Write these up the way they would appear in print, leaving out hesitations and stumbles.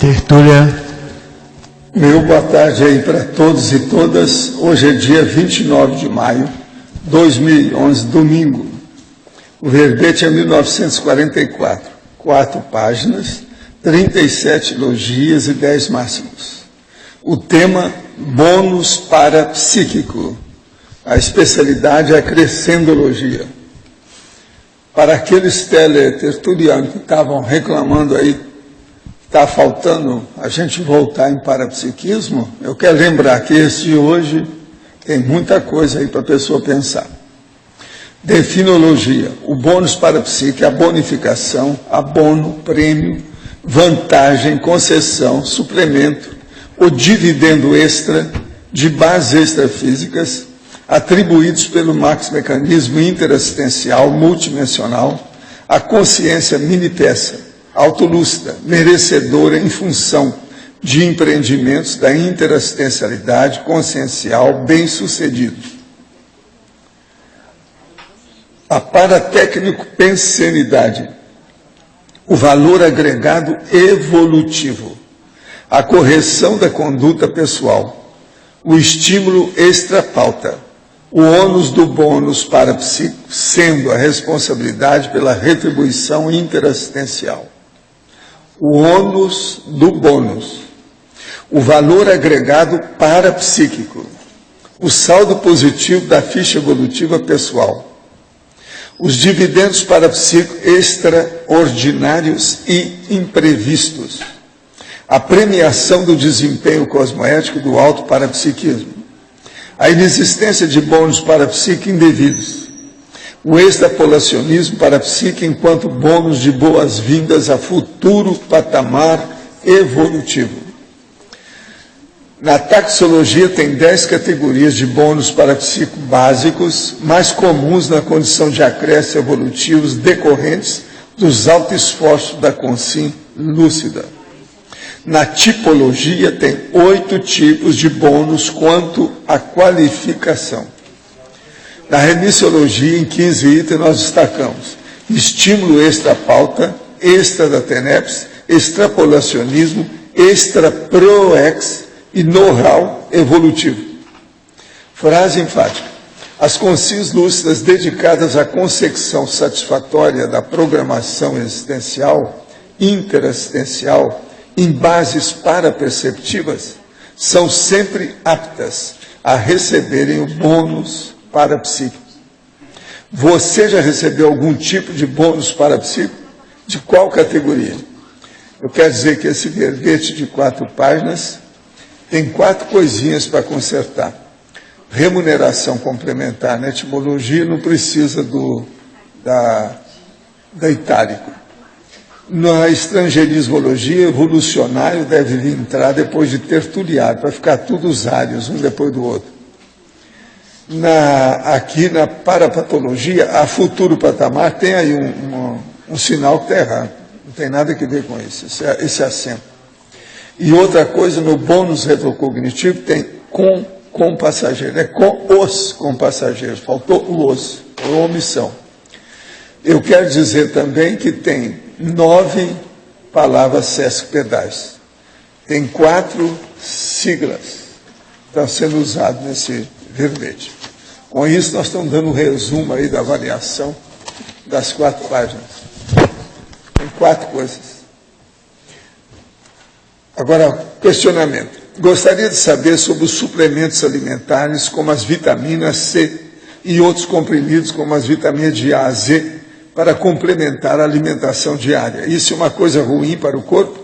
tertúlia. Meu boa tarde aí para todos e todas. Hoje é dia 29 de maio de 2011, domingo. O verbete é 1944, 4 páginas, 37 elogias e 10 máximos. O tema, bônus parapsíquico. A especialidade é a crescendologia. Para aqueles teletertulianos que estavam reclamando aí, está faltando a gente voltar em parapsiquismo, eu quero lembrar que esse de hoje tem muita coisa aí para a pessoa pensar. Definologia. O bônus parapsíquico é a bonificação, abono, prêmio, vantagem, concessão, suplemento, o dividendo extra de bases extrafísicas atribuídos pelo max-mecanismo interassistencial multidimensional à consciência mini-peça, autolúcida, merecedora em função de empreendimentos da interassistencialidade consciencial bem-sucedidos. A paratécnico-pensenidade, o valor agregado evolutivo, a correção da conduta pessoal, o estímulo extrapauta, o ônus do bônus parapsíquico, sendo a responsabilidade pela retribuição interassistencial. O ônus do bônus, o valor agregado parapsíquico, o saldo positivo da ficha evolutiva pessoal, os dividendos parapsíquicos extraordinários e imprevistos, a premiação do desempenho cosmoético do alto parapsiquismo, a inexistência de bônus parapsíquicos indevidos, o extrapolacionismo parapsíquico enquanto bônus de boas-vindas a futuro patamar evolutivo. Na taxologia tem 10 categorias de bônus parapsíquicos básicos, mais comuns na condição de acréscimos evolutivos decorrentes dos altos esforços da consciência lúcida. Na tipologia tem 8 tipos de bônus quanto à qualificação. Na remissiologia, em 15 itens, nós destacamos estímulo extra-pauta, extra da TENEPS, extrapolacionismo, extra-proex e know-how evolutivo. Frase enfática. As consciências lúcidas dedicadas à consecução satisfatória da programação existencial, interassistencial, em bases paraperceptivas, são sempre aptas a receberem o bônus parapsíquico. Você já recebeu algum tipo de bônus parapsíquico? De qual categoria? Eu quero dizer que esse verbete de 4 páginas tem 4 coisinhas para consertar. Remuneração complementar na etimologia não precisa da itálico. Na estrangeirismologia, evolucionário deve entrar depois de tertuliário, para ficar tudo os áreos, um depois do outro. Aqui na parapatologia, a futuro patamar tem aí um sinal que está errado. Não tem nada a ver com isso, esse acento. E outra coisa, no bônus retrocognitivo, tem com passageiro, é com os com passageiros, faltou o os, ou omissão. Eu quero dizer também que tem 9 palavras sesquipedais. Tem 4 siglas que estão sendo usadas nesse verbete. Com isso, nós estamos dando um resumo aí da avaliação das 4 páginas. Tem 4 coisas. Agora, questionamento. Gostaria de saber sobre os suplementos alimentares, como as vitaminas C e outros comprimidos, como as vitaminas de A a Z, para complementar a alimentação diária. Isso é uma coisa ruim para o corpo?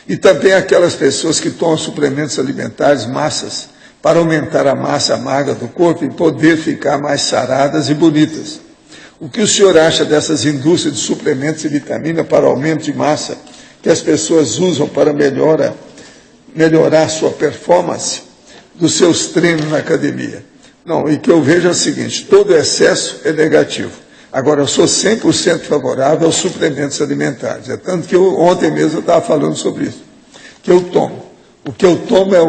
E também aquelas pessoas que tomam suplementos alimentares, massas, para aumentar a massa magra do corpo e poder ficar mais saradas e bonitas. O que o senhor acha dessas indústrias de suplementos e vitamina para aumento de massa que as pessoas usam para melhorar a sua performance dos seus treinos na academia? Não, e que eu vejo é o seguinte, todo excesso é negativo. Agora, eu sou 100% favorável aos suplementos alimentares. É tanto que ontem mesmo eu estava falando sobre isso. Que eu tomo. O que eu tomo é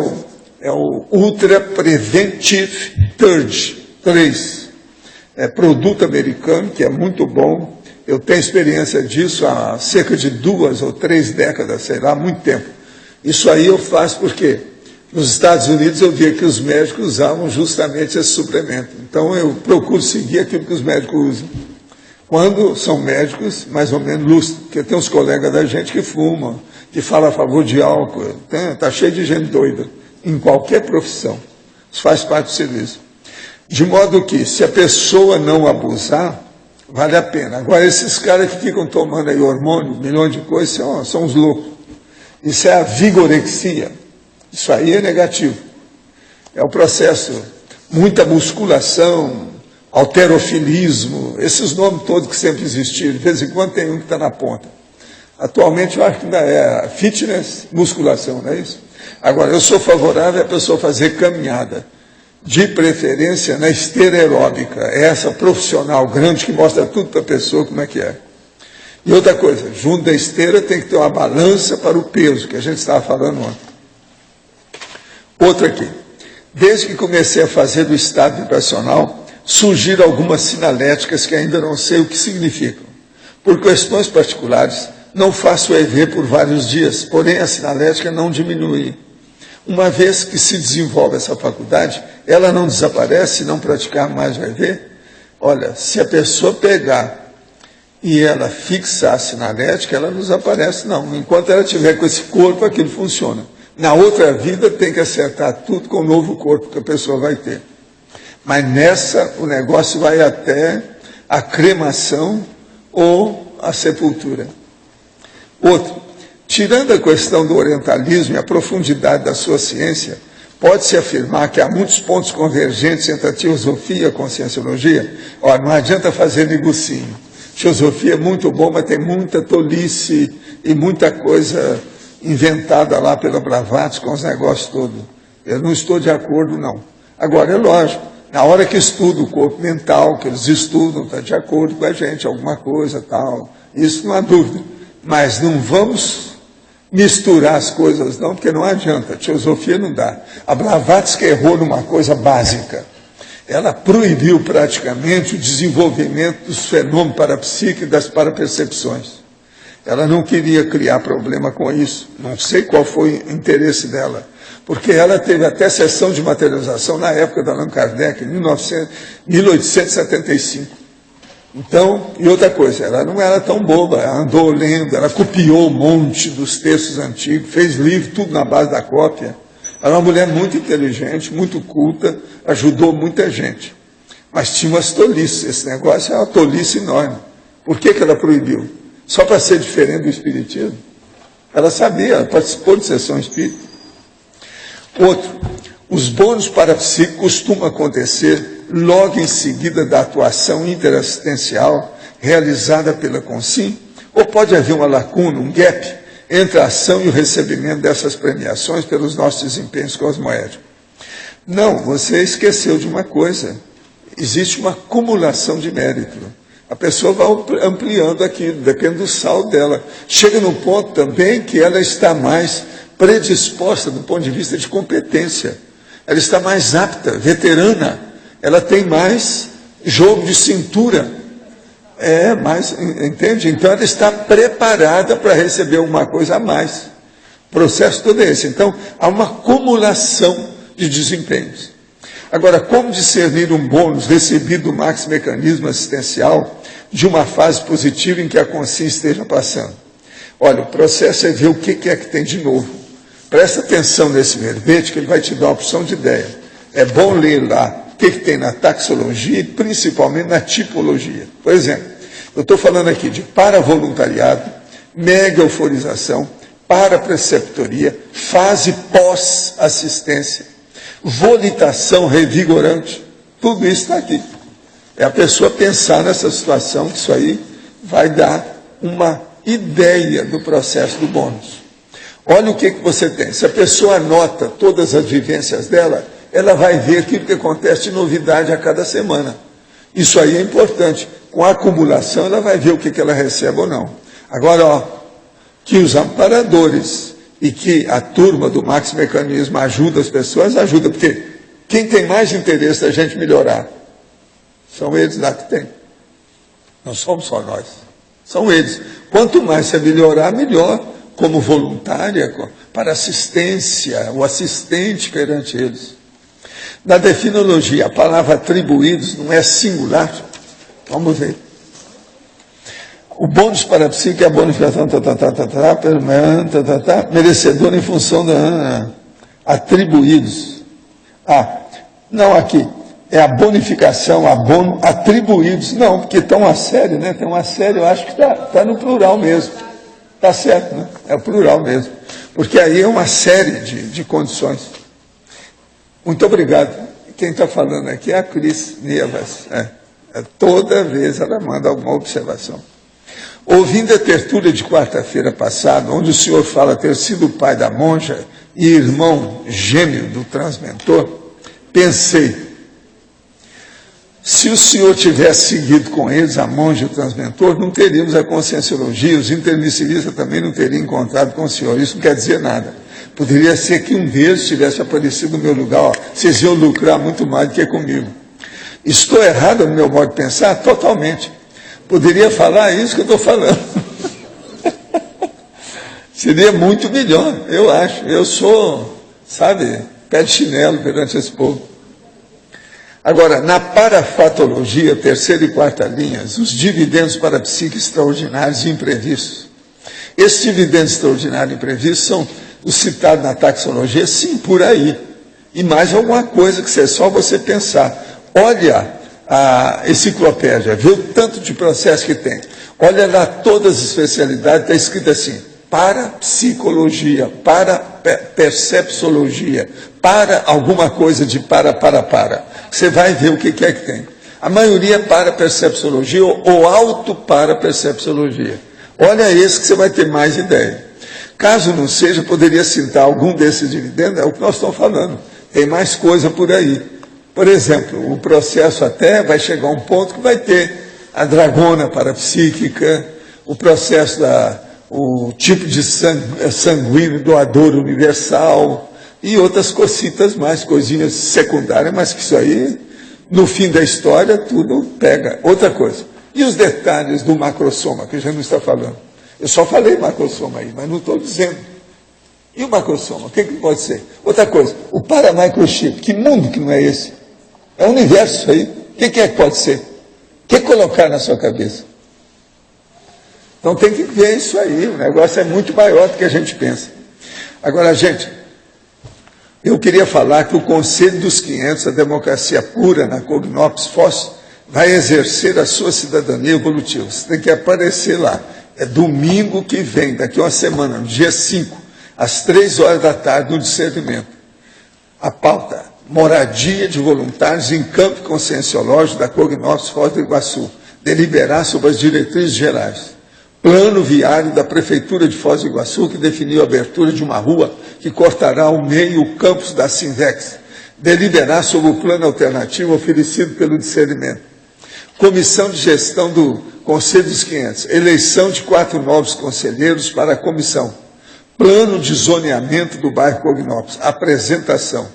o Ultra Preventive 3. É produto americano, que é muito bom. Eu tenho experiência disso há cerca de 2 ou 3 décadas, sei lá, há muito tempo. Isso aí eu faço porque nos Estados Unidos eu via que os médicos usavam justamente esse suplemento. Então eu procuro seguir aquilo que os médicos usam. Quando são médicos, mais ou menos lúcidos, porque tem uns colegas da gente que fumam, que falam a favor de álcool, está cheio de gente doida, em qualquer profissão. Isso faz parte do serviço. De modo que, se a pessoa não abusar, vale a pena. Agora, esses caras que ficam tomando aí hormônio, milhões de coisas, são os loucos. Isso é a vigorexia. Isso aí é negativo. É o processo, muita musculação, halterofilismo, esses nomes todos que sempre existiram. De vez em quando tem um que está na ponta. Atualmente eu acho que ainda é fitness, musculação, não é isso? Agora, eu sou favorável a pessoa fazer caminhada, de preferência na esteira aeróbica, essa profissional grande que mostra tudo para a pessoa como é que é. E outra coisa, junto da esteira tem que ter uma balança para o peso, que a gente estava falando ontem. Outra aqui, desde que comecei a fazer do estado vibracional, surgiram algumas sinaléticas que ainda não sei o que significam. Por questões particulares, não faço EV por vários dias, porém a sinalética não diminui. Uma vez que se desenvolve essa faculdade, ela não desaparece se não praticar mais o EV? Olha, se a pessoa pegar e ela fixar a sinalética, ela não desaparece, não. Enquanto ela estiver com esse corpo, aquilo funciona. Na outra vida, tem que acertar tudo com o novo corpo que a pessoa vai ter. Mas nessa, o negócio vai até a cremação ou a sepultura. Outro, tirando a questão do orientalismo e a profundidade da sua ciência, pode-se afirmar que há muitos pontos convergentes entre a teosofia e a conscienciologia. Não adianta fazer negocinho. Teosofia é muito bom, mas tem muita tolice e muita coisa inventada lá pela Blavatsky com os negócios todos. Eu não estou de acordo, não. Agora, é lógico, na hora que estuda o corpo mental, que eles estudam, está de acordo com a gente, alguma coisa, tal. Isso não há dúvida. Mas não vamos misturar as coisas, não, porque não adianta. A teosofia não dá. A Blavatsky errou numa coisa básica. Ela proibiu praticamente o desenvolvimento dos fenômenos parapsíquicos e das parapercepções. Ela não queria criar problema com isso. Não sei qual foi o interesse dela. Porque ela teve até sessão de materialização na época da Allan Kardec, em 1875. Então, e outra coisa, ela não era tão boba, ela andou lendo, ela copiou um monte dos textos antigos, fez livro, tudo na base da cópia. Era uma mulher muito inteligente, muito culta, ajudou muita gente. Mas tinha umas tolices, esse negócio é uma tolice enorme. Por que ela proibiu? Só para ser diferente do espiritismo? Ela sabia, ela participou de sessão espírita. Outro, os bônus parapsíquicos costumam acontecer logo em seguida da atuação interassistencial realizada pela Consim, ou pode haver uma lacuna, um gap, entre a ação e o recebimento dessas premiações pelos nossos desempenhos cosmoéticos. Não, você esqueceu de uma coisa, existe uma acumulação de mérito. A pessoa vai ampliando aquilo, depende do saldo dela. Chega num ponto também que ela está mais predisposta do ponto de vista de competência. Ela está mais apta, veterana. Ela tem mais jogo de cintura. Entende? Então ela está preparada para receber alguma coisa a mais. O processo todo é esse. Então há uma acumulação de desempenhos. Agora, como discernir um bônus recebido do maxi mecanismo assistencial de uma fase positiva em que a consciência esteja passando? Olha, o processo é ver o que é que tem de novo. Presta atenção nesse verbete, que ele vai te dar uma opção de ideia. É bom ler lá o que tem na taxologia e principalmente na tipologia. Por exemplo, eu estou falando aqui de paravoluntariado, mega euforização, parapreceptoria, fase pós-assistência, volitação revigorante, tudo isso está aqui. É a pessoa pensar nessa situação, que isso aí vai dar uma ideia do processo do bônus. Olha o que você tem. Se a pessoa anota todas as vivências dela, ela vai ver aquilo que acontece de novidade a cada semana. Isso aí é importante. Com a acumulação, ela vai ver o que ela recebe ou não. Agora, que os amparadores e que a turma do Maxi Mecanismo ajuda as pessoas, ajuda, porque quem tem mais interesse da gente melhorar são eles lá que tem. Não somos só nós. São eles. Quanto mais você melhorar, melhor. Como voluntária, para assistência, o assistente perante eles. Na definologia, a palavra atribuídos não é singular. Vamos ver. O bônus parapsíquico é a bonificação, merecedor em função da atribuídos. Não aqui. É a bonificação, abono, atribuídos. Não, porque estão a sério, né? Tem uma série, eu acho que está no plural mesmo. Está certo, né? É o plural mesmo. Porque aí é uma série de condições. Muito obrigado. Quem está falando aqui é a Cris Nievas. Toda vez ela manda alguma observação. Ouvindo a tertúlia de quarta-feira passada, onde o senhor fala ter sido pai da monja e irmão gêmeo do transmentor, pensei, se o senhor tivesse seguido com eles, a monja e o transmentor, não teríamos a conscienciologia, os intermissivistas também não teriam encontrado com o senhor. Isso não quer dizer nada. Poderia ser que um deles tivesse aparecido no meu lugar. Vocês iam lucrar muito mais do que comigo. Estou errado no meu modo de pensar? Totalmente. Poderia falar isso que eu estou falando. Seria muito melhor, eu acho. Eu sou, pé de chinelo perante esse povo. Agora, na parafatologia, terceira e quarta linhas, os dividendos parapsíquicos extraordinários e imprevistos. Esses dividendos extraordinários e imprevistos são os citados na taxonologia, sim, por aí. E mais alguma coisa que é só você pensar. Olha a enciclopédia, vê o tanto de processo que tem. Olha lá todas as especialidades, está escrito assim, parapsicologia, para percepciologia, para alguma coisa de para. Você vai ver o que é que tem. A maioria é para percepciologia ou auto para percepciologia. Olha esse que você vai ter mais ideia. Caso não seja, poderia citar algum desses dividendos, é o que nós estamos falando. Tem mais coisa por aí. Por exemplo, o processo até vai chegar a um ponto que vai ter a dragona parapsíquica, o processo o tipo de sanguíneo doador universal e outras cositas mais, coisinhas secundárias, mas que isso aí, no fim da história, tudo pega. Outra coisa. E os detalhes do macrosoma, que a gente não está falando? Eu só falei macrosoma aí, mas não estou dizendo. E o macrosoma, o que pode ser? Outra coisa, o paramicrochip, que mundo que não é esse? É o universo aí. O que é que pode ser? O que colocar na sua cabeça? Então tem que ver isso aí, o negócio é muito maior do que a gente pensa. Agora, gente, eu queria falar que o Conselho dos 500, a democracia pura na Cognops FOS, vai exercer a sua cidadania evolutiva. Você tem que aparecer lá. É domingo que vem, daqui a uma semana, no dia 5, às 3 horas da tarde, no discernimento. A pauta, moradia de voluntários em campo conscienciológico da Cognops Foz do Iguaçu. Deliberar sobre as diretrizes gerais. Plano viário da Prefeitura de Foz do Iguaçu, que definiu a abertura de uma rua que cortará ao meio o campus da Sinvex. Deliberar sobre o plano alternativo oferecido pelo discernimento. Comissão de gestão do Conselho dos 500. Eleição de 4 novos conselheiros para a comissão. Plano de zoneamento do bairro Cognops. Apresentação.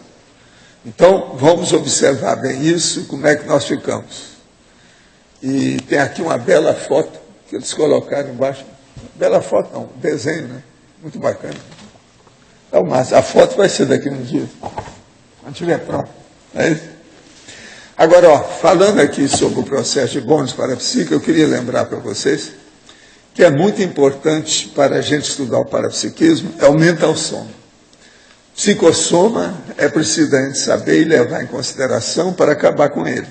Então, vamos observar bem isso, como é que nós ficamos. E tem aqui uma bela foto que eles colocaram embaixo. Bela foto, não, desenho, né? Muito bacana. É o máximo. A foto vai ser daqui uns dias. Quando estiver pronto. É isso? Agora, falando aqui sobre o processo de bônus parapsíquico, eu queria lembrar para vocês que é muito importante para a gente estudar o parapsiquismo, é o mental soma. Psicossoma é preciso a gente saber e levar em consideração para acabar com ele.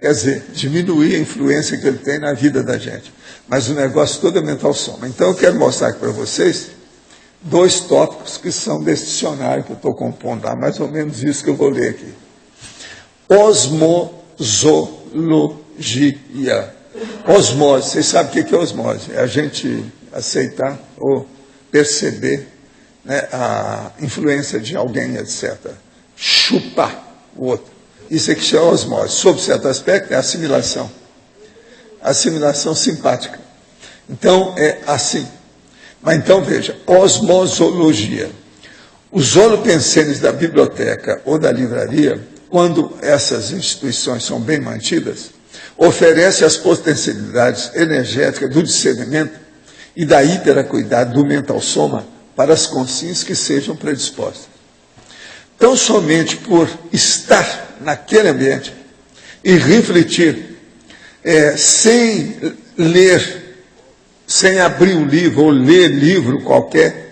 Quer dizer, diminuir a influência que ele tem na vida da gente. Mas o negócio todo é mental soma. Então eu quero mostrar aqui para vocês 2 tópicos que são desse dicionário que eu estou compondo lá, mais ou menos isso que eu vou ler aqui. Osmosologia. Osmose, vocês sabem o que é osmose? É a gente aceitar ou perceber, né, a influência de alguém, etc. Chupar o outro. Isso é que chama osmose. Sob certo aspecto, é assimilação. Assimilação simpática. Então, é assim. Mas então, veja, osmosologia. Os holopensenes da biblioteca ou da livraria, quando essas instituições são bem mantidas, oferecem as potencialidades energéticas do discernimento e da hiperacuidade do mental soma para as consciências que sejam predispostas. Então, somente por estar naquele ambiente e refletir, sem ler, sem abrir um livro ou ler livro qualquer,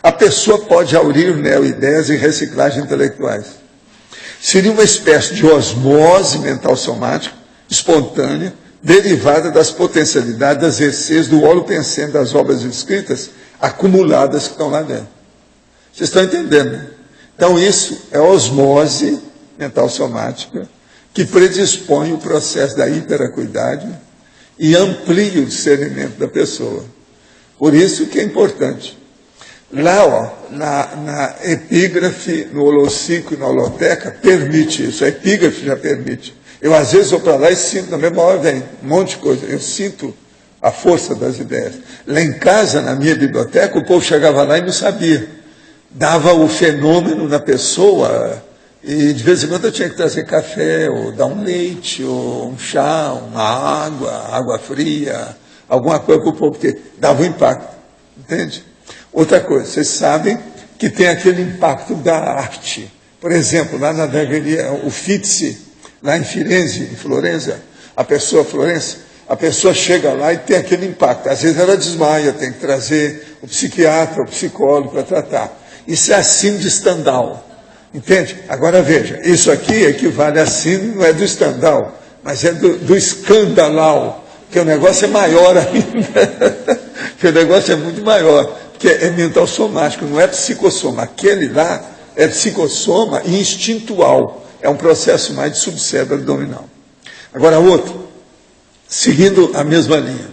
a pessoa pode aurir neo-ideias e reciclagem intelectuais. Seria uma espécie de osmose mental somática, espontânea, derivada das potencialidades, das receios do óleo pensante das obras escritas acumuladas que estão lá dentro. Vocês estão entendendo, né? Então, isso é osmose mental somática que predispõe o processo da hiperacuidade e amplia o discernimento da pessoa. Por isso que é importante. Lá, na epígrafe, no holocico e na holoteca, permite isso. A epígrafe já permite. Eu, às vezes, vou para lá e sinto, na mesma hora vem um monte de coisa. Eu sinto a força das ideias. Lá em casa, na minha biblioteca, o povo chegava lá e não sabia. Dava o fenômeno na pessoa e, de vez em quando, eu tinha que trazer café, ou dar um leite, ou um chá, uma água fria, alguma coisa para o povo, porque dava um impacto. Entende? Outra coisa, vocês sabem que tem aquele impacto da arte. Por exemplo, lá na galeria Uffizi, lá em Firenze, em Florença, a pessoa chega lá e tem aquele impacto. Às vezes ela desmaia, tem que trazer o psiquiatra, o psicólogo para tratar. Isso é a síndrome de Stendhal, entende? Agora veja, isso aqui equivale a síndrome, não é do Stendhal, mas é do escandalau, que o negócio é maior ainda, que o negócio é muito maior, que é mental somático, não é psicossoma. Aquele lá é psicossoma e instintual, é um processo mais de subcérebro abdominal. Agora, outro, seguindo a mesma linha,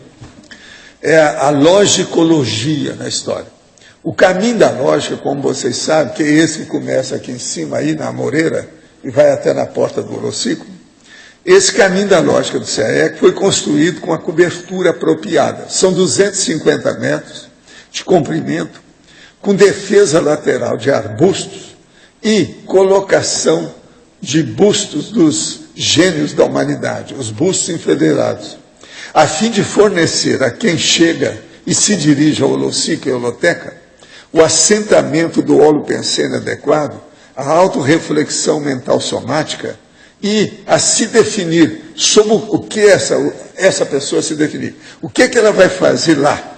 é a logicologia na história. O caminho da lógica, como vocês sabem, que é esse que começa aqui em cima, aí na Moreira, e vai até na porta do holociclo, esse caminho da lógica do CAEC foi construído com a cobertura apropriada. São 250 metros de comprimento, com defesa lateral de arbustos e colocação de bustos dos gênios da humanidade, os bustos enfederados, a fim de fornecer a quem chega e se dirige ao holociclo e à holoteca o assentamento do óleo pensene adequado, a autorreflexão mental somática e a se definir sobre o que essa pessoa se definir. O que ela vai fazer lá,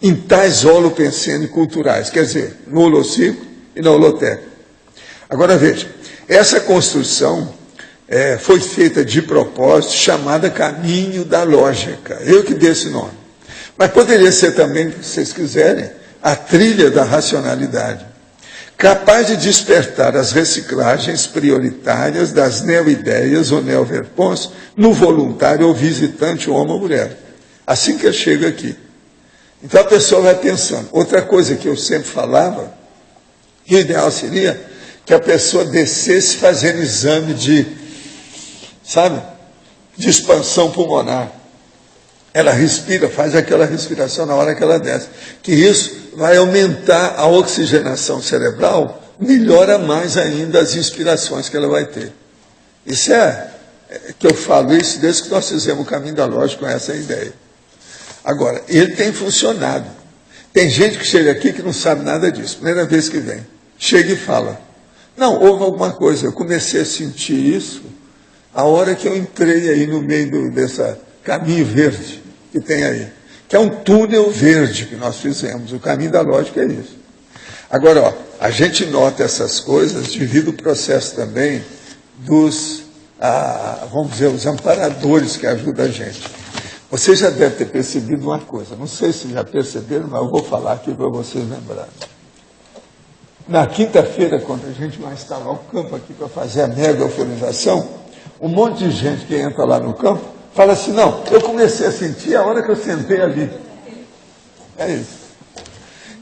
em tais holopensene culturais, quer dizer, no holociclo e na holoteca. Agora veja, essa construção foi feita de propósito, chamada caminho da lógica. Eu que dei esse nome. Mas poderia ser também, se vocês quiserem, a trilha da racionalidade, capaz de despertar as reciclagens prioritárias das neo-ideias ou neo-verpons no voluntário ou visitante homem ou mulher. Assim que eu chego aqui. Então a pessoa vai pensando. Outra coisa que eu sempre falava, que o ideal seria que a pessoa descesse fazendo exame de expansão pulmonar. Ela respira, faz aquela respiração na hora que ela desce. Que isso vai aumentar a oxigenação cerebral, melhora mais ainda as inspirações que ela vai ter. Isso que eu falo isso desde que nós fizemos o caminho da lógica com essa ideia. Agora, ele tem funcionado. Tem gente que chega aqui que não sabe nada disso. Primeira vez que vem. Chega e fala, não, houve alguma coisa, eu comecei a sentir isso a hora que eu entrei aí no meio dessa caminho verde que tem aí, que é um túnel verde que nós fizemos. O caminho da lógica é isso. Agora, a gente nota essas coisas devido ao processo também dos, vamos dizer, os amparadores que ajudam a gente. Você já deve ter percebido uma coisa, não sei se já perceberam, mas eu vou falar aqui para vocês lembrarem. Na quinta-feira, quando a gente vai instalar o campo aqui para fazer a mega euforização, um monte de gente que entra lá no campo fala assim, não, eu comecei a sentir a hora que eu sentei ali. É isso.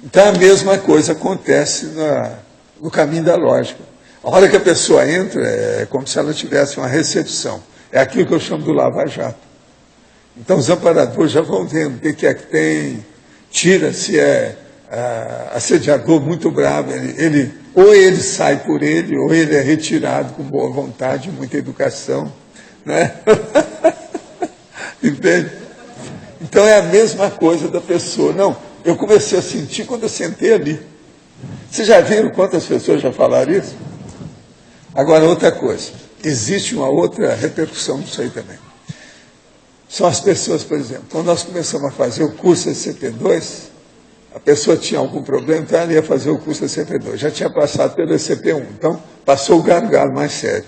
Então a mesma coisa acontece no caminho da lógica. A hora que a pessoa entra, é como se ela tivesse uma recepção. É aquilo que eu chamo do lava-jato. Então os amparadores já vão vendo o que é que tem, tira se é assediador muito bravo, ou ele sai por ele, ou ele é retirado com boa vontade, muita educação, né? Entende? Então é a mesma coisa da pessoa. Não, Eu comecei a sentir quando eu sentei ali. Vocês já viram quantas pessoas já falaram isso? Agora, outra coisa. Existe uma outra repercussão disso aí também. São as pessoas, por exemplo, quando nós começamos a fazer o curso ECP2, a pessoa tinha algum problema, então ela ia fazer o curso ECP2. Já tinha passado pelo ECP1, então passou o gargalo mais sério.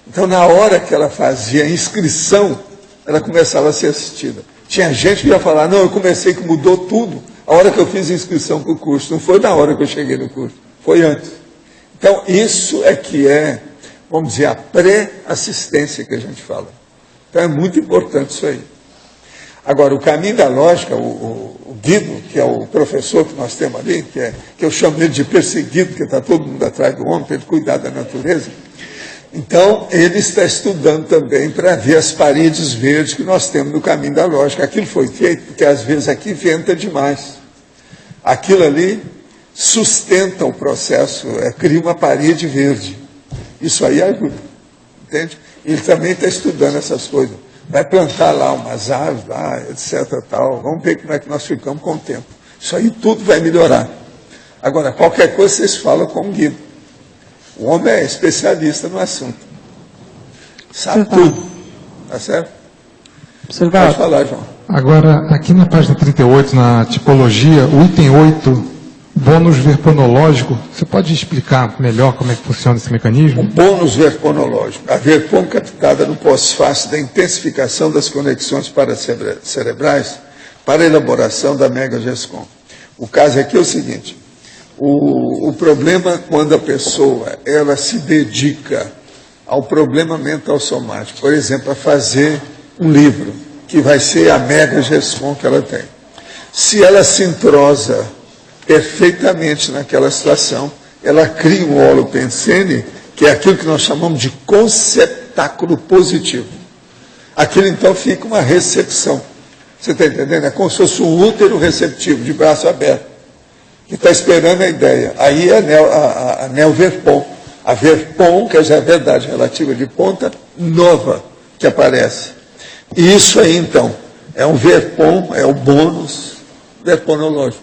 Então, na hora que ela fazia a inscrição, ela começava a ser assistida. Tinha gente que ia falar, não, eu comecei que mudou tudo a hora que eu fiz a inscrição para o curso. Não foi na hora que eu cheguei no curso, foi antes. Então, isso é que é, vamos dizer, a pré-assistência que a gente fala. Então, é muito importante isso aí. Agora, o caminho da lógica, o Guido, que é o professor que nós temos ali, que eu chamo ele de perseguido, porque está todo mundo atrás do homem, para ele cuidar da natureza. Então, ele está estudando também para ver as paredes verdes que nós temos no caminho da lógica. Aquilo foi feito porque, às vezes, aqui venta demais. Aquilo ali sustenta o processo, cria uma parede verde. Isso aí ajuda, entende? Ele também está estudando essas coisas. Vai plantar lá umas árvores, lá, etc. Tal. Vamos ver como é que nós ficamos com o tempo. Isso aí tudo vai melhorar. Agora, qualquer coisa vocês falam com o Guido. O homem é especialista no assunto. Sabe tudo. Tá certo? Pode falar, João. Agora, aqui na página 38, na tipologia, o item 8, bônus verponológico, você pode explicar melhor como é que funciona esse mecanismo? O bônus verponológico, a verpon captada no pós-fácil da intensificação das conexões paracerebrais para a elaboração da megagescom. O caso aqui é o seguinte, o problema quando a pessoa ela se dedica ao problema mental somático, por exemplo, a fazer um livro, que vai ser a megagescom que ela tem. Se ela se entrosa perfeitamente naquela situação, ela cria um holopensene, que é aquilo que nós chamamos de conceptáculo positivo. Aquilo então fica uma recepção. Você está entendendo? É como se fosse um útero receptivo, de braço aberto, que está esperando a ideia. Aí é a neoverpon. A verpon, que é a verdade relativa de ponta, nova, que aparece. E isso aí, então, é um verpon, é o bônus verponológico.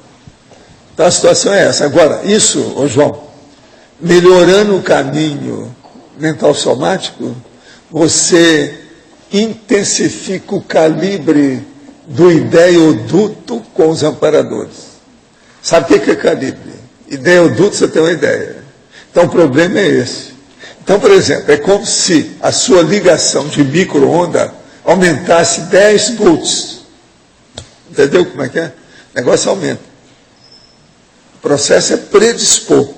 Então, a situação é essa. Agora, isso, ô João, melhorando o caminho mental somático, você intensifica o calibre do ideoduto com os amparadores. Sabe o que é calibre? Ideoduto, você tem uma ideia. Então, o problema é esse. Então, por exemplo, é como se a sua ligação de micro-onda aumentasse 10 volts. Entendeu como é que é? O negócio aumenta. O processo é predispor.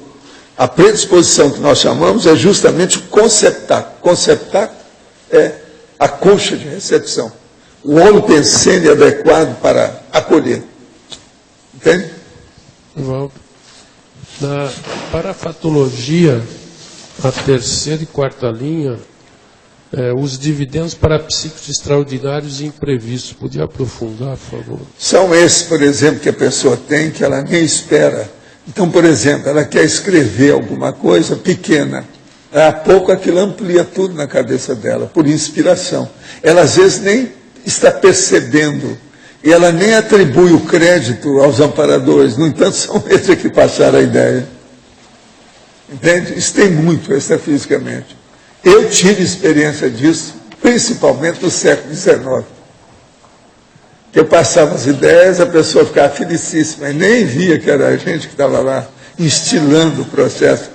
A predisposição que nós chamamos é justamente o conceptáculo. Conceptáculo é a concha de recepção. O holopensene adequado para acolher. Entende? Valdo, na parafatologia, a terceira e quarta linha, os dividendos parapsíquicos extraordinários e imprevistos. Podia aprofundar, por favor? São esses, por exemplo, que a pessoa tem, que ela nem espera. Então, por exemplo, ela quer escrever alguma coisa pequena. A pouco aquilo amplia tudo na cabeça dela, por inspiração. Ela, às vezes, nem está percebendo. E ela nem atribui o crédito aos amparadores. No entanto, são eles que passaram a ideia. Entende? Isso tem muito extrafisicamente. Eu tive experiência disso, principalmente no século XIX. Que eu passava as ideias, a pessoa ficava felicíssima, e nem via que era a gente que estava lá instilando o processo.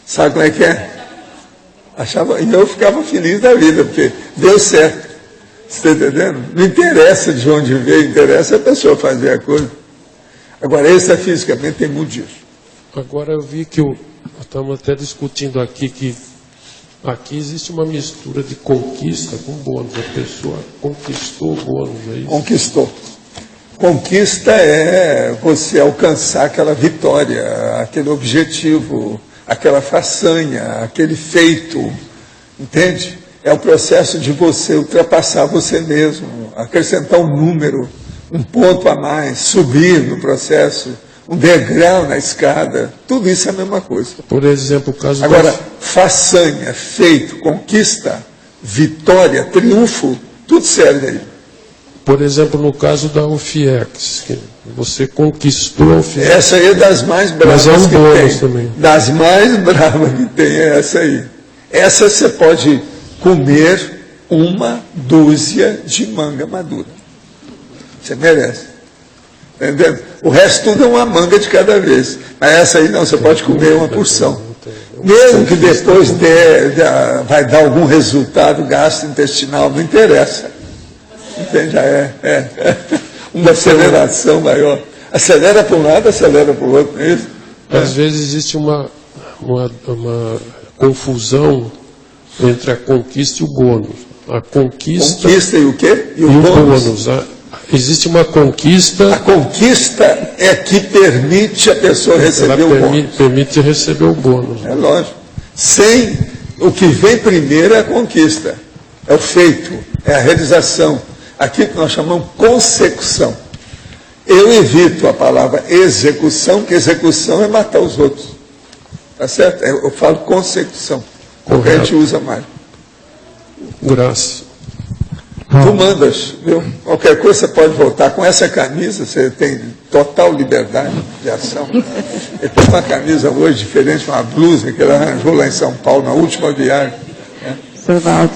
Sabe como é que é? E eu ficava feliz da vida, porque deu certo. Você está entendendo? Não interessa de onde veio, interessa a pessoa fazer a coisa. Agora, extrafisicamente tem muito disso. Agora eu vi que estamos até discutindo aqui que aqui existe uma mistura de conquista com bônus. A pessoa conquistou o bônus, é isso? Conquistou. Conquista é você alcançar aquela vitória, aquele objetivo, aquela façanha, aquele feito. Entende? É o processo de você ultrapassar você mesmo, acrescentar um número, um ponto a mais, subir no processo, um degrau na escada, tudo isso é a mesma coisa. Por exemplo, o caso... Agora, façanha, feito, conquista, vitória, triunfo, tudo serve aí. por exemplo, no caso da UFIEX, que você conquistou a UFIEX. Essa aí é das mais bravas Mas é um que bônus tem. também. Das mais bravas que tem é essa aí. Essa você pode comer uma dúzia de manga madura. Você merece. Entendendo? O resto tudo é uma manga de cada vez. Mas essa aí não, você pode comer uma porção. Mesmo que depois vai dar algum resultado gastrointestinal, não interessa. Entende? Já é uma aceleração maior. Acelera para um lado, acelera para o outro, não é isso? Às vezes existe uma confusão entre a conquista e o bônus. A conquista e o quê? E o bônus. Existe uma conquista. A conquista é que permite a pessoa receber o bônus. Permite receber o bônus. É lógico. Sem o que vem primeiro é a conquista. É o feito, é a realização. Aquilo que nós chamamos consecução. Eu evito a palavra execução, porque execução é matar os outros. Tá certo? Eu falo consecução. Porque a gente usa mais. Graças. Tu mandas, viu? Qualquer coisa você pode voltar. Com essa camisa você tem total liberdade de ação. Ele tem uma camisa hoje diferente, uma blusa que ele arranjou lá em São Paulo, na última viagem. Sr. Valdo,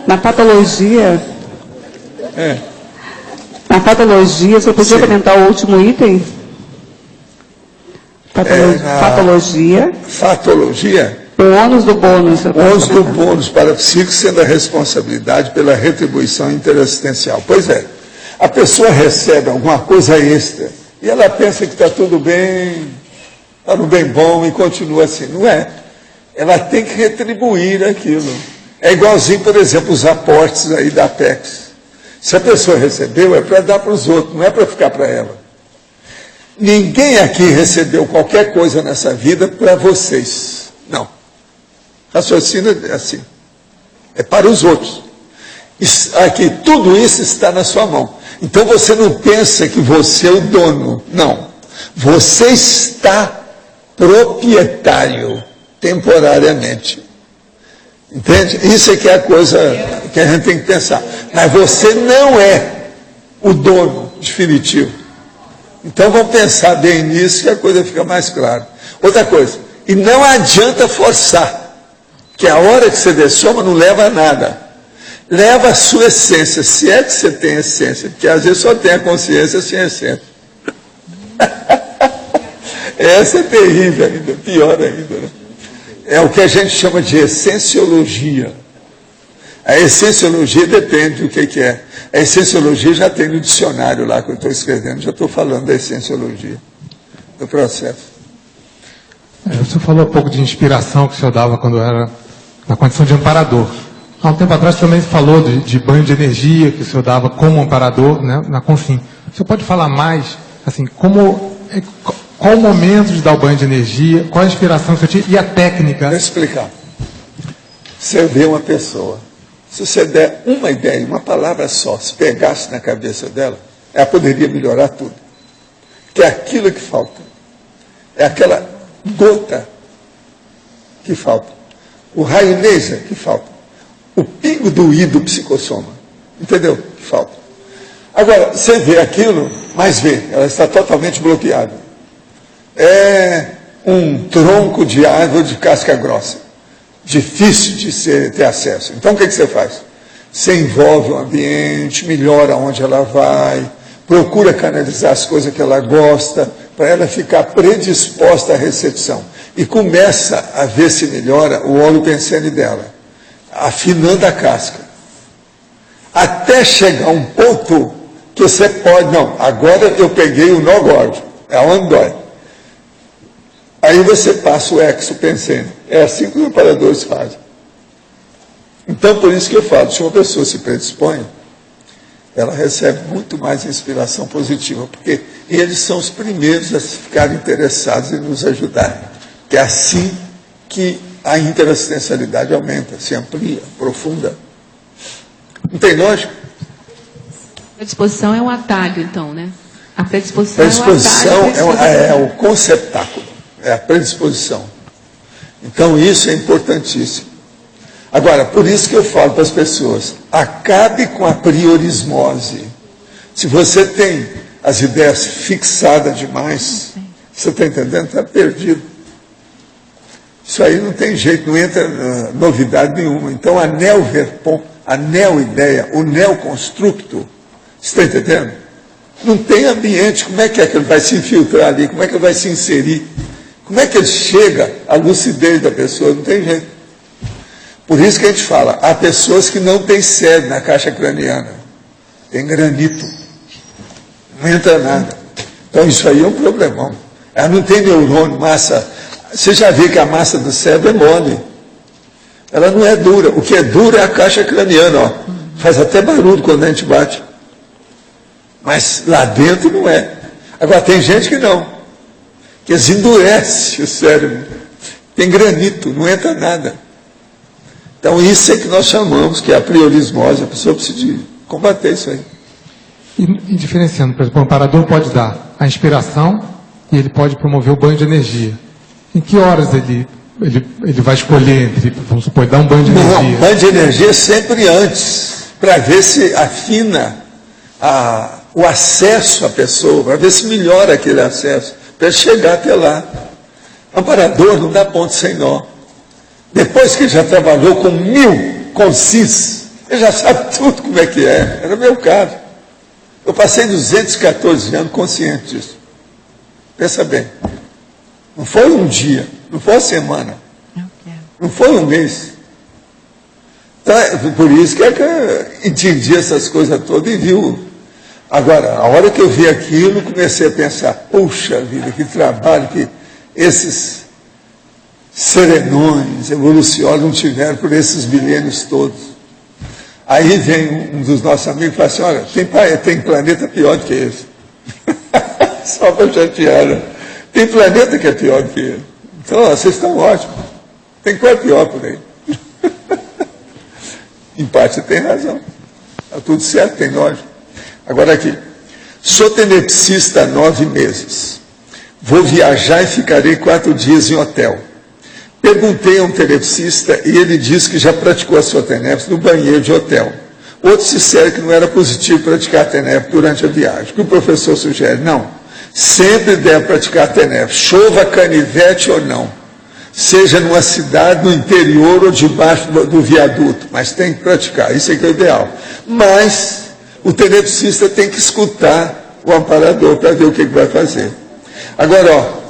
na patologia, você podia comentar o último item? Patologia. Fatologia. O ônus do bônus. O ônus do bônus para psíquico sendo a responsabilidade pela retribuição interassistencial. Pois é, a pessoa recebe alguma coisa extra e ela pensa que está tudo bem, está no bem bom e continua assim. Não é. Ela tem que retribuir aquilo. É igualzinho, por exemplo, os aportes aí da Apex. Se a pessoa recebeu, é para dar para os outros, não é para ficar para ela. Ninguém aqui recebeu qualquer coisa nessa vida para vocês. Não. Raciocínio é assim. É para os outros. Aqui, tudo isso está na sua mão. Então você não pensa que você é o dono. Não. Você está proprietário temporariamente. Entende? Isso é que é a coisa que a gente tem que pensar. Mas você não é o dono definitivo. Então vamos pensar bem nisso que a coisa fica mais clara. Outra coisa, e não adianta forçar, que a hora que você dessoma não leva a nada. Leva a sua essência, se é que você tem essência, porque às vezes só tem a consciência sem essência. Essa é terrível ainda, pior ainda. Né? É o que a gente chama de essenciologia. A essenciologia depende do que é. A essenciologia já tem no dicionário lá que eu estou escrevendo, já estou falando da essenciologia, do processo. O senhor falou um pouco de inspiração que o senhor dava quando era na condição de amparador. Há um tempo atrás também falou de banho de energia que o senhor dava como amparador, né, na Confim. O senhor pode falar mais, assim, qual o momento de dar o banho de energia, qual a inspiração que o senhor tinha e a técnica? Vou explicar. Você vê uma pessoa, se você der uma ideia, uma palavra só, se pegasse na cabeça dela, ela poderia melhorar tudo. Que é aquilo que falta. É aquela gota que falta. O raio laser que falta. O pingo do I do psicossoma. Entendeu? Que falta. Agora, você vê aquilo, mas vê, ela está totalmente bloqueada. É um tronco de árvore de casca grossa. Difícil de ter acesso. Então, o que você faz? Você envolve o ambiente, melhora onde ela vai, procura canalizar as coisas que ela gosta, para ela ficar predisposta à recepção. E começa a ver se melhora o óleo pensene dela, afinando a casca. Até chegar um ponto que você pode, não, agora eu peguei o nó gordo, é onde dói. Aí você passa o exopensene. É assim que os amparadores fazem. Então, por isso que eu falo, se uma pessoa se predispõe, ela recebe muito mais inspiração positiva, porque eles são os primeiros a ficarem interessados em nos ajudar. Que é assim que a interassistencialidade aumenta, se amplia, aprofunda. Não tem lógica? A predisposição é um atalho, então, né? A predisposição é o conceptáculo, é a predisposição. Então, isso é importantíssimo. Agora, por isso que eu falo para as pessoas, acabe com a priorismose. Se você tem as ideias fixadas demais, você está entendendo? Está perdido. Isso aí não tem jeito, não entra novidade nenhuma. Então, a neo-verpom, a neo-ideia, o neo-constructo, você está entendendo? Não tem ambiente, como é que ele vai se infiltrar ali? Como é que ele vai se inserir? Como é que ele chega à lucidez da pessoa? Não tem jeito. Por isso que a gente fala, há pessoas que não têm sede na caixa craniana. Tem granito. Não entra nada. Então isso aí é um problemão. Ela não tem neurônio, massa. Você já viu que a massa do cérebro é mole. Ela não é dura. O que é duro é a caixa craniana, ó. Faz até barulho quando a gente bate. Mas lá dentro não é. Agora tem gente que não. Que eles endurece o cérebro. Tem granito, não entra nada. Então isso é que nós chamamos, que é a priorismose. A pessoa precisa combater isso aí. E diferenciando, por exemplo, o amparador pode dar a inspiração e ele pode promover o banho de energia. Em que horas ele vai escolher entre, vamos supor, dar um banho de energia? Não, banho de energia sempre antes, para ver se afina o acesso à pessoa, para ver se melhora aquele acesso, para chegar até lá. Amparador não dá ponto sem nó. Depois que ele já trabalhou com 1000 consis, ele já sabe tudo como é que é. Era meu caso. Eu passei 214 anos consciente disso. Pensa bem. Não foi um dia, não foi uma semana, não foi um mês. Então, por isso que eu entendi essas coisas todas e viu. Agora, a hora que eu vi aquilo, comecei a pensar, puxa vida, que trabalho que esses serenões, evoluciólogos não tiveram por esses milênios todos. Aí vem um dos nossos amigos e fala assim, olha, tem planeta pior do que esse. Só para chatear, né? Tem planeta que é pior do que ele. Então, vocês estão ótimos. Tem coisa pior por aí. Em parte você tem razão. Está tudo certo, tem lógica. Agora aqui. Sou tenepsista há 9 meses. Vou viajar e ficarei 4 dias em hotel. Perguntei a um tenepsista e ele disse que já praticou a sua tenepse no banheiro de hotel. Outros disseram que não era positivo praticar a tenepse durante a viagem. O que o professor sugere? Não. Sempre deve praticar a tenepse, chova, canivete ou não. Seja numa cidade, no interior ou debaixo do viaduto. Mas tem que praticar, isso é que é o ideal. Mas o tenepsista tem que escutar o amparador para ver o que vai fazer. Agora,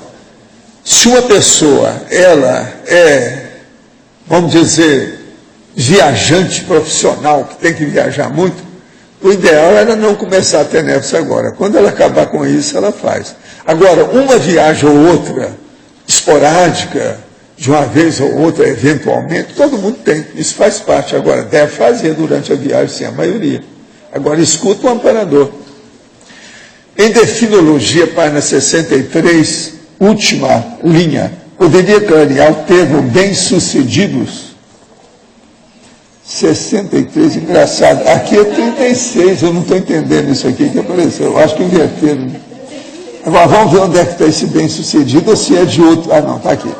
se uma pessoa, ela é, vamos dizer, viajante profissional, que tem que viajar muito, o ideal era não começar a tenepse agora. Quando ela acabar com isso, ela faz. Agora, uma viagem ou outra, esporádica, de uma vez ou outra, eventualmente, todo mundo tem. Isso faz parte. Agora, deve fazer durante a viagem, sim, a maioria. Agora, escuta o amparador. Em Definologia, página 63, última linha, poderia clarear o termo bem-sucedidos? 63, engraçado. Aqui é 36, eu não estou entendendo isso aqui que apareceu. Eu acho que inverteram. Agora, vamos ver onde é que está esse bem-sucedido ou se é de outro. Ah, não, está aqui.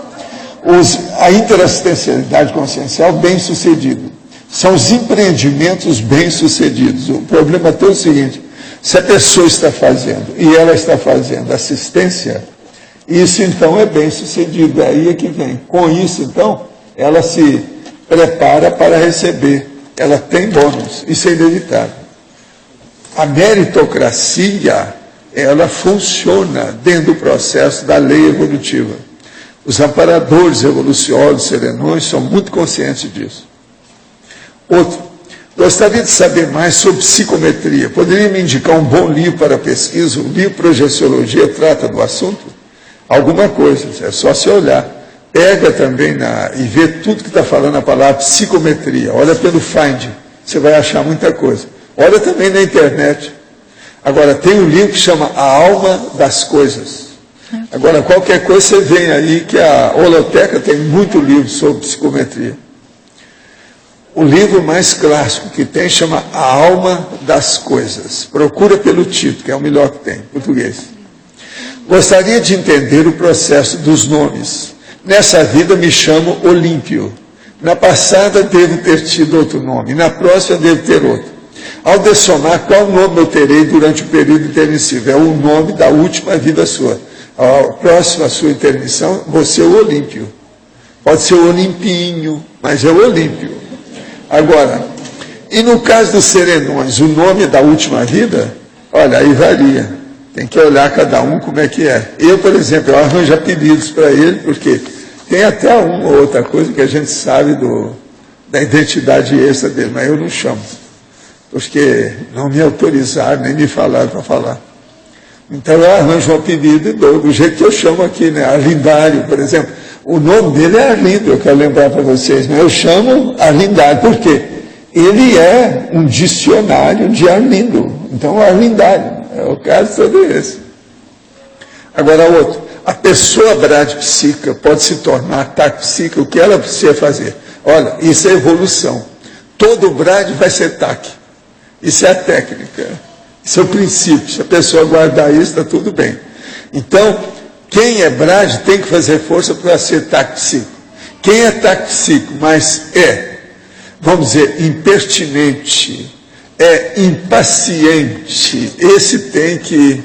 A interassistencialidade consciencial bem-sucedido. São os empreendimentos bem-sucedidos. O problema é o seguinte, se a pessoa está fazendo, e ela está fazendo assistência, isso então é bem-sucedido. É aí que vem. Com isso, então, ela se prepara para receber. Ela tem bônus. Isso é inevitável. A meritocracia, ela funciona dentro do processo da lei evolutiva. Os amparadores evoluciólogos, serenões, são muito conscientes disso. Outro, gostaria de saber mais sobre psicometria. Poderia me indicar um bom livro para pesquisa? O livro Projeciologia trata do assunto? Alguma coisa, é só se olhar. Pega também e vê tudo que está falando a palavra psicometria. Olha pelo Find, você vai achar muita coisa. Olha também na internet. Agora, tem um livro que chama A Alma das Coisas. Agora, qualquer coisa você vem aí, que a Holoteca tem muito livro sobre psicometria. O livro mais clássico que tem chama A Alma das Coisas. Procura pelo título, que é o melhor que tem, em português. Gostaria de entender o processo dos nomes. Nessa vida me chamo Olímpio. Na passada devo ter tido outro nome, na próxima devo ter outro. Ao dessomar, qual nome eu terei durante o período intermissivo? É o nome da última vida sua. A próxima sua intermissão, você é o Olímpio. Pode ser o Olimpinho, mas é o Olímpio. Agora, e no caso dos serenões, o nome da última vida, olha, aí varia. Tem que olhar cada um como é que é. Eu, por exemplo, eu arranjo apelidos para ele, porque tem até uma ou outra coisa que a gente sabe da identidade extra dele, mas eu não chamo. Porque não me autorizaram, nem me falaram para falar. Então eu arranjo um apelido e dou, do jeito que eu chamo aqui, né? Arlindário, por exemplo. O nome dele é Arlindo, eu quero lembrar para vocês, mas eu chamo Arlindário, por quê? Ele é um dicionário de Arlindo. Então, Arlindário, é o caso todo esse. Agora, outro. A pessoa bradipsíquica pode se tornar taquipsíquica, o que ela precisa fazer? Olha, isso é evolução. Todo brad vai ser taque. Isso é a técnica. Isso é o princípio. Se a pessoa guardar isso, está tudo bem. Então, quem é brad tem que fazer força para ser taquipsíquico. Quem é taquipsíquico, mas vamos dizer, impertinente, é impaciente, esse tem que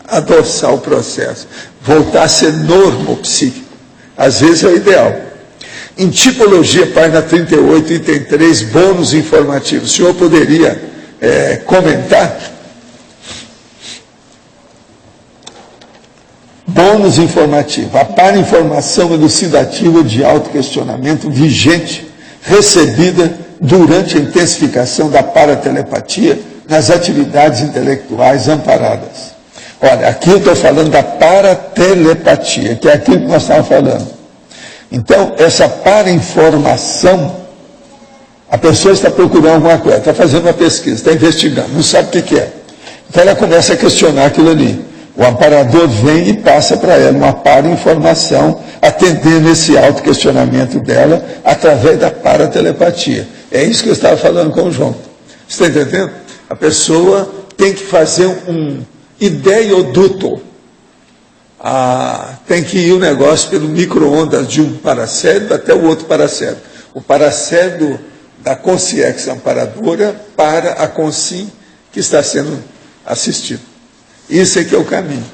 adoçar o processo, voltar a ser normopsíquico. Às vezes é o ideal. Em tipologia, página 38, item 3, bônus informativo. O senhor poderia comentar? Bônus informativo. A para-informação elucidativa de autoquestionamento vigente recebida durante a intensificação da paratelepatia nas atividades intelectuais amparadas. Olha, aqui eu estou falando da paratelepatia, que é aquilo que nós estávamos falando. Então, essa para-informação, a pessoa está procurando alguma coisa, está fazendo uma pesquisa, está investigando, não sabe o que é. Então ela começa a questionar aquilo ali. O amparador vem e passa para ela uma para-informação, atendendo esse autoquestionamento dela através da paratelepatia. É isso que eu estava falando com o João. Você está entendendo? A pessoa tem que fazer um ideioduto. Tem que ir o negócio pelo micro-ondas de um paracérebro até o outro paracérebro. O paracérebro da consciência amparadora para a consim que está sendo assistido. Isso aqui é o caminho.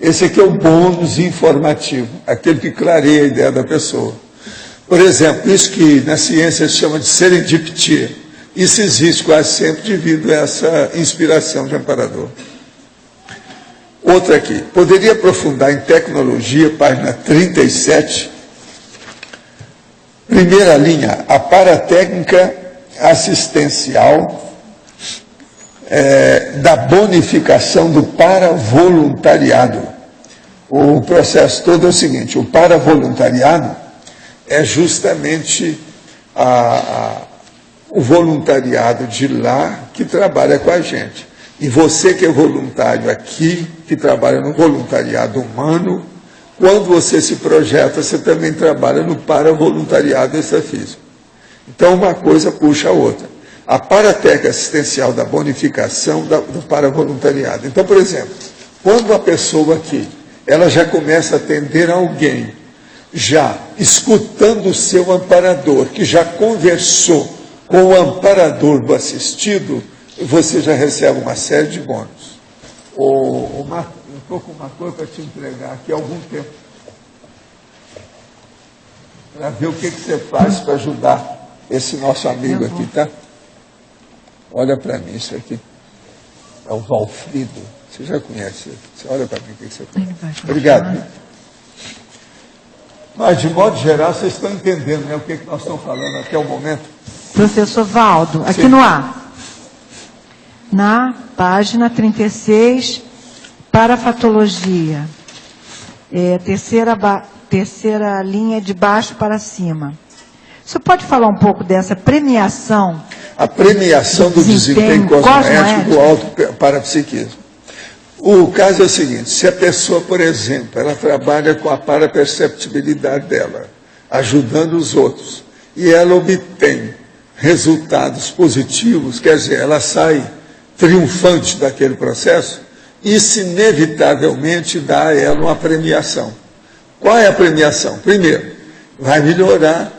Esse aqui é o bônus informativo, aquele que clareia a ideia da pessoa. Por exemplo, isso que na ciência se chama de serendipitia, isso existe quase sempre devido a essa inspiração de amparador. Outra aqui, poderia aprofundar em tecnologia, página 37, primeira linha, a paratécnica assistencial da bonificação do paravoluntariado. O processo todo é o seguinte, o paravoluntariado é justamente o voluntariado de lá que trabalha com a gente. E você que é voluntário aqui, que trabalha no voluntariado humano, quando você se projeta, você também trabalha no paravoluntariado extrafísico. Então uma coisa puxa a outra. A paratécnica assistencial da bonificação do paravoluntariado. Então, por exemplo, quando a pessoa aqui, ela já começa a atender alguém, já escutando o seu amparador, que já conversou com o amparador do assistido, você já recebe uma série de bônus. Eu estou com uma coisa para te entregar aqui há algum tempo, para ver o que você faz para ajudar esse nosso amigo aqui, tá? Olha para mim isso aqui. É o Valfrido. Você já conhece ele. Você olha para mim o que você faz. Obrigado. Mas, de modo geral, vocês estão entendendo, né, o que nós estamos falando até o momento? Professor Valdo, aqui Sim. no A. Na página 36, parafatologia. Terceira linha de baixo para cima. O senhor pode falar um pouco dessa premiação? A premiação do desempenho cosmoético do alto parapsiquismo. O caso é o seguinte, se a pessoa, por exemplo, ela trabalha com a paraperceptibilidade dela, ajudando os outros, e ela obtém resultados positivos, quer dizer, ela sai triunfante daquele processo, isso inevitavelmente dá a ela uma premiação. Qual é a premiação? Primeiro, vai melhorar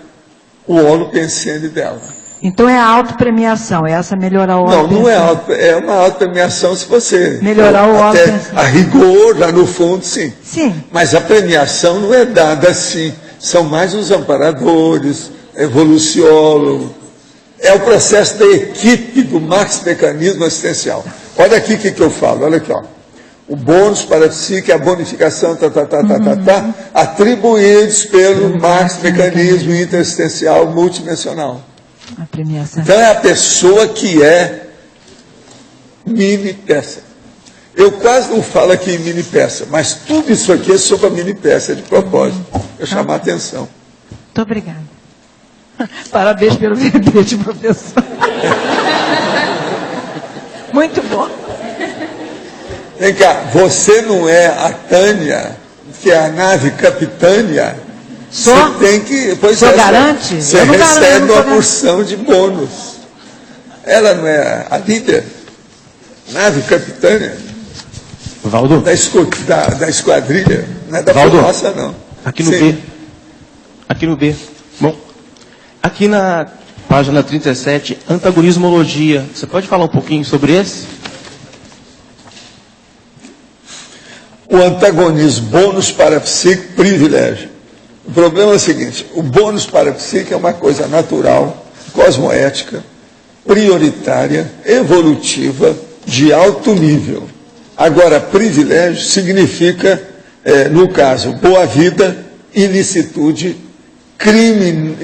o óleo pensene dela. Então é a autopremiação, é essa melhorar o Não, óleo não é pensene. auto, é uma autopremiação se você... Melhorar o óleo até pensene. a rigor, lá no fundo, sim. Sim. Mas a premiação não é dada assim. São mais os amparadores, evoluciólogos. É o processo da equipe do Max Mecanismo Assistencial. Olha aqui o que eu falo, olha aqui, ó. O bônus para a psique, a bonificação, atribuídos pelo Max Mecanismo Interassistencial Multidimensional. A premiação. Então é a pessoa que é mini peça. Eu quase não falo aqui em mini peça, mas tudo isso aqui é sobre a mini peça, de propósito, para chamar a atenção. Muito obrigada. Parabéns pelo verbete, professor. Muito bom. Vem cá, você não é a Tânia, que é a nave capitânia? Sou? Você tem que... Pois Só é, garante? Você Eu não garanto, recebe eu não uma sou porção de bônus. Ela não é a líder? Nave capitânia? Valdo, Da esquadrilha? Não é da Valdo, fumaça, não. aqui no Sim. B. Aqui no B. Bom, aqui na página 37, antagonismologia. Você pode falar um pouquinho sobre esse? O antagonismo, bônus para psique, privilégio. O problema é o seguinte, o bônus para psique é uma coisa natural, cosmoética, prioritária, evolutiva, de alto nível. Agora, privilégio significa, no caso, boa vida, ilicitude,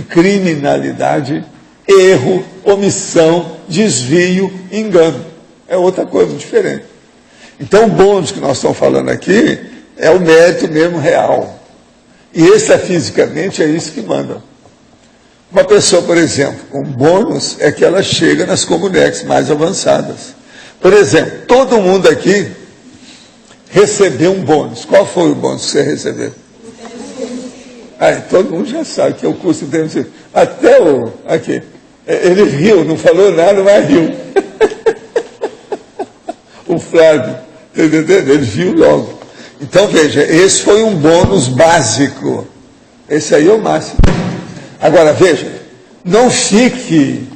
criminalidade, erro, omissão, desvio, engano. É outra coisa diferente. Então, o bônus que nós estamos falando aqui é o mérito mesmo real. E extrafisicamente é isso que manda. Uma pessoa, por exemplo, com bônus é que ela chega nas comunex mais avançadas. Por exemplo, todo mundo aqui recebeu um bônus. Qual foi o bônus que você recebeu? Todo mundo já sabe que é o curso de... Até o... Aqui. Ele riu, não falou nada, mas riu. O Flávio, entendeu? Ele viu logo. Então, veja, esse foi um bônus básico. Esse aí é o máximo. Agora, veja, não fique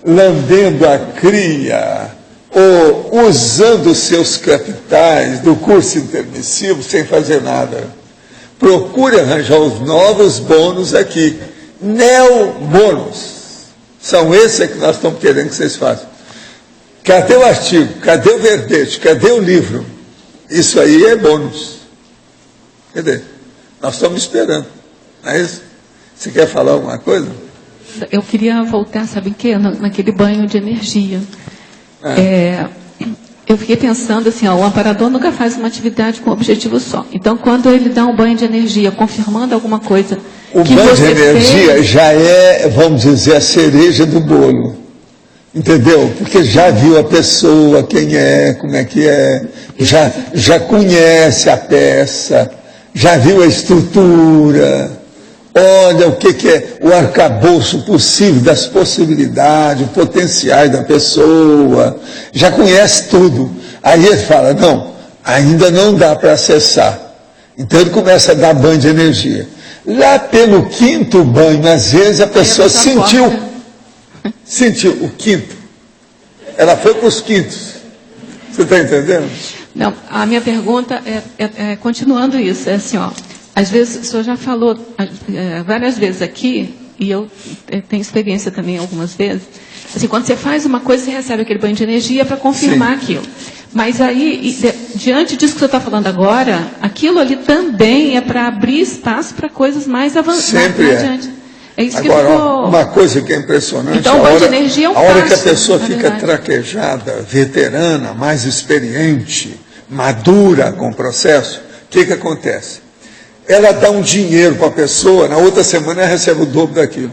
lambendo a cria ou usando os seus capitais do curso intermissivo sem fazer nada. Procure arranjar os novos bônus aqui. Neo-bônus. São esses que nós estamos querendo que vocês façam. Cadê o artigo? Cadê o verbete? Cadê o livro? Isso aí é bônus. Cadê? Nós estamos esperando. Não é isso? Você quer falar alguma coisa? Eu queria voltar, sabe em quê? Naquele banho de energia. Eu fiquei pensando assim, o amparador nunca faz uma atividade com objetivo só. Então, quando ele dá um banho de energia, confirmando alguma coisa o que banho de você energia fez, já é, vamos dizer, a cereja do bolo. Entendeu? Porque já viu a pessoa, quem é, como é que é, já conhece a peça, já viu a estrutura, olha o que é o arcabouço possível das possibilidades, potenciais da pessoa, já conhece tudo. Aí ele fala, não, ainda não dá para acessar. Então ele começa a dar banho de energia. Lá pelo quinto banho, às vezes a pessoa sentiu o quinto. Ela foi para os quintos. Você está entendendo? Não, a minha pergunta é continuando isso, é assim, às vezes o senhor já falou várias vezes aqui, e eu tenho experiência também algumas vezes, assim, quando você faz uma coisa, você recebe aquele banho de energia para confirmar aquilo. Mas aí, diante disso que o senhor está falando agora, aquilo ali também é para abrir espaço para coisas mais avançadas. Sempre é. Adiante. É isso Agora, que ficou... uma coisa que é impressionante, então, o banho de energia é um a hora que a passo, pessoa na fica verdade. traquejada, veterana, mais experiente, madura com o processo, o que acontece? Ela dá um dinheiro para a pessoa, na outra semana ela recebe o dobro daquilo.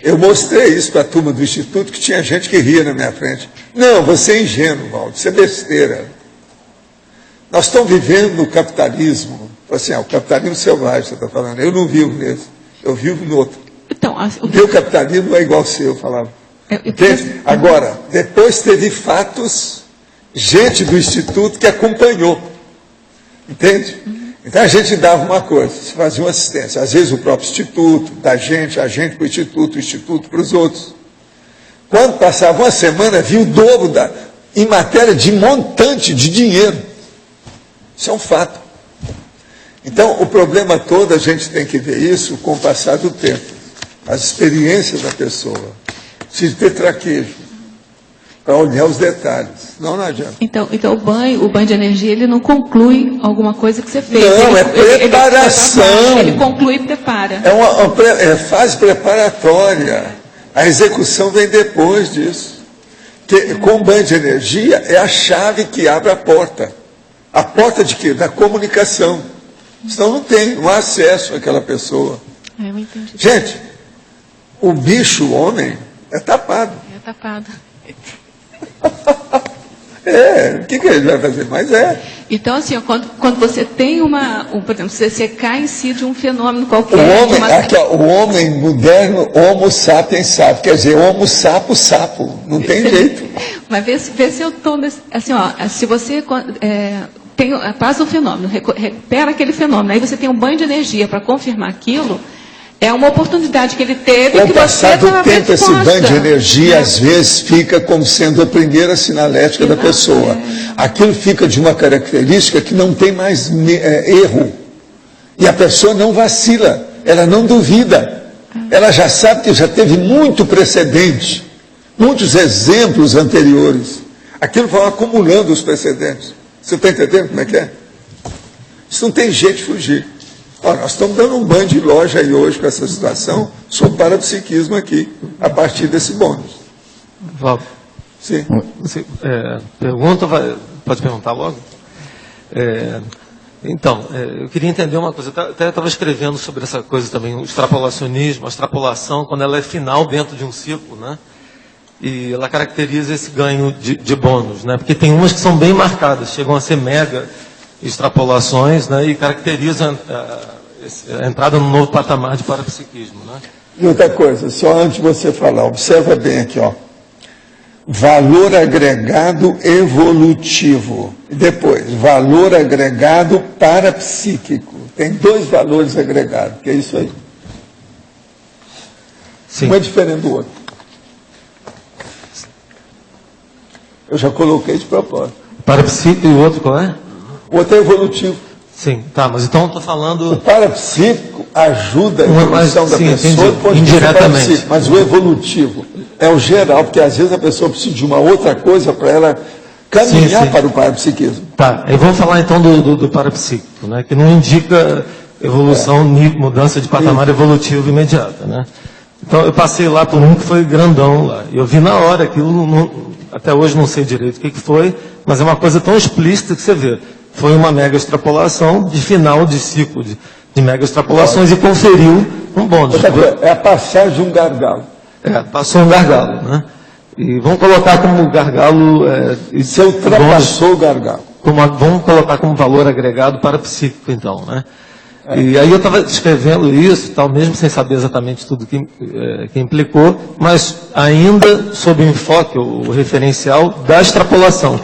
Eu mostrei isso para a turma do Instituto, que tinha gente que ria na minha frente. Não, você é ingênuo, Valdo, isso é besteira. Nós estamos vivendo no capitalismo, assim, o capitalismo selvagem, você está falando, eu não vivo nesse, eu vivo no outro. Então, O meu capitalismo não é igual ao seu, eu falava. Entende? Agora, depois teve fatos, gente do Instituto que acompanhou. Entende? Então a gente dava uma coisa, se fazia uma assistência, às vezes o próprio instituto, da gente, a gente para o instituto para os outros. Quando passava uma semana, via o dobro em matéria de montante de dinheiro. Isso é um fato. Então, o problema todo, a gente tem que ver isso com o passar do tempo. As experiências da pessoa. Precisa ter traquejo para olhar os detalhes. Não adianta. Então o banho de energia, ele não conclui alguma coisa que você fez. Não, é preparação. Ele conclui e prepara. É fase preparatória. A execução vem depois disso. Com o banho de energia, é a chave que abre a porta. A porta de quê? Da comunicação. Senão não há acesso àquela pessoa. Eu entendi. Gente, o bicho, o homem, é tapado. É tapado. O que ele vai fazer? Mas é. Então, assim, ó, quando você tem por exemplo, você cai em si de um fenômeno qualquer. O homem moderno, homo sapiens sapo, quer dizer, homo sapo sapo, não tem jeito. Mas vê se eu estou, assim, ó, se você passa o fenômeno, recupera aquele fenômeno, aí você tem um banho de energia para confirmar aquilo, é uma oportunidade que ele teve. Com o passar do tempo, esse banho de energia, às vezes, fica como sendo a primeira sinalética da pessoa. Aquilo fica de uma característica que não tem mais erro. E a pessoa não vacila, ela não duvida. Ela já sabe que já teve muito precedente, muitos exemplos anteriores. Aquilo vai acumulando os precedentes. Você está entendendo como é que é? Isso não tem jeito de fugir. Nós estamos dando um banho de loja aí hoje com essa situação sobre parapsiquismo aqui, a partir desse bônus. Valdo. Sim. Você, pergunta, pode perguntar logo? Então, eu queria entender uma coisa. Eu até estava escrevendo sobre essa coisa também, o extrapolacionismo, a extrapolação, quando ela é final dentro de um ciclo, né? E ela caracteriza esse ganho de bônus, né? Porque tem umas que são bem marcadas, chegam a ser mega extrapolações, né? E caracterizam a entrada num novo patamar de parapsiquismo, né? E outra coisa, só antes de você falar, observa bem aqui, ó. Valor agregado evolutivo. E depois, valor agregado parapsíquico. Tem 2 valores agregados, que é isso aí. Sim. Um é diferente do outro. Eu já coloquei de propósito. Parapsíquico e o outro qual é? O outro é evolutivo. Sim, tá, mas então eu estou falando... O parapsíquico ajuda a evolução da pessoa, entendi, indiretamente. Mas o evolutivo é o geral, porque às vezes a pessoa precisa de uma outra coisa para ela caminhar para o parapsiquismo. Tá, e vamos falar então do parapsíquico, né, que não indica evolução, mudança de patamar evolutivo imediata, né? Então eu passei lá por um que foi grandão lá, e eu vi na hora aquilo, até hoje não sei direito o que foi, mas é uma coisa tão explícita que você vê. Foi uma mega extrapolação de final de ciclo de mega extrapolações e conferiu um bônus. É a passagem de um gargalo. Passou um gargalo, né? E vamos colocar como gargalo... Você ultrapassou o gargalo. Vamos colocar como valor agregado parapsíquico, então, né? E aí eu estava escrevendo isso, tal, mesmo sem saber exatamente tudo que implicou, mas ainda sob o enfoque, o referencial da extrapolação.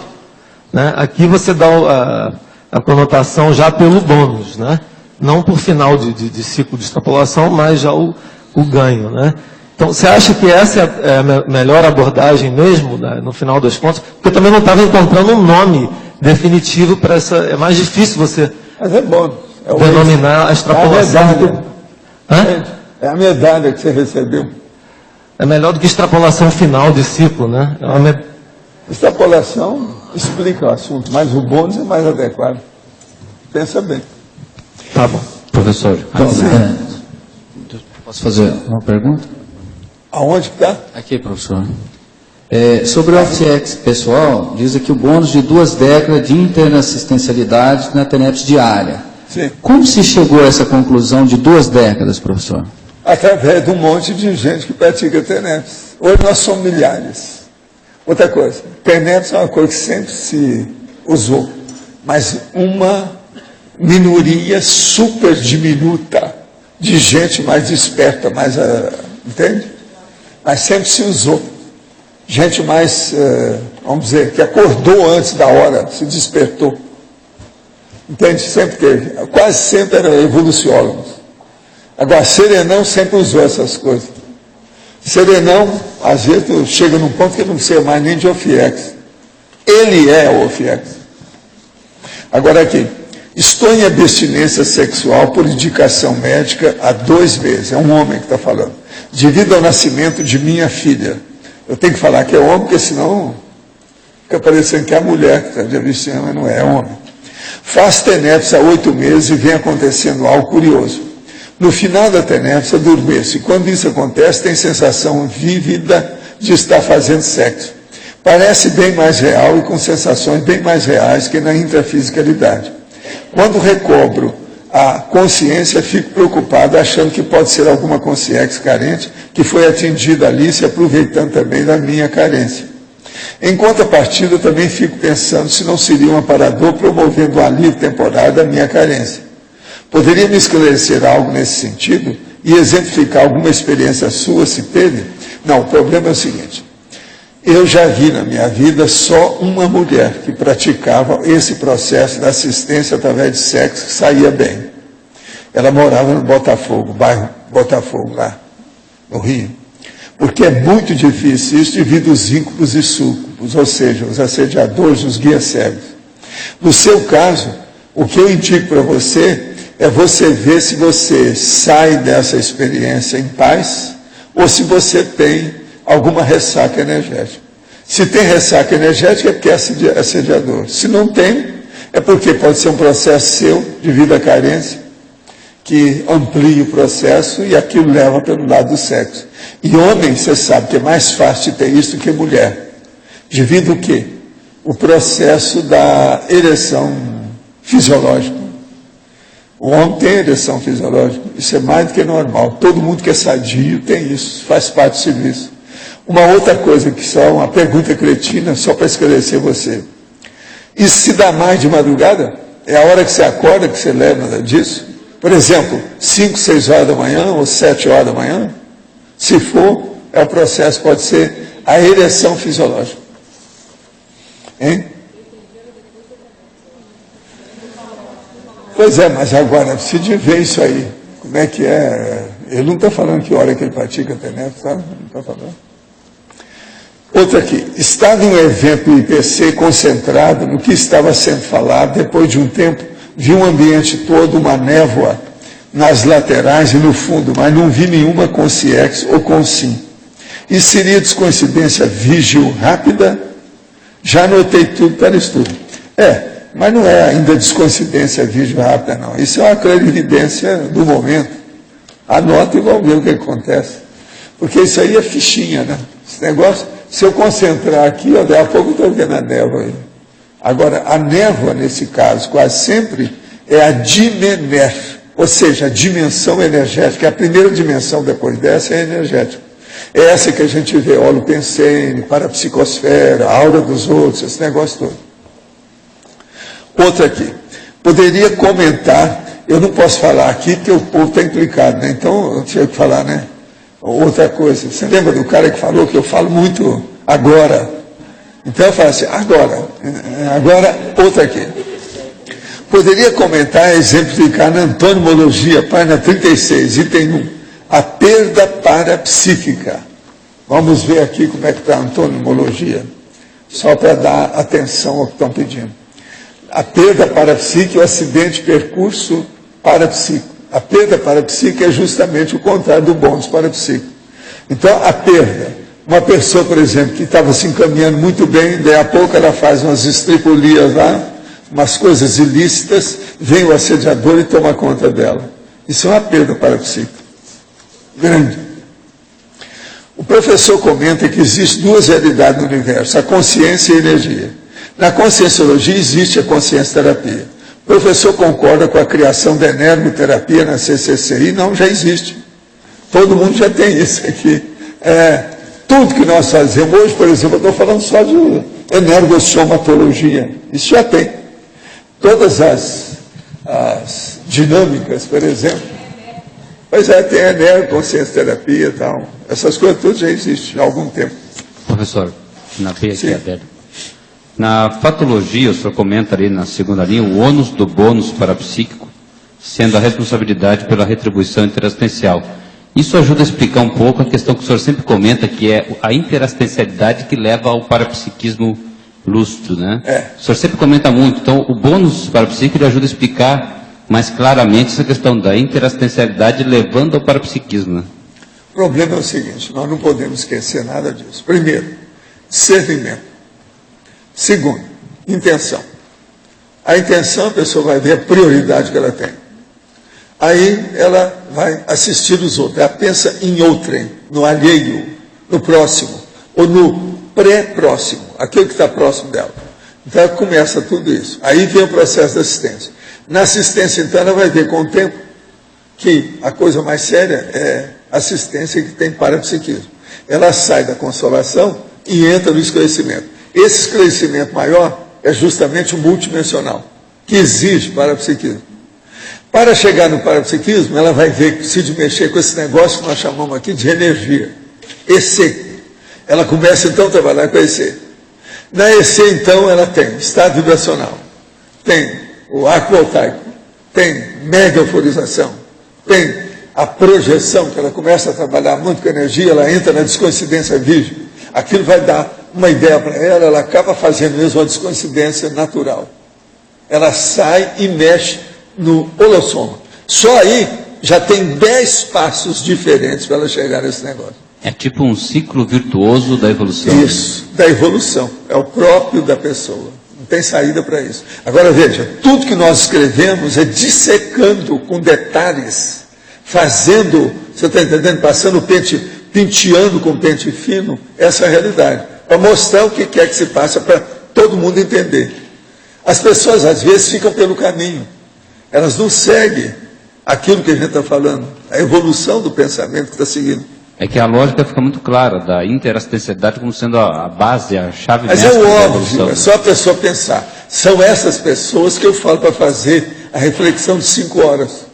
Né? Aqui você dá a conotação já pelo bônus, né? Não por final de ciclo de extrapolação, mas já o ganho. Né? Então, você acha que essa é a melhor abordagem mesmo, né, no final das contas? Porque eu também não estava encontrando um nome definitivo para essa... É mais difícil você mas é bom. denominar a extrapolação. É a medalha que você recebeu. É melhor do que extrapolação final de ciclo, né? Extrapolação explica o assunto, mas o bônus é mais adequado. Pensa bem. Tá bom. Professor, posso fazer uma pergunta? Aonde que está? Aqui, professor. Sobre o FCX pessoal, diz aqui o bônus de 2 décadas de interassistencialidade na TENEPS diária. Sim. Como se chegou a essa conclusão de 2 décadas, professor? Através de um monte de gente que pratica TENEPS. Hoje nós somos milhares. Outra coisa, TENEPS é uma coisa que sempre se usou, mas uma minoria super diminuta de gente mais desperta, entende? Mas sempre se usou. Gente mais, vamos dizer, que acordou antes da hora, se despertou. Entende? Sempre teve. Quase sempre eram evoluciólogos. Agora, Serenão sempre usou essas coisas. Serenão, às vezes, chega num ponto que não precisa mais nem de OFIEX. Ele é o OFIEX. Agora aqui, estou em abstinência sexual por indicação médica há 2 meses. É um homem que está falando. Devido ao nascimento de minha filha. Eu tenho que falar que é homem, porque senão fica parecendo que é a mulher que está de abstinência, mas não é, é homem. Faço TENEPS há 8 meses e vem acontecendo algo curioso. No final da TENEPS, adormeço. E quando isso acontece, tem sensação vívida de estar fazendo sexo. Parece bem mais real e com sensações bem mais reais que na intrafisicalidade. Quando recobro a consciência, fico preocupado, achando que pode ser alguma consciência carente que foi atingida ali, se aproveitando também da minha carência. Em contrapartida, também fico pensando se não seria um amparador promovendo o alívio temporário da minha carência. Poderia me esclarecer algo nesse sentido e exemplificar alguma experiência sua, se teve? Não, o problema é o seguinte. Eu já vi na minha vida só uma mulher que praticava esse processo da assistência através de sexo que saía bem. Ela morava no Botafogo, bairro Botafogo, lá no Rio. Porque é muito difícil isso devido aos íncubos e súcubos, ou seja, os assediadores, os guias cegos. No seu caso, o que eu indico para você é você ver se você sai dessa experiência em paz ou se você tem alguma ressaca energética. Se tem ressaca energética é porque é assediador. Se não tem, é porque pode ser um processo seu de vida carência que amplia o processo e aquilo leva pelo lado do sexo. E homem, você sabe que é mais fácil ter isso do que mulher. Devido o quê? O processo da ereção fisiológica. O homem tem ereção fisiológica, isso é mais do que normal. Todo mundo que é sadio tem isso, faz parte do serviço. Uma outra coisa, que só uma pergunta cretina, só para esclarecer você. Isso se dá mais de madrugada? É a hora que você acorda que você lembra disso? Por exemplo, 5, 6 horas da manhã ou 7 horas da manhã? Se for, o processo pode ser a ereção fisiológica. Hein? Pois é, mas agora, precisa ver isso aí. Como é que é? Ele não está falando que hora que ele pratica TENEPS, tá? Não está falando. Outra aqui. Estava em um evento IPC concentrado no que estava sendo falado. Depois de um tempo, vi um ambiente todo, uma névoa nas laterais e no fundo, mas não vi nenhuma com CX ou com SIM. Isso seria descoincidência vígil rápida? Já anotei tudo para estudo. Mas não é ainda descoincidência vídeo rápida, não. Isso é uma clarividência do momento. Anota e vamos ver o que acontece. Porque isso aí é fichinha, né? Esse negócio, se eu concentrar aqui, daqui a pouco eu estou vendo a névoa aí. Agora, a névoa, nesse caso, quase sempre, é a dimener, ou seja, a dimensão energética. A primeira dimensão depois dessa é a energética. É essa que a gente vê, holopensene, parapsicosfera, aura dos outros, esse negócio todo. Outra aqui. Poderia comentar, eu não posso falar aqui porque o povo está implicado, né? Então eu tinha que falar, né? Outra coisa. Você lembra do cara que falou que eu falo muito agora? Então eu falo assim, agora, outra aqui. Poderia comentar, exemplificar na antonimologia, página 36, item 1, a perda parapsíquica. Vamos ver aqui como é que está a antonimologia, só para dar atenção ao que estão pedindo. A perda parapsíquica é o acidente percurso parapsíquico. A perda parapsíquica é justamente o contrário do bônus parapsíquico. Então, a perda, uma pessoa, por exemplo, que estava se encaminhando muito bem, daí a pouco ela faz umas estripulias lá, umas coisas ilícitas, vem o assediador e toma conta dela. Isso é uma perda parapsíquica. Grande. O professor comenta que existem 2 realidades no universo, a consciência e a energia. Na conscienciologia existe a consciência-terapia. O professor concorda com a criação da energoterapia na CCCI? Não, já existe. Todo mundo já tem isso aqui. Tudo que nós fazemos hoje, por exemplo, eu estou falando só de energossomatologia. Isso já tem. Todas as dinâmicas, por exemplo. Pois é, tem energoconsciência-terapia e tal. Essas coisas tudo já existem há algum tempo. Professor, na veia aqui aberta. Na patologia, o senhor comenta ali na segunda linha, o ônus do bônus parapsíquico, sendo a responsabilidade pela retribuição interassistencial. Isso ajuda a explicar um pouco a questão que o senhor sempre comenta, que é a interassistencialidade que leva ao parapsiquismo lúcido, né? O senhor sempre comenta muito. Então, o bônus parapsíquico ele ajuda a explicar mais claramente essa questão da interassistencialidade levando ao parapsiquismo, né? O problema é o seguinte, nós não podemos esquecer nada disso. Primeiro, discernimento. Segundo, intenção. A intenção, a pessoa vai ver a prioridade que ela tem. Aí ela vai assistir os outros. Ela pensa em outrem, no alheio, no próximo, ou no pré-próximo, aquele que está próximo dela. Então ela começa tudo isso. Aí vem o processo da assistência. Na assistência, então, ela vai ver com o tempo que a coisa mais séria é a assistência que tem parapsiquismo. Ela sai da consolação e entra no esclarecimento. Esse esclarecimento maior é justamente o multidimensional, que exige parapsiquismo. Para chegar no parapsiquismo, ela vai ver que precisa de mexer com esse negócio que nós chamamos aqui de energia. EC. Ela começa então a trabalhar com EC. Na EC, então, ela tem estado vibracional, tem o arco voltaico, tem mega euforização, tem a projeção, que ela começa a trabalhar muito com energia, ela entra na descoincidência virgem. Aquilo vai dar uma ideia para ela, ela acaba fazendo mesmo uma descoincidência natural. Ela sai e mexe no holossoma. Só aí já tem 10 passos diferentes para ela chegar nesse negócio. É tipo um ciclo virtuoso da evolução. Isso, da evolução. É o próprio da pessoa. Não tem saída para isso. Agora veja, tudo que nós escrevemos é dissecando com detalhes, fazendo, você está entendendo? Passando penteando com pente fino, essa é a realidade. Para mostrar o que quer que se passa para todo mundo entender. As pessoas às vezes ficam pelo caminho. Elas não seguem aquilo que a gente está falando, a evolução do pensamento que está seguindo. É que a lógica fica muito clara, da interassistencialidade como sendo a base, a chave Mas mestra é da óbvio, evolução. é só a pessoa pensar. São essas pessoas que eu falo para fazer a reflexão de 5 horas.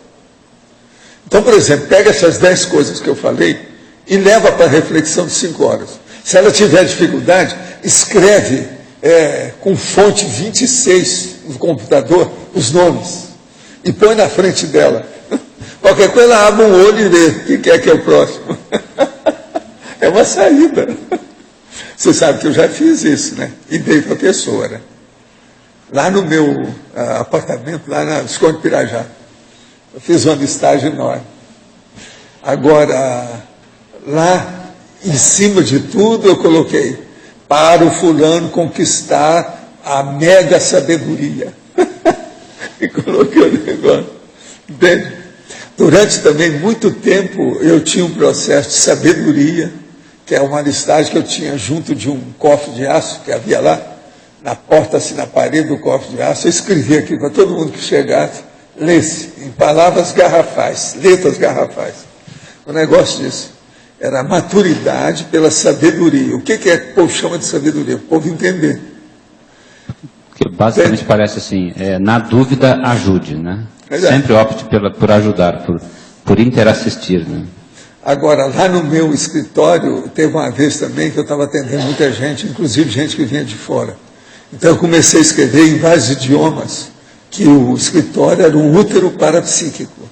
Então, por exemplo, pega essas 10 coisas que eu falei e leva para a reflexão de 5 horas. Se ela tiver dificuldade, escreve com fonte 26 no computador os nomes e põe na frente dela. Qualquer coisa, ela abre um olho e vê o que é o próximo. É uma saída. Você sabe que eu já fiz isso, né? E dei para a pessoa, né? Lá no meu apartamento, lá na Visconde Pirajá. Eu fiz uma listagem enorme. Agora, lá em cima de tudo, eu coloquei para o fulano conquistar a mega sabedoria. E coloquei o negócio. Entende? Durante também muito tempo, eu tinha um processo de sabedoria, que é uma listagem que eu tinha junto de um cofre de aço que havia lá, na porta, assim, na parede do cofre de aço. Eu escrevi aqui para todo mundo que chegasse, lesse, em palavras garrafais, letras garrafais. O negócio disso era a maturidade pela sabedoria. O que é que o povo chama de sabedoria? O povo entender. Que basicamente parece assim, na dúvida, ajude, né? Sempre opte por ajudar, por interassistir, né? Agora, lá no meu escritório, teve uma vez também que eu estava atendendo muita gente, inclusive gente que vinha de fora. Então eu comecei a escrever em vários idiomas que o escritório era um útero parapsíquico,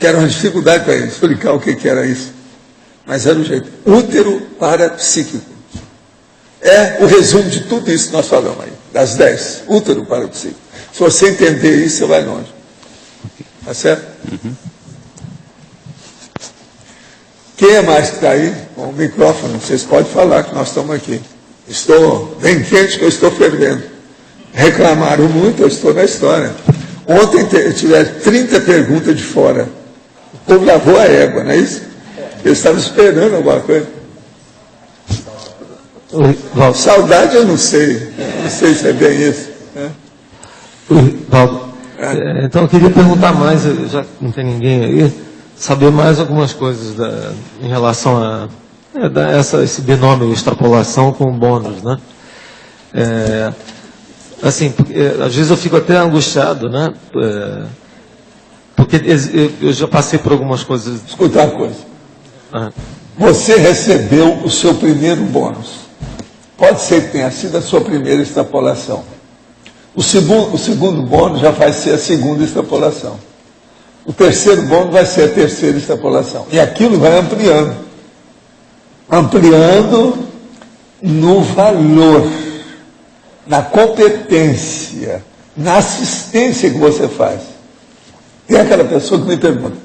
que era uma dificuldade para explicar o que era isso. Mas era o jeito. Útero parapsíquico. É o resumo de tudo isso que nós falamos aí, das 10. Útero parapsíquico. Se você entender isso, você vai longe. Tá certo? Uhum. Quem é mais que está aí? Com o microfone, vocês podem falar que nós estamos aqui. Estou bem quente, que eu estou fervendo. Reclamaram muito, eu estou na história. Ontem tiveram 30 perguntas de fora. O povo lavou a égua, não é isso? Eles estavam esperando alguma coisa. Saudade eu não sei. Não sei se é bem isso. Valdo, então eu queria perguntar mais, já que não tem ninguém aí, saber mais algumas coisas em relação a esse binômio extrapolação com bônus, né? Assim, porque, às vezes eu fico até angustiado, né? Porque eu já passei por algumas coisas. Escuta uma coisa. Você recebeu o seu primeiro bônus. Pode ser que tenha sido a sua primeira extrapolação. O segundo bônus já vai ser a segunda extrapolação. O terceiro bônus vai ser a terceira extrapolação. E aquilo vai ampliando. Ampliando no valor, na competência, na assistência que você faz. Tem aquela pessoa que me pergunta,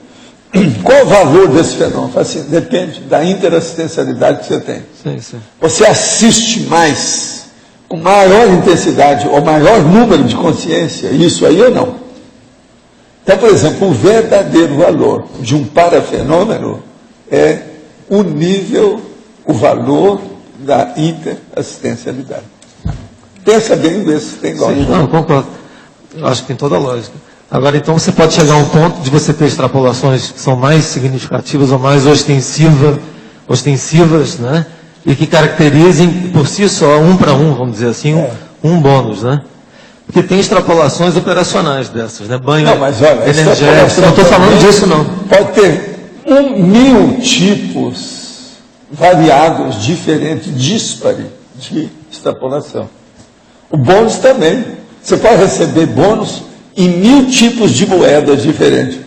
qual o valor desse fenômeno? Eu falo assim, depende da interassistencialidade que você tem. Sim, sim. Você assiste mais, com maior intensidade, ou maior número de consciência, isso aí ou não? Então, por exemplo, o verdadeiro valor de um parafenômeno é o nível, o valor da interassistencialidade. Pensa bem, vê se tem lógica. Sim, não, concordo. Eu acho que tem toda a lógica. Agora, então, você pode chegar a um ponto de você ter extrapolações que são mais significativas ou mais ostensivas, né? E que caracterizem por si só, um para um, vamos dizer assim, um bônus, né? Porque tem extrapolações operacionais dessas, né? Banho energético. Não estou falando disso, não. Pode ter 1.000 tipos variados, diferentes, díspares de extrapolação. O bônus também. Você pode receber bônus em 1.000 tipos de moedas diferentes.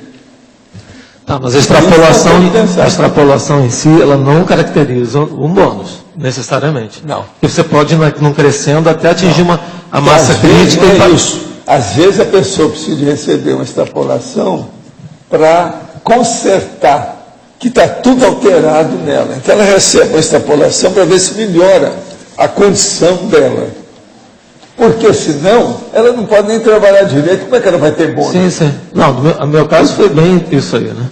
Tá, mas a extrapolação em si, ela não caracteriza um bônus, necessariamente. Não. Porque você pode ir num crescendo até atingir a massa crítica. É isso. Às vezes a pessoa precisa receber uma extrapolação para consertar, que está tudo alterado nela. Então ela recebe uma extrapolação para ver se melhora a condição dela. Porque senão, ela não pode nem trabalhar direito, como é que ela vai ter bônus? Sim, sim. Não, no meu caso foi bem isso aí, né?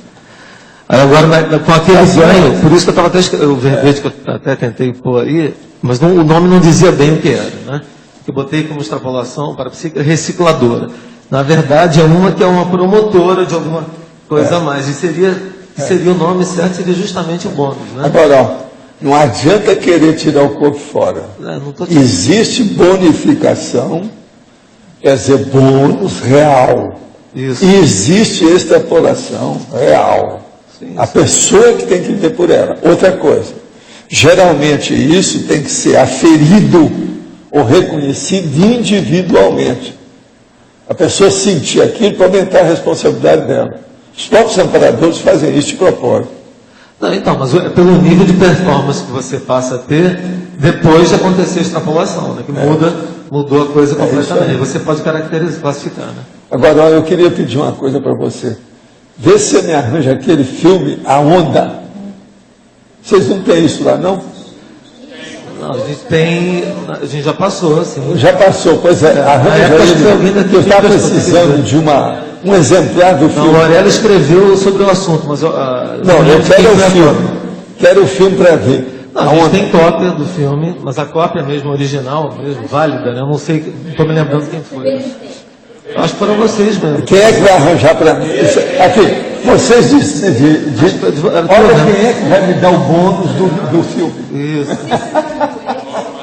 Agora, com aquele ganho, por isso que eu estava até o verbete que eu até tentei pôr aí, mas o nome não dizia bem o que era, né? Eu botei como extrapolação para recicladora. Na verdade, é uma que é uma promotora de alguma coisa a mais. E seria o nome certo, seria justamente o bônus, né? Agora, ó, não adianta querer tirar o corpo fora. Existe bonificação, quer dizer, bônus real. Isso. E existe extrapolação real. Sim, a pessoa que tem que ver por ela. Outra coisa, geralmente isso tem que ser aferido ou reconhecido individualmente. A pessoa sentir aquilo para aumentar a responsabilidade dela. Os próprios amparadores fazem isso de propósito. Não, então, mas é pelo nível de performance que você passa a ter depois de acontecer a extrapolação, né? Que mudou a coisa completamente. Você pode caracterizar, classificar, né? Agora, eu queria pedir uma coisa para você. Vê se você me arranja aquele filme A Onda. Vocês não têm isso lá, não? Não, a gente já passou, assim. Já passou, pois é. Arranja ele, que eu estava precisando de um exemplar do filme. Não, o Aurélio escreveu sobre o assunto, mas... eu quero o filme. Quero o filme para ver. Não, a gente tem cópia do filme, mas a cópia mesmo, original, mesmo, válida, né? Eu não sei, não estou me lembrando quem foi. Eu acho que foram vocês mesmo. Quem é que vai arranjar para mim? Aqui, vocês olha quem é que vai me dar o bônus do filme. Isso.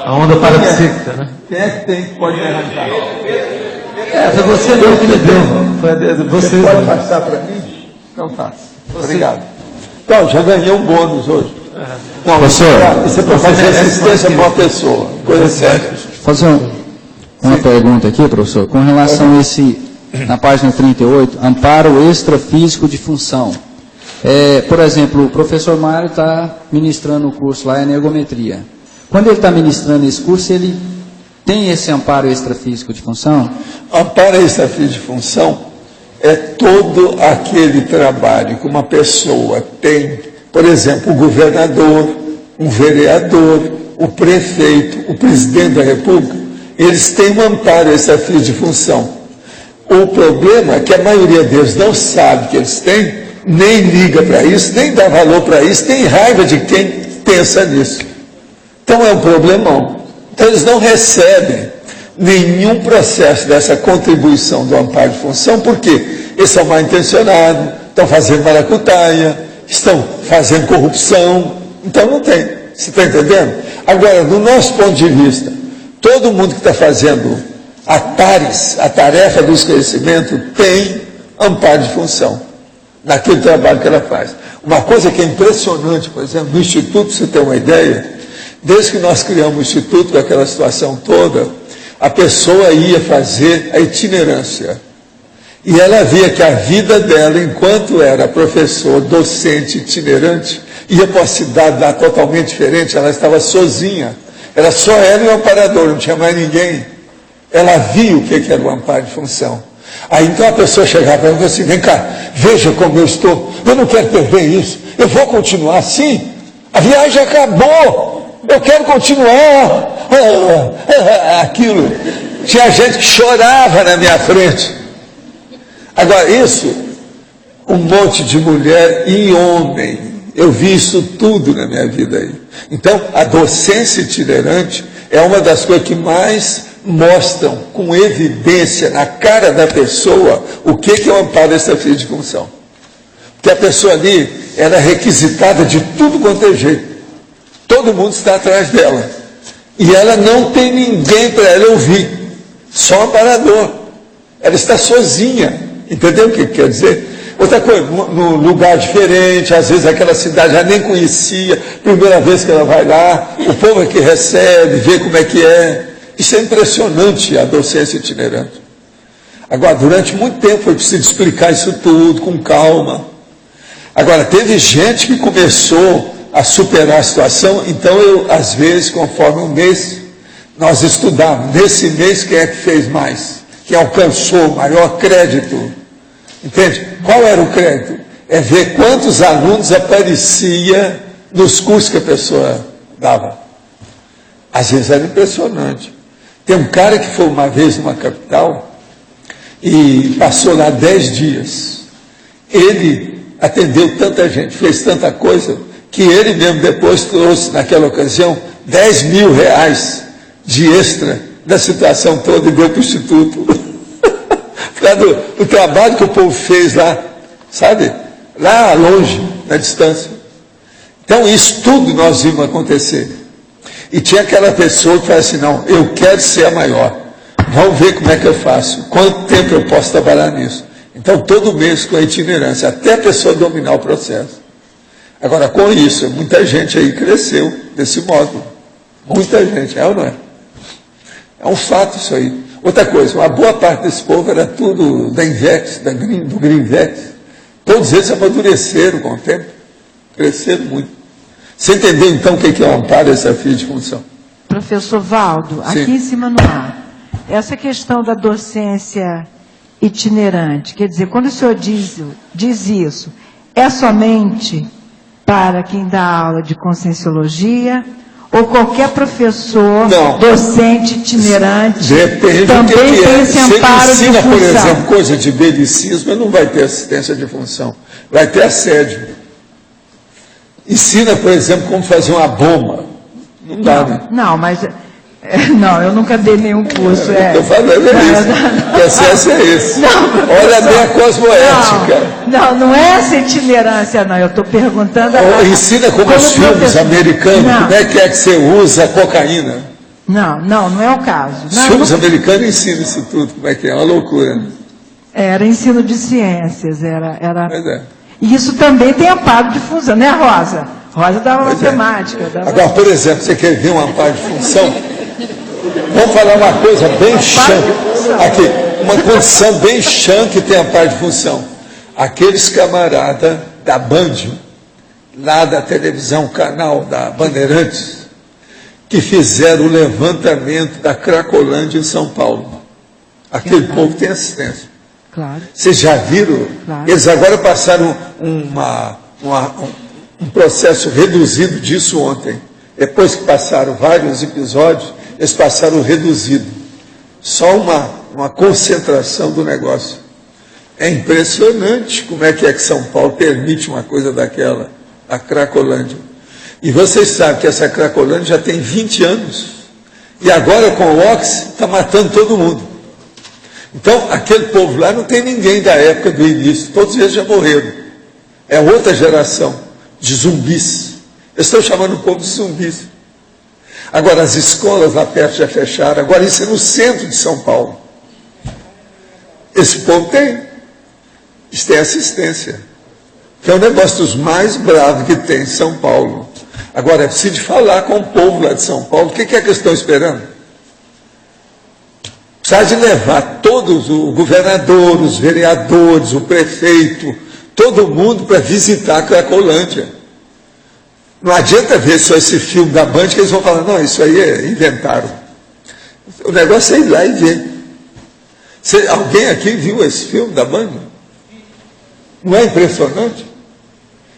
A onda parapsíquica, né? Quem é que tem que pode me arranjar? Foi você mesmo que me deu. Foi você pode passar para mim? Então tá. Obrigado. Então, já ganhei um bônus hoje. Não, professor, isso é para fazer assistência para uma pessoa. Coisa séria. Fazer uma pergunta aqui, professor, com relação a esse, na página 38, amparo extrafísico de função. Por exemplo, o professor Mário está ministrando o curso lá, energometria. Quando ele está ministrando esse curso, ele tem esse amparo extrafísico de função? Amparo extrafísico de função é todo aquele trabalho que uma pessoa tem, por exemplo, o governador, um vereador, o prefeito, o presidente da República, eles têm um amparo extrafísico de função. O problema é que a maioria deles não sabe que eles têm, nem liga para isso, nem dá valor para isso, tem raiva de quem pensa nisso. Então é um problemão. Então eles não recebem nenhum processo dessa contribuição do amparo de função, porque eles são mal intencionados, estão fazendo maracutaia, estão fazendo corrupção, então não tem. Você está entendendo? Agora, do nosso ponto de vista, todo mundo que está fazendo a tarefa do esclarecimento, tem amparo de função naquele trabalho que ela faz. Uma coisa que é impressionante, por exemplo, no Instituto, para você ter uma ideia, Desde que nós criamos o Instituto, com aquela situação toda, a pessoa ia fazer a itinerância. E ela via que a vida dela, enquanto era professor, docente, itinerante, ia para uma cidade lá totalmente diferente, ela estava sozinha. Era só ela e o amparador, não tinha mais ninguém. Ela via o que era o amparo de função. Aí então a pessoa chegava para ela e falou assim, vem cá, veja como eu estou, eu não quero perder isso, eu vou continuar assim, a viagem acabou. Eu quero continuar. Aquilo. Tinha gente que chorava na minha frente. Agora, isso, um monte de mulher e homem. Eu vi isso tudo na minha vida aí. Então, a docência itinerante é uma das coisas que mais mostram com evidência na cara da pessoa o que é o amparo extrafísico de função. Porque a pessoa ali era requisitada de tudo quanto é jeito. Todo mundo está atrás dela. E ela não tem ninguém para ela ouvir. Só o amparador. Ela está sozinha. Entendeu o que quer dizer? Outra coisa, num lugar diferente, às vezes aquela cidade já nem conhecia, primeira vez que ela vai lá, o povo é que recebe, vê como é que é. Isso é impressionante, a docência itinerante. Agora, durante muito tempo foi preciso explicar isso tudo, com calma. Agora, teve gente que começou a superar a situação, então eu, às vezes, conforme um mês, nós estudamos. Nesse mês, quem é que fez mais? Quem alcançou o maior crédito? Entende? Qual era o crédito? É ver quantos alunos aparecia nos cursos que a pessoa dava. Às vezes era impressionante. Tem um cara que foi uma vez numa capital e passou lá 10 dias. Ele atendeu tanta gente, fez tanta coisa, que ele mesmo depois trouxe, naquela ocasião, 10 mil reais de extra da situação toda e deu para o Instituto. Por causa do trabalho que o povo fez lá, sabe? Lá longe, na distância. Então, isso tudo nós vimos acontecer. E tinha aquela pessoa que fala assim, não, eu quero ser a maior. Vamos ver como é que eu faço. Quanto tempo eu posso trabalhar nisso? Então, todo mês com a itinerância, até a pessoa dominar o processo. Agora, com isso, muita gente aí cresceu desse modo. Muita gente, é ou não é? É um fato isso aí. Outra coisa, uma boa parte desse povo era tudo da Invex, do Greenvex. Todos eles amadureceram com o tempo. Cresceram muito. Você entendeu, então, o que é o amparo extrafísico de função? Professor Valdo, Sim. aqui em cima no ar, essa questão da docência itinerante, quer dizer, quando o senhor diz isso, é somente para quem dá aula de conscienciologia ou qualquer professor, não, docente itinerante, depende também do que tem esse amparo se ele ensina, de função? por exemplo, coisa de belicismo, ele não vai ter assistência de função, vai ter assédio. Ensina, por exemplo, como fazer uma bomba. Não dá, né? Não, mas... Não, eu nunca dei nenhum curso. Eu falo, é isso. O processo é esse. Não, olha bem a cosmoética. Não é essa itinerância, não. Eu estou perguntando... Ensina como os filmes americanos, não. como é que você usa cocaína. Não é o caso. Os filmes americanos ensinam isso tudo, como é que é, uma loucura. Era ensino de ciências, era... Pois é. E isso também tem amparo de função, né, Rosa? Rosa dava matemática. Agora, por exemplo, você quer ver um amparo de função? Vamos falar uma coisa bem chã. Aqui, uma condição bem chã que tem amparo de função. Aqueles camaradas da Band, lá da televisão, canal da Bandeirantes, que fizeram o levantamento da Cracolândia em São Paulo. Aquele povo tem assistência. Claro. Vocês já viram? Claro. Eles agora passaram um processo reduzido disso ontem. Depois que passaram vários episódios, eles passaram o reduzido. Só uma concentração do negócio. É impressionante como é que São Paulo permite uma coisa daquela, a Cracolândia. E vocês sabem que essa Cracolândia já tem 20 anos. E agora com o Oxy está matando todo mundo. Então, aquele povo lá não tem ninguém da época do início. Todos eles já morreram. É outra geração de zumbis. Eu estou chamando o povo de zumbis. Agora, as escolas lá perto já fecharam. Agora, isso é no centro de São Paulo. Esse povo tem. Eles têm assistência. Que é um negócio dos mais bravos que tem em São Paulo. Agora, é preciso falar com o povo lá de São Paulo. O que é que eles estão esperando? Precisa de levar todos, o governador, os vereadores, o prefeito, todo mundo para visitar a Cracolândia. Não adianta ver só esse filme da Band que eles vão falar, não, isso aí inventaram. O negócio é ir lá e ver. Alguém aqui viu esse filme da Band? Não é impressionante?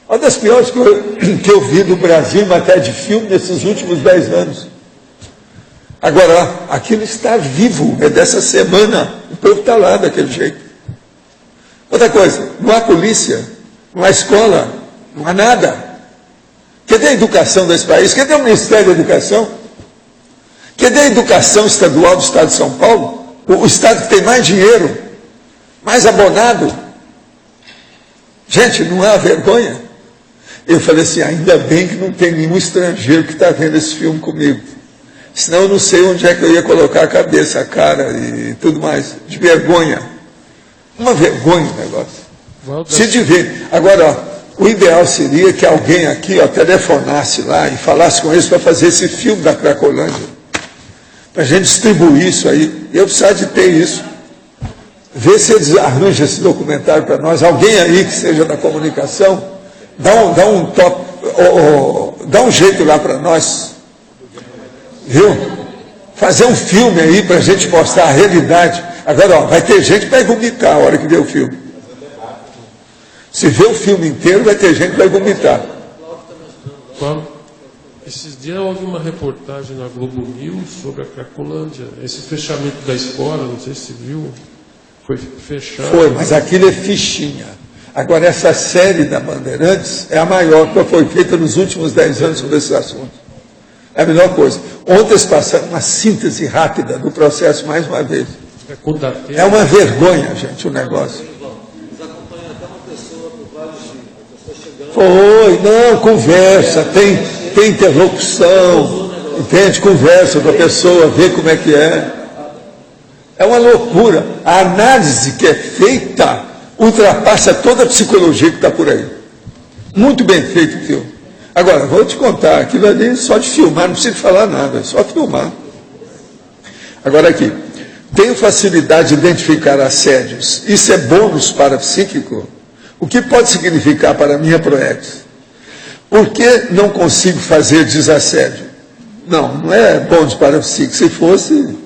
Uma das piores coisas que eu vi do Brasil em matéria de filme nesses últimos 10 anos. Agora, aquilo está vivo, é dessa semana, o povo está lá daquele jeito. Outra coisa, não há polícia, não há escola, não há nada. Cadê a educação desse país? Cadê o Ministério da Educação? Cadê a educação estadual do Estado de São Paulo? O Estado que tem mais dinheiro, mais abonado. Gente, não há vergonha? Eu falei assim, ainda bem que não tem nenhum estrangeiro que está vendo esse filme comigo. Senão eu não sei onde é que eu ia colocar a cabeça, a cara e tudo mais. De vergonha. Uma vergonha o negócio. Se de ver. Agora, ó, o ideal seria que alguém aqui telefonasse lá e falasse com eles para fazer esse filme da Cracolândia. Para a gente distribuir isso aí. Eu preciso de ter isso. Vê se eles arranjam esse documentário para nós. Alguém aí que seja da comunicação, dá um jeito lá para nós. Viu? Fazer um filme aí para a gente mostrar a realidade. Agora, ó, vai ter gente que vai vomitar a hora que vê o filme. Se vê o filme inteiro, vai ter gente que vai vomitar. Paulo, esses dias houve uma reportagem na Globo News sobre a Cracolândia. Esse fechamento da escola, não sei se viu, foi fechado. Foi, mas aquilo é fichinha. Agora, essa série da Bandeirantes é a maior que foi feita nos últimos 10 anos sobre esse assunto. É a melhor coisa. Ontem eles passaram uma síntese rápida do processo mais uma vez. É uma vergonha, gente, o negócio. Foi, não, conversa, tem interlocução, entende? Conversa com a pessoa, vê como é que é. É uma loucura. A análise que é feita ultrapassa toda a psicologia que está por aí. Muito bem feito o filme. Agora, vou te contar, aquilo ali é só de filmar, não precisa falar nada, é só filmar. Agora aqui, tenho facilidade de identificar assédios. Isso é bônus parapsíquico? O que pode significar para a minha proex? Por que não consigo fazer desassédio? Não é bônus parapsíquico. Se fosse,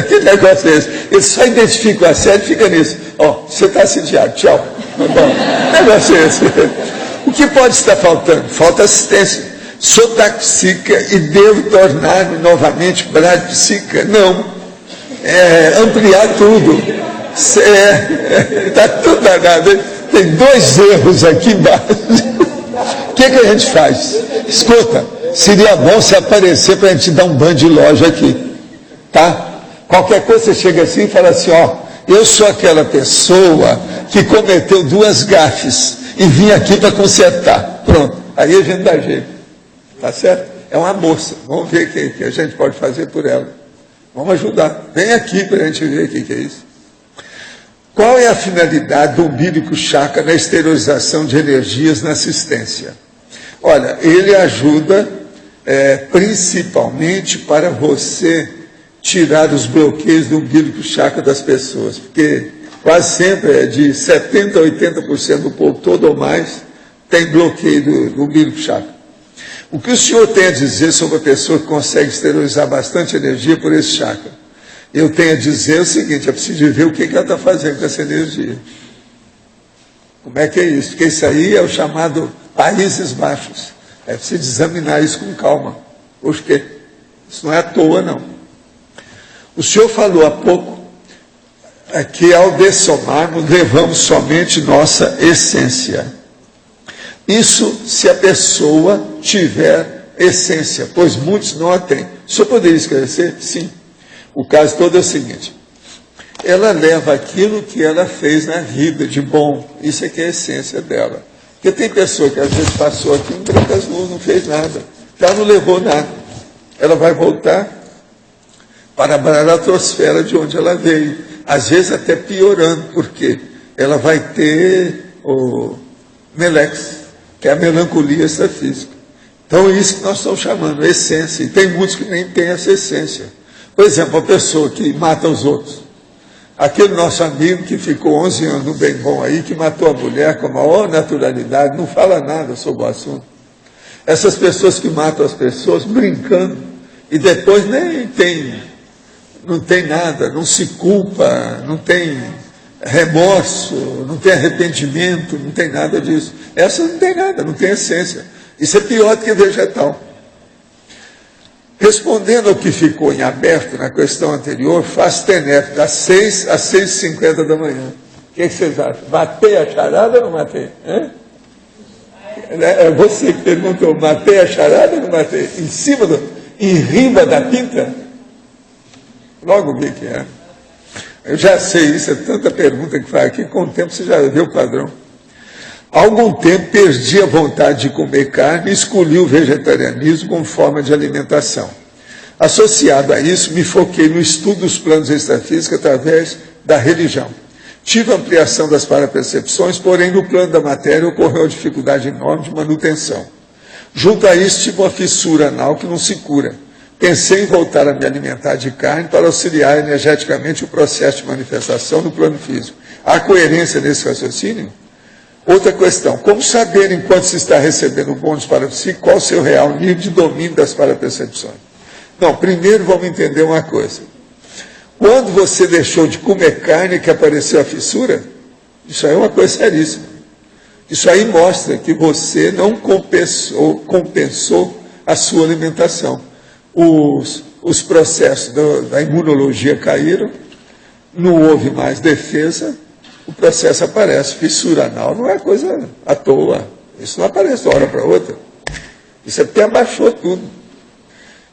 que negócio é esse? Ele só identifica o assédio e fica nisso. Ó, você está assediado, tchau. Bom, que negócio é esse? O que pode estar faltando? Falta assistência. Sou taxíca e devo tornar-me novamente brad-psíquica? Não. Ampliar tudo. Está tudo danado. Tem 2 erros aqui embaixo. O que a gente faz? Escuta, seria bom se aparecer para a gente dar um banho de loja aqui. Tá? Qualquer coisa você chega assim e fala assim, ó, eu sou aquela pessoa que cometeu 2 gafes e vim aqui para consertar. Pronto. Aí a gente dá jeito. Tá certo? É uma moça. Vamos ver o que a gente pode fazer por ela. Vamos ajudar. Vem aqui para a gente ver o que é isso. Qual é a finalidade do umbilico chakra na exteriorização de energias na assistência? Olha, ele ajuda principalmente para você tirar os bloqueios do umbilico chakra das pessoas, porque quase sempre de 70% a 80% do povo, todo ou mais, tem bloqueio do umbilico chakra. O que o senhor tem a dizer sobre a pessoa que consegue exteriorizar bastante energia por esse chakra? Eu tenho a dizer o seguinte, é preciso ver o que ela está fazendo com essa energia. Como é que é isso? Porque isso aí é o chamado Países Baixos. É preciso examinar isso com calma. Por quê? Isso não é à toa, não. O senhor falou há pouco que ao dessomarmos, levamos somente nossa essência. Isso se a pessoa tiver essência, pois muitos não a têm. O senhor poderia esclarecer? Sim. O caso todo é o seguinte, ela leva aquilo que ela fez na vida de bom, isso é que é a essência dela. Porque tem pessoa que às vezes passou aqui em Brancas Luzes, não fez nada, já não levou nada. Ela vai voltar para a baratosfera de onde ela veio, às vezes até piorando, porque ela vai ter o melex, que é a melancolia extrafísica. Então, isso que nós estamos chamando de essência. E tem muitos que nem têm essa essência. Por exemplo, a pessoa que mata os outros. Aquele nosso amigo que ficou 11 anos no bem bom aí, que matou a mulher com a maior naturalidade, não fala nada sobre o assunto. Essas pessoas que matam as pessoas brincando, e depois não tem nada, não se culpa, não tem remorso, não tem arrependimento, não tem nada disso. Essa não tem nada, não tem essência. Isso é pior do que vegetal. Respondendo ao que ficou em aberto na questão anterior, faz TENEP das 6 às 6h50 da manhã. O que vocês acham? Matei a charada ou não matei? É você que perguntou, matei a charada ou não matei? Em riba da pinta? Logo vi que é. Eu já sei isso, é tanta pergunta que faz aqui, com o tempo você já vê o padrão. Há algum tempo perdi a vontade de comer carne e escolhi o vegetarianismo como forma de alimentação. Associado a isso, me foquei no estudo dos planos extrafísicos através da religião. Tive ampliação das parapercepções, porém no plano da matéria ocorreu uma dificuldade enorme de manutenção. Junto a isso, tive uma fissura anal que não se cura. Pensei em voltar a me alimentar de carne para auxiliar energeticamente o processo de manifestação no plano físico. Há coerência nesse raciocínio? Outra questão, como saber, enquanto se está recebendo o bônus parapsíquico, qual o seu real nível de domínio das parapercepções? Não, primeiro vamos entender uma coisa. Quando você deixou de comer carne que apareceu a fissura, isso aí é uma coisa seríssima. Isso aí mostra que você não compensou a sua alimentação. Os processos da imunologia caíram, não houve mais defesa, o processo aparece. Fissura anal não é coisa à toa. Isso não aparece de uma hora para outra. Isso até abaixou tudo.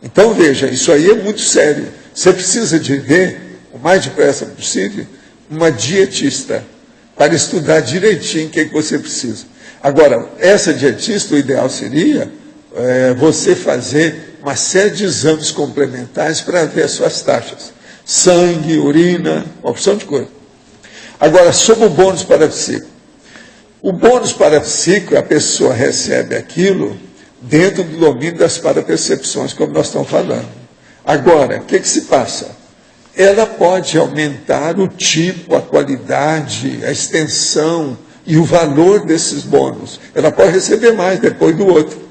Então, veja, isso aí é muito sério. Você precisa de ver, o mais depressa possível, uma dietista, para estudar direitinho o que você precisa. Agora, essa dietista, o ideal seria você fazer uma série de exames complementares para ver as suas taxas. Sangue, urina, uma opção de coisa. Agora, sobre o bônus parapsíquico. O bônus parapsíquico, a pessoa recebe aquilo dentro do domínio das parapercepções, como nós estamos falando. Agora, o que se passa? Ela pode aumentar o tipo, a qualidade, a extensão e o valor desses bônus. Ela pode receber mais depois do outro.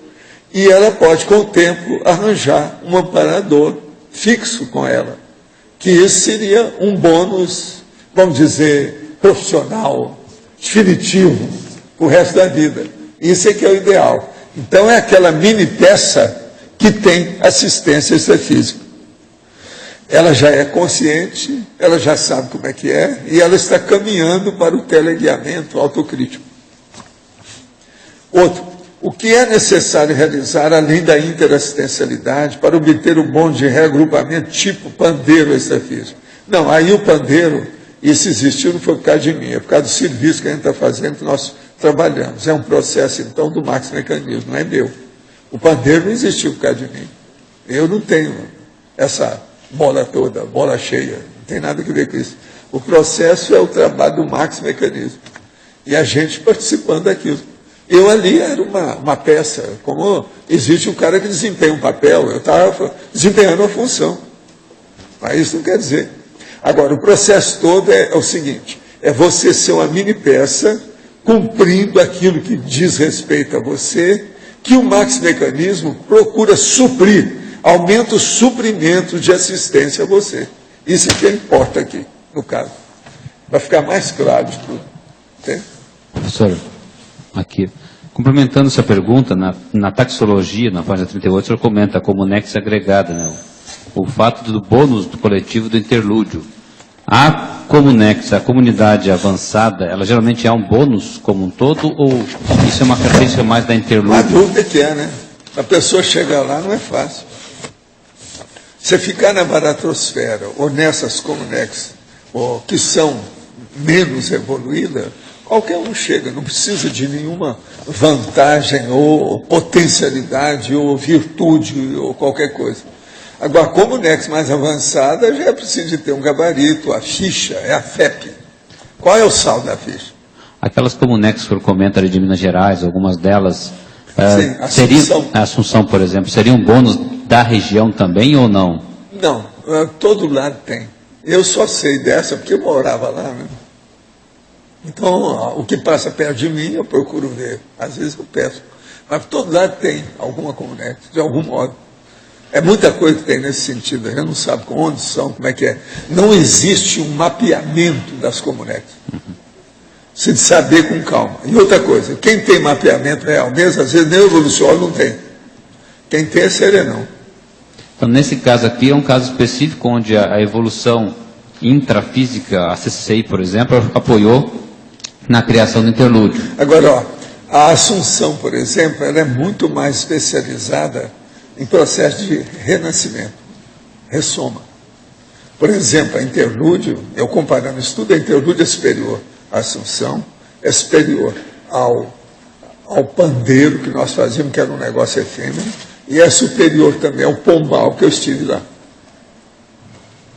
E ela pode, com o tempo, arranjar um amparador fixo com ela. Que isso seria um bônus, vamos dizer, profissional, definitivo, para o resto da vida. Isso é que é o ideal. Então é aquela mini peça que tem assistência extrafísica. Ela já é consciente, ela já sabe como é que é, e ela está caminhando para o teleguiamento autocrítico. Outro, o que é necessário realizar além da interassistencialidade para obter o bônus de reagrupamento tipo pandeiro extrafísico? Não, aí o pandeiro, isso existiu, não foi por causa de mim, é por causa do serviço que a gente está fazendo, que nós trabalhamos. É um processo, então, do Max Mecanismo, não é meu. O pandeiro não existiu por causa de mim. Eu não tenho essa bola toda, bola cheia, não tem nada a ver com isso. O processo é o trabalho do Max Mecanismo. E a gente participando daquilo. Eu ali era uma peça, como existe um cara que desempenha um papel, eu estava desempenhando uma função. Mas isso não quer dizer. Agora, o processo todo é o seguinte, é você ser uma mini peça, cumprindo aquilo que diz respeito a você, que o Max Mecanismo procura suprir, aumenta os suprimentos de assistência a você. Isso é que importa aqui, no caso. Vai ficar mais claro de tudo. Entende? Professor, aqui, complementando essa pergunta, na taxologia, na página 38, o senhor comenta como nexo agregada, né, o fato do bônus do coletivo do interlúdio. A Comunex, a comunidade avançada, ela geralmente é um bônus como um todo, ou isso é uma característica mais da interlúdio? A dúvida que é, né? A pessoa chegar lá não é fácil. Você ficar na baratrosfera, ou nessas Comunex, ou que são menos evoluídas, qualquer um chega, não precisa de nenhuma vantagem, ou potencialidade, ou virtude, ou qualquer coisa. Agora, a Comunex mais avançada já é preciso de ter um gabarito, a ficha, é a FEP. Qual é o saldo da ficha? Aquelas Comunex que o senhor comenta ali de Minas Gerais, algumas delas, Sim, seria, Assunção. a Assunção, por exemplo, seria um bônus da região também ou não? Não, todo lado tem. Eu só sei dessa porque eu morava lá, né? Então, o que passa perto de mim, eu procuro ver. Às vezes eu peço. Mas todo lado tem alguma comunidade, de algum modo. É muita coisa que tem nesse sentido. A gente não sabe onde são, como é que é. Não existe um mapeamento das comunidades. Se de saber com calma. E outra coisa, quem tem mapeamento real mesmo, às vezes nem o evolucionário não tem. Quem tem é serenão. Então, nesse caso aqui, é um caso específico onde a evolução intrafísica, a CCCI, por exemplo, apoiou na criação do interlúdio. Agora, ó, a Assunção, por exemplo, ela é muito mais especializada em processo de renascimento, ressoma. Por exemplo, a interlúdio, eu comparando isso tudo, a interlúdio é superior à Assunção, é superior ao pandeiro que nós fazíamos, que era um negócio efêmero, e é superior também ao pombal, que eu estive lá.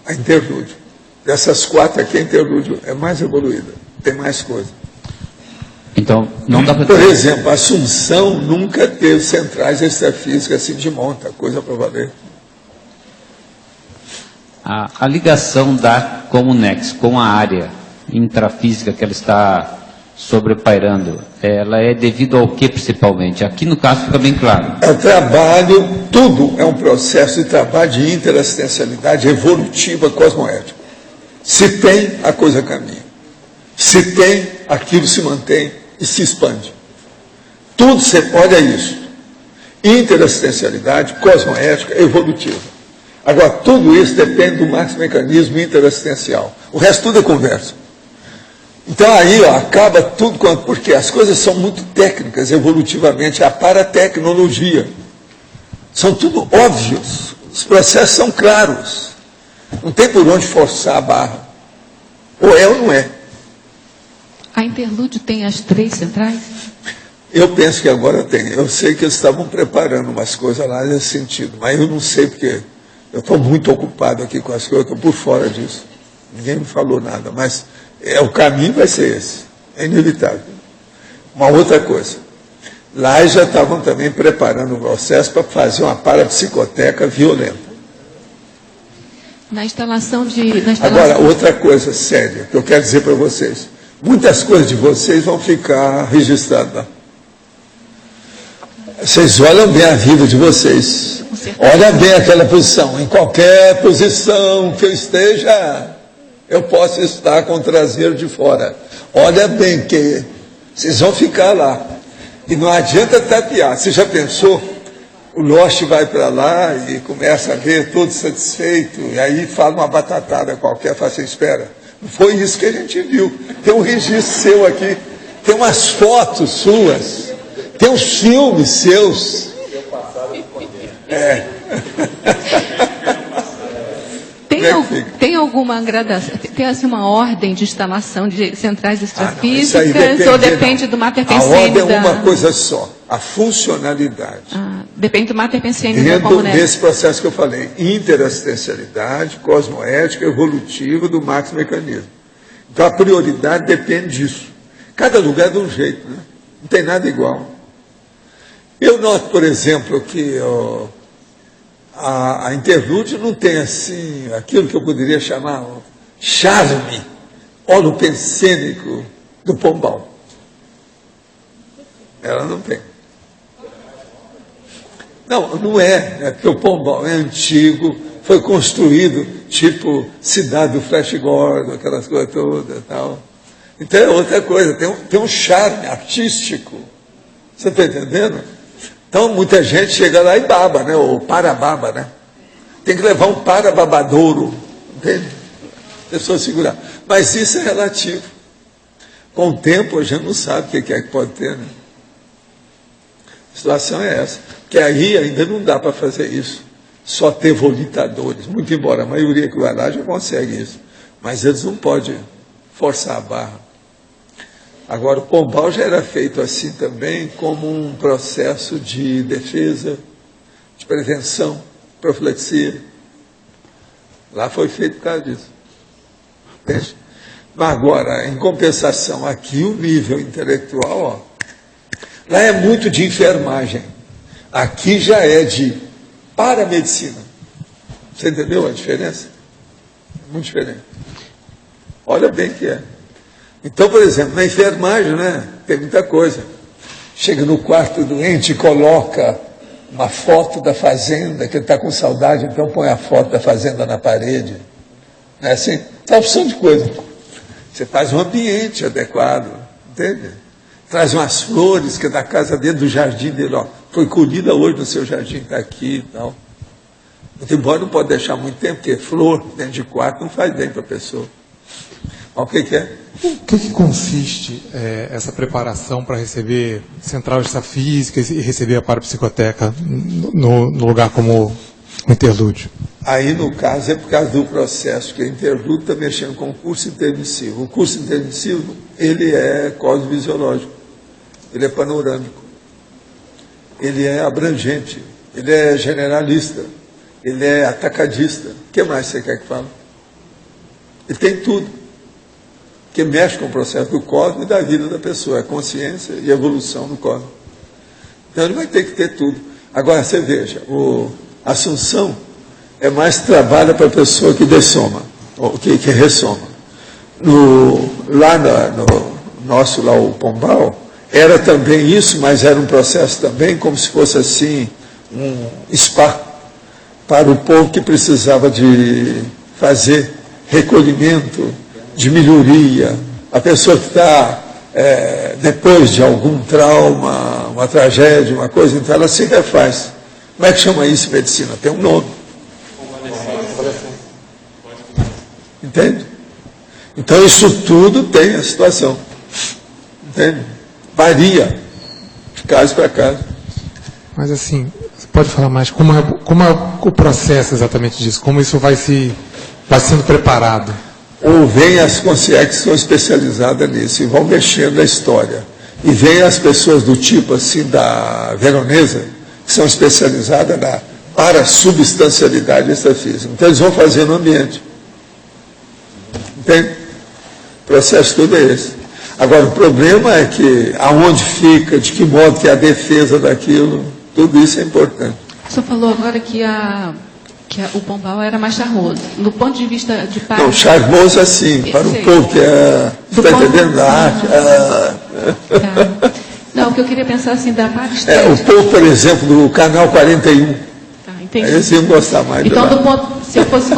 A interlúdio. Dessas 4 aqui, a interlúdio é mais evoluída, tem mais coisa. Então, não dá para... Por exemplo, a Assunção nunca teve centrais extrafísicas assim de monta, coisa para valer. A ligação da Comunex com a área intrafísica que ela está sobrepairando, ela é devido ao que principalmente? Aqui no caso fica bem claro. É trabalho, tudo é um processo de trabalho de interassistencialidade evolutiva cosmoética. Se tem, a coisa caminha. Se tem, aquilo se mantém e se expande. Tudo, olha isso. Interassistencialidade, cosmoética, evolutiva. Agora, tudo isso depende do maxi-mecanismo interassistencial. O resto tudo é conversa. Então aí, ó, acaba tudo, porque as coisas são muito técnicas, evolutivamente, a paratecnologia. São tudo óbvios, os processos são claros. Não tem por onde forçar a barra. Ou é ou não é. A interlúdio tem as 3 centrais? Eu penso que agora tem. Eu sei que eles estavam preparando umas coisas lá nesse sentido, mas eu não sei porque eu estou muito ocupado aqui com as coisas, eu estou por fora disso. Ninguém me falou nada, mas o caminho vai ser esse. É inevitável. Uma outra coisa. Lá eles já estavam também preparando o processo para fazer uma parapsicoteca violenta. Na instalação de... Agora, outra coisa séria que eu quero dizer para vocês. Muitas coisas de vocês vão ficar registradas lá. Vocês olham bem a vida de vocês. Olha bem aquela posição. Em qualquer posição que eu esteja, eu posso estar com o traseiro de fora. Olha bem que vocês vão ficar lá. E não adianta tapear. Você já pensou? O Lost vai para lá e começa a ver todo satisfeito. E aí fala uma batatada qualquer, fala assim, espera. Não foi isso que a gente viu. Tem um registro seu aqui. Tem umas fotos suas. Tem uns filmes seus. Tem alguma gradação? Tem assim uma ordem de instalação de centrais extrafísicas? Depende, ou depende do mater pensene? A ordem é uma coisa só. A funcionalidade. Depende do mater pensene da dentro comunidade. desse processo que eu falei. Interassistencialidade, cosmoética, evolutiva do maxi-mecanismo. Então a prioridade depende disso. Cada lugar é de um jeito, né? Não tem nada igual. Eu noto, por exemplo, que a interlúdio não tem assim, aquilo que eu poderia chamar charme holopensênico do pombal. Ela não tem. Não é porque o pombal é antigo, foi construído tipo cidade do Flash Gordon, aquelas coisas todas e tal. Então é outra coisa, tem um charme artístico. Você está entendendo? Então muita gente chega lá e baba, né? Ou parababa, né? Tem que levar um parababadouro, entende? A pessoa segurar. Mas isso é relativo. Com o tempo a gente não sabe o que é que pode ter, né? A situação é essa. Porque aí ainda não dá para fazer isso. Só ter volitadores. Muito embora a maioria que vai lá já consegue isso. Mas eles não podem forçar a barra. Agora, o pombal já era feito assim também, como um processo de defesa, de prevenção, profilaxia. Lá foi feito por causa disso. Entende? Mas agora, em compensação, aqui o nível intelectual, ó, Lá é muito de enfermagem. Aqui já é de paramedicina. Você entendeu a diferença? Muito diferente. Olha bem que é. Então, por exemplo, na enfermagem, né, tem muita coisa. Chega no quarto do doente e coloca uma foto da fazenda, que ele está com saudade, então põe a foto da fazenda na parede. Não é assim? Está uma opção de coisa. Você faz um ambiente adequado, entende? Traz umas flores, que é da casa dele, do jardim dele, ó. Foi colhida hoje no seu jardim, está aqui e tal. Muito embora não pode deixar muito tempo, porque flor dentro de quarto não faz bem para a pessoa. Mas o que é? O que consiste essa preparação para receber central de física e receber a parapsicoteca no lugar como interlúdio? Aí, no caso, é por causa do processo, que a interlúdio está mexendo com o curso intermissivo. O curso intermissivo, ele é cosmovisiológico, ele é panorâmico, ele é abrangente, ele é generalista, ele é atacadista. O que mais você quer que fale? Ele tem tudo, que mexe com o processo do cosmos e da vida da pessoa, a consciência e a evolução do cosmos. Então, ele vai ter que ter tudo. Agora, você veja, a Assunção é mais trabalho para a pessoa que dessoma, ou que ressoma. Lá o Pombal, era também isso, mas era um processo também, como se fosse assim, um spa para o povo que precisava de fazer recolhimento, de melhoria. A pessoa que está, depois de algum trauma, uma tragédia, uma coisa, então ela se refaz. Como é que chama isso em medicina? Tem um nome. Entende? Então isso tudo tem a situação. Entende? Varia de caso para caso. Mas assim, você pode falar mais como é o processo exatamente disso? Como isso vai sendo preparado? Ou vem as consciências que são especializadas nisso e vão mexendo na história. E vem as pessoas do tipo assim da Veronesa, que são especializadas na parasubstancialidade extrafísica. Então eles vão fazer no ambiente. Entende? O processo todo é esse. Agora, o problema é que aonde fica, de que modo que é a defesa daquilo, tudo isso é importante. O senhor falou agora que o Pombal era mais charmoso. No ponto de vista de Não, charmoso assim, para o povo que está entendendo da arte. Tá. Não, o que eu queria pensar assim, da parte estética. O povo, por exemplo, do Canal 41. Tá, entendi. Eles iam gostar mais então, do do ponto, se eu fosse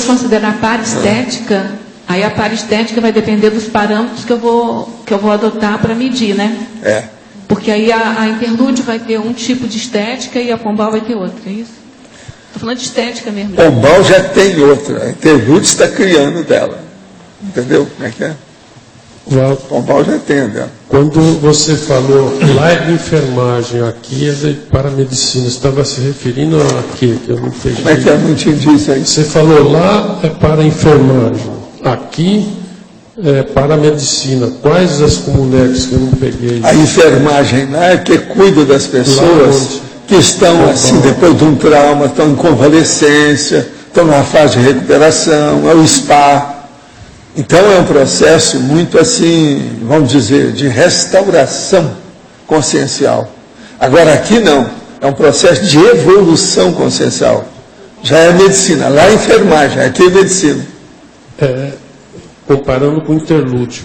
considerar a parestética, aí a parestética vai depender dos parâmetros que eu vou adotar para medir, né? Porque aí a interlúdio vai ter um tipo de estética e a Pombal vai ter outra, é isso? Estou falando de estética mesmo. Pombal já tem outra, a interlúdio está criando dela. Entendeu como é que é? Pombal já tem dela. Quando você falou lá é de enfermagem, aqui é de paramedicina, você estava se referindo a quê? Que eu não entendi. Como é que eu não entendi isso aí? Você falou lá é para enfermagem, aqui é paramedicina. Quais as comunex que eu não peguei? A enfermagem lá é que cuida das pessoas que estão assim, depois de um trauma, estão em convalescência, estão numa fase de recuperação, é o spa. Então é um processo muito assim, vamos dizer, de restauração consciencial. Agora aqui não, é um processo de evolução consciencial. Já é medicina, lá é enfermagem, aqui é medicina. Comparando com o interlúdio.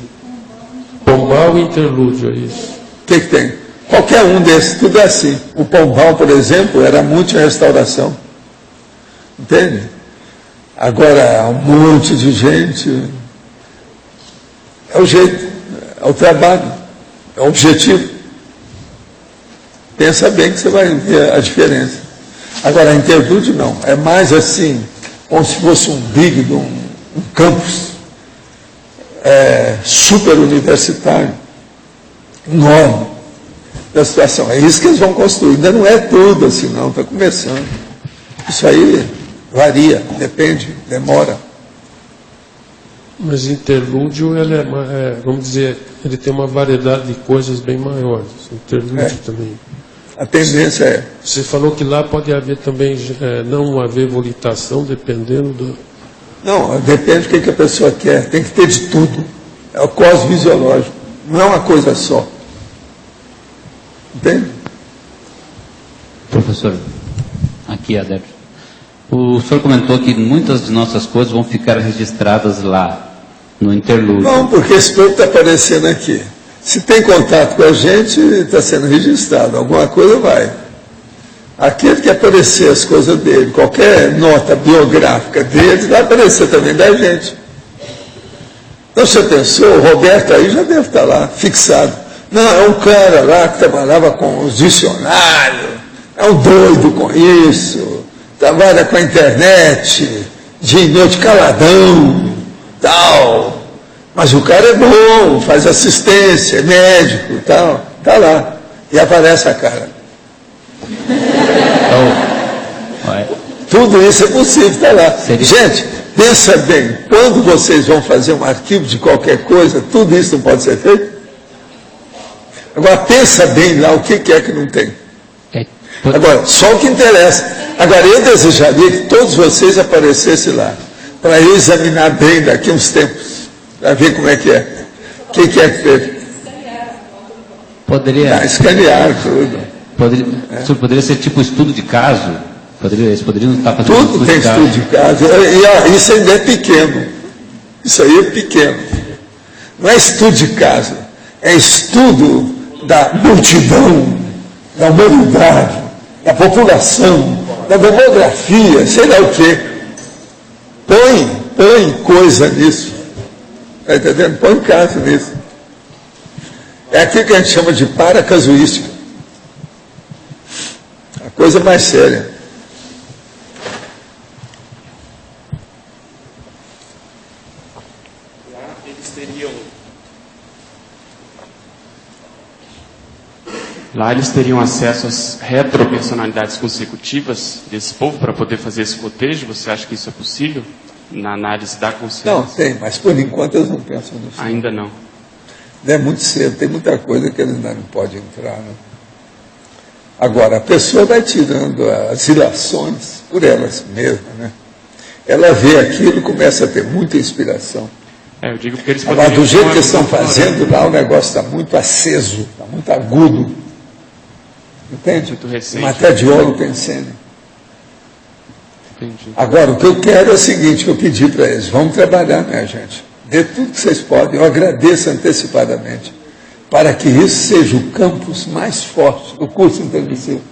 Pombal e interlúdio, é isso. O que tem? Qualquer um desses, tudo é assim. O Pombal, por exemplo, era multi-restauração. Entende? Agora, um monte de gente. É o jeito, é o trabalho, é o objetivo. Pensa bem que você vai ver a diferença. Agora, a interlúdio não. É mais assim, como se fosse um big, um campus super universitário, enorme da situação. É isso que eles vão construir. Ainda não é tudo assim, não. Está começando. Isso aí varia, depende, demora. Mas interlúdio, ele vamos dizer, ele tem uma variedade de coisas bem maiores. Interlúdio também. A tendência é. Você falou que lá pode haver também, não haver volitação, dependendo do. Não, depende do que a pessoa quer. Tem que ter de tudo. É o cosmovisiológico. Não é uma coisa só. Entende? Professor, aqui é Adébio. O senhor comentou que muitas de nossas coisas vão ficar registradas lá, no interlúdio. Não, porque esse povo está aparecendo aqui. Se tem contato com a gente, está sendo registrado. Alguma coisa vai. Aquele que aparecer as coisas dele, qualquer nota biográfica dele, vai aparecer também da gente. Então, você pensou, o Roberto aí já deve estar lá, fixado. Não, é um cara lá que trabalhava com os dicionários, é um doido com isso, trabalha com a internet, de noite caladão, tal. Mas o cara é bom, faz assistência, é médico, tal. Está lá. E aparece a cara. Tudo isso é possível, está lá. Gente, pensa bem, quando vocês vão fazer um arquivo de qualquer coisa, tudo isso não pode ser feito? Agora, pensa bem lá o que é que não tem. Agora, só o que interessa. Agora, eu desejaria que todos vocês aparecessem lá, para eu examinar bem daqui a uns tempos, para ver como é que é. O que é que teve? Poderia... escanear tudo. Poderia ser tipo estudo de caso? Eles poderiam estar fazendo Tudo tem estudo de caso. E isso ainda é pequeno. Isso aí é pequeno. Não é estudo de caso. É estudo da multidão, da humanidade, da população, da demografia, sei lá o quê. Põe coisa nisso. Está entendendo? Põe caso nisso. É aquilo que a gente chama de paracasuística. A coisa mais séria. Lá eles teriam acesso às retropersonalidades consecutivas desse povo para poder fazer esse cotejo? Você acha que isso é possível na análise da consciência? Não, tem, mas por enquanto eles não pensam nisso. Ainda não. É muito cedo, tem muita coisa que eles ainda não podem entrar. Né? Agora, a pessoa vai tirando as ilações por elas mesmas. Né? Ela vê aquilo e começa a ter muita inspiração. Eu digo porque eles agora, do jeito que eles estão fazendo lá, o negócio está muito aceso, está muito agudo. Entende? Matéria de ouro pensando. Entendi. Agora, o que eu quero é o seguinte, que eu pedi para eles, vamos trabalhar, minha gente. Dê tudo que vocês podem, eu agradeço antecipadamente, para que isso seja o campus mais forte do curso intermissivo.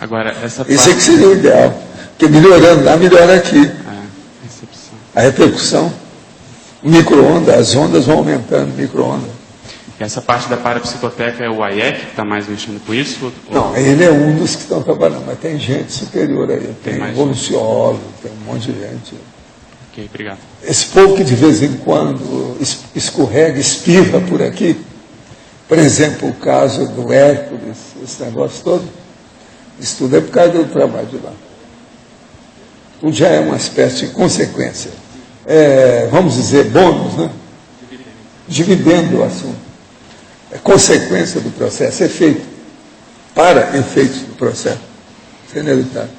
Agora, essa parte... Isso é que seria o ideal, porque melhorando lá, melhora aqui. A repercussão, o micro-ondas, as ondas vão aumentando, micro-ondas. Essa parte da parapsicoteca é o AIEC que está mais mexendo com isso? Não, ele é um dos que estão trabalhando, mas tem gente superior aí, tem evoluciólogo, tem um monte de gente. Ok, obrigado. Esse povo que de vez em quando escorrega, espirra por aqui, por exemplo, o caso do Hércules, esse negócio todo, isso tudo é por causa do trabalho de lá. Tudo já é uma espécie de consequência. Vamos dizer, bônus, né? Dividendo o assunto. É consequência do processo, efeito. Para efeitos do processo. Isso é inevitável.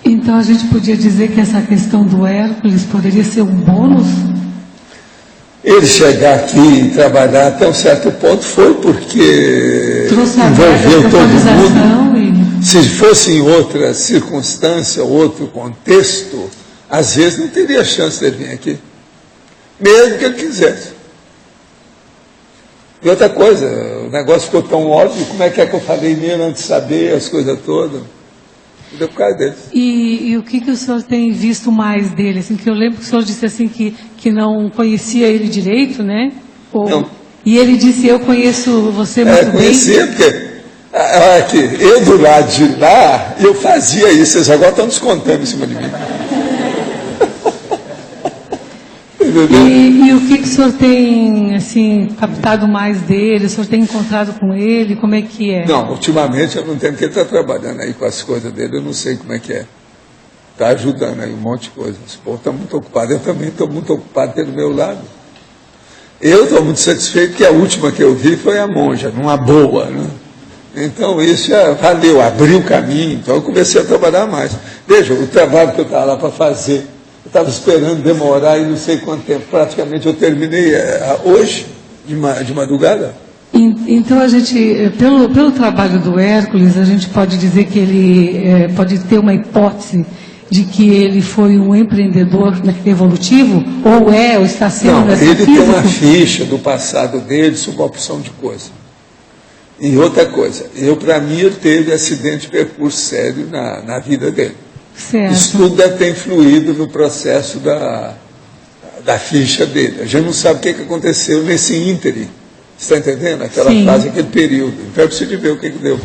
Então a gente podia dizer que essa questão do Hércules poderia ser um bônus? Ele chegar aqui e trabalhar até um certo ponto foi porque envolveu todo mundo. Se fosse em outra circunstância, outro contexto, às vezes não teria chance de ele vir aqui. Mesmo que ele quisesse. E outra coisa, o negócio ficou tão óbvio, como é que eu falei nele antes de saber as coisas todas? Tudo é por causa deles. E o que o senhor tem visto mais dele? Assim, que eu lembro que o senhor disse assim que não conhecia ele direito, né? Não. E ele disse, eu conheço você muito conhecia, bem. Porque aqui, eu do lado de lá, eu fazia isso, vocês agora estão descontando em cima de mim. E o que o senhor tem, assim, captado mais dele? O senhor tem encontrado com ele? Como é que é? Não, ultimamente eu não tenho, porque ele está trabalhando aí com as coisas dele, eu não sei como é que é. Está ajudando aí um monte de coisa. Esse povo está muito ocupado, eu também estou muito ocupado pelo meu lado. Eu estou muito satisfeito que a última que eu vi foi a monja, numa boa, né? Então isso já valeu, abriu o caminho, então eu comecei a trabalhar mais. Veja, o trabalho que eu estava lá para fazer, eu estava esperando demorar e não sei quanto tempo, praticamente eu terminei hoje, de madrugada, Então, a gente, pelo trabalho do Hércules, a gente pode dizer que ele pode ter uma hipótese de que ele foi um empreendedor, né, evolutivo, ou está sendo Não, ele tem uma físico? ficha do passado dele sobre uma opção de coisa. E outra coisa, para mim, ele teve acidente de percurso sério na vida dele. Certo. Isso tudo deve ter influído no processo da ficha dele. A gente não sabe o que aconteceu nesse ínterim. Você está entendendo? Aquela Sim. fase, aquele período. Então, eu preciso de ver o que deu.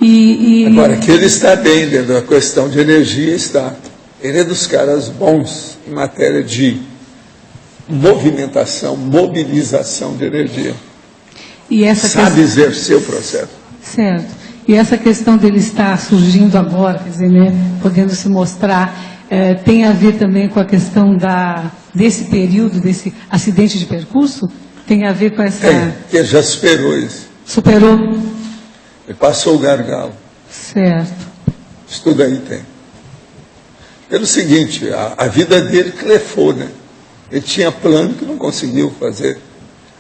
E Agora, que ele está bem dentro da questão de energia, está. Ele é dos caras bons em matéria de movimentação, mobilização de energia. E essa Sabe exercer o processo. Certo. E essa questão dele estar surgindo agora, quer dizer, né, podendo se mostrar, tem a ver também com a questão desse período, desse acidente de percurso? Tem a ver com essa... Tem, porque ele já superou isso. Superou? Ele passou o gargalo. Certo. Isso tudo aí tem. Pelo seguinte, a vida dele clefou, né? Ele tinha plano que não conseguiu fazer.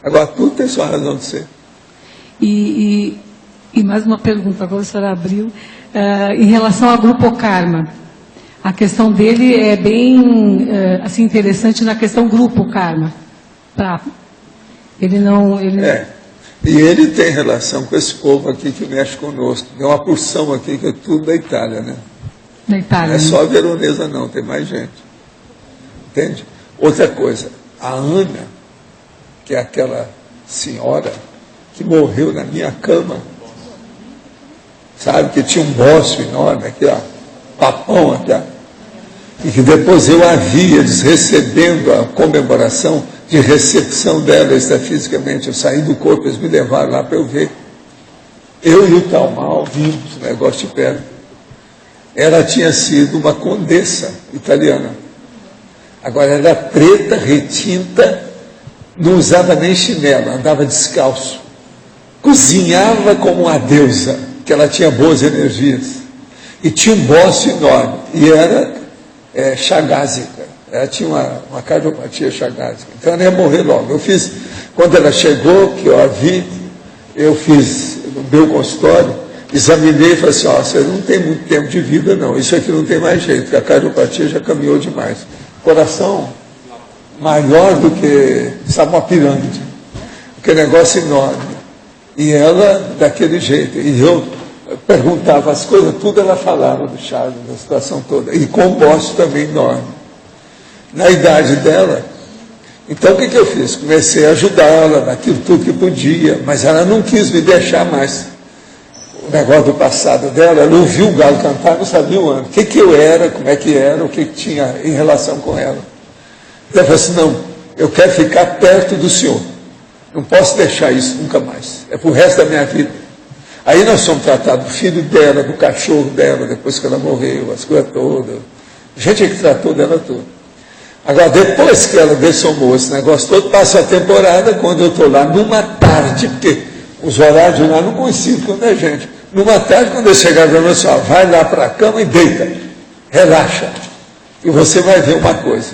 Agora, tudo tem sua razão de ser. E mais uma pergunta, agora a senhora abriu, em relação ao Grupo Karma. A questão dele é bem assim, interessante na questão Grupo Karma. Ele não... E ele tem relação com esse povo aqui que mexe conosco. Tem uma porção aqui que é tudo da Itália, né? Na Itália. Não é só a veronesa, não, tem mais gente. Entende? Outra coisa, a Ana, que é aquela senhora que morreu na minha cama, sabe, que tinha um bócio enorme aqui, ó, papão aqui, ó, e que depois eu a vi, eles recebendo a comemoração de recepção dela extrafisicamente. Eu saí do corpo, eles me levaram lá para eu ver. Eu e o Talmal vimos o negócio de perto. Ela tinha sido uma condessa italiana. Agora, ela era preta, retinta, não usava nem chinelo, andava descalço. Cozinhava como uma deusa, que ela tinha boas energias. E tinha um bócio enorme. E era chagásica. Ela tinha uma cardiopatia chagásica. Então, ela ia morrer logo. Eu fiz, quando ela chegou, que eu a vi, eu fiz no meu consultório, examinei e falei assim, você não tem muito tempo de vida, não. Isso aqui não tem mais jeito, porque a cardiopatia já caminhou demais. Coração maior do que, sabe, uma pirâmide. Porque negócio enorme. E ela, daquele jeito. E eu perguntava as coisas, tudo ela falava do Charles, da situação toda. E com o bócio também enorme. Na idade dela, então o que eu fiz? Comecei a ajudá-la naquilo tudo que podia, mas ela não quis me deixar mais. O negócio do passado dela, ela ouviu o galo cantar, não sabia o ano. O que eu era, como é que era, o que tinha em relação com ela. Ela falou assim, não, eu quero ficar perto do senhor. Não posso deixar isso nunca mais. É pro resto da minha vida. Aí nós fomos tratados do filho dela, do cachorro dela, depois que ela morreu, as coisas todas. A gente é que tratou dela toda. Agora, depois que ela dessomou esse negócio todo, passa a temporada, quando eu estou lá, numa tarde, porque os horários lá não coincidem com a gente. Numa tarde, quando eu chegar, eu falei assim, vai lá para a cama e deita, relaxa, e você vai ver uma coisa.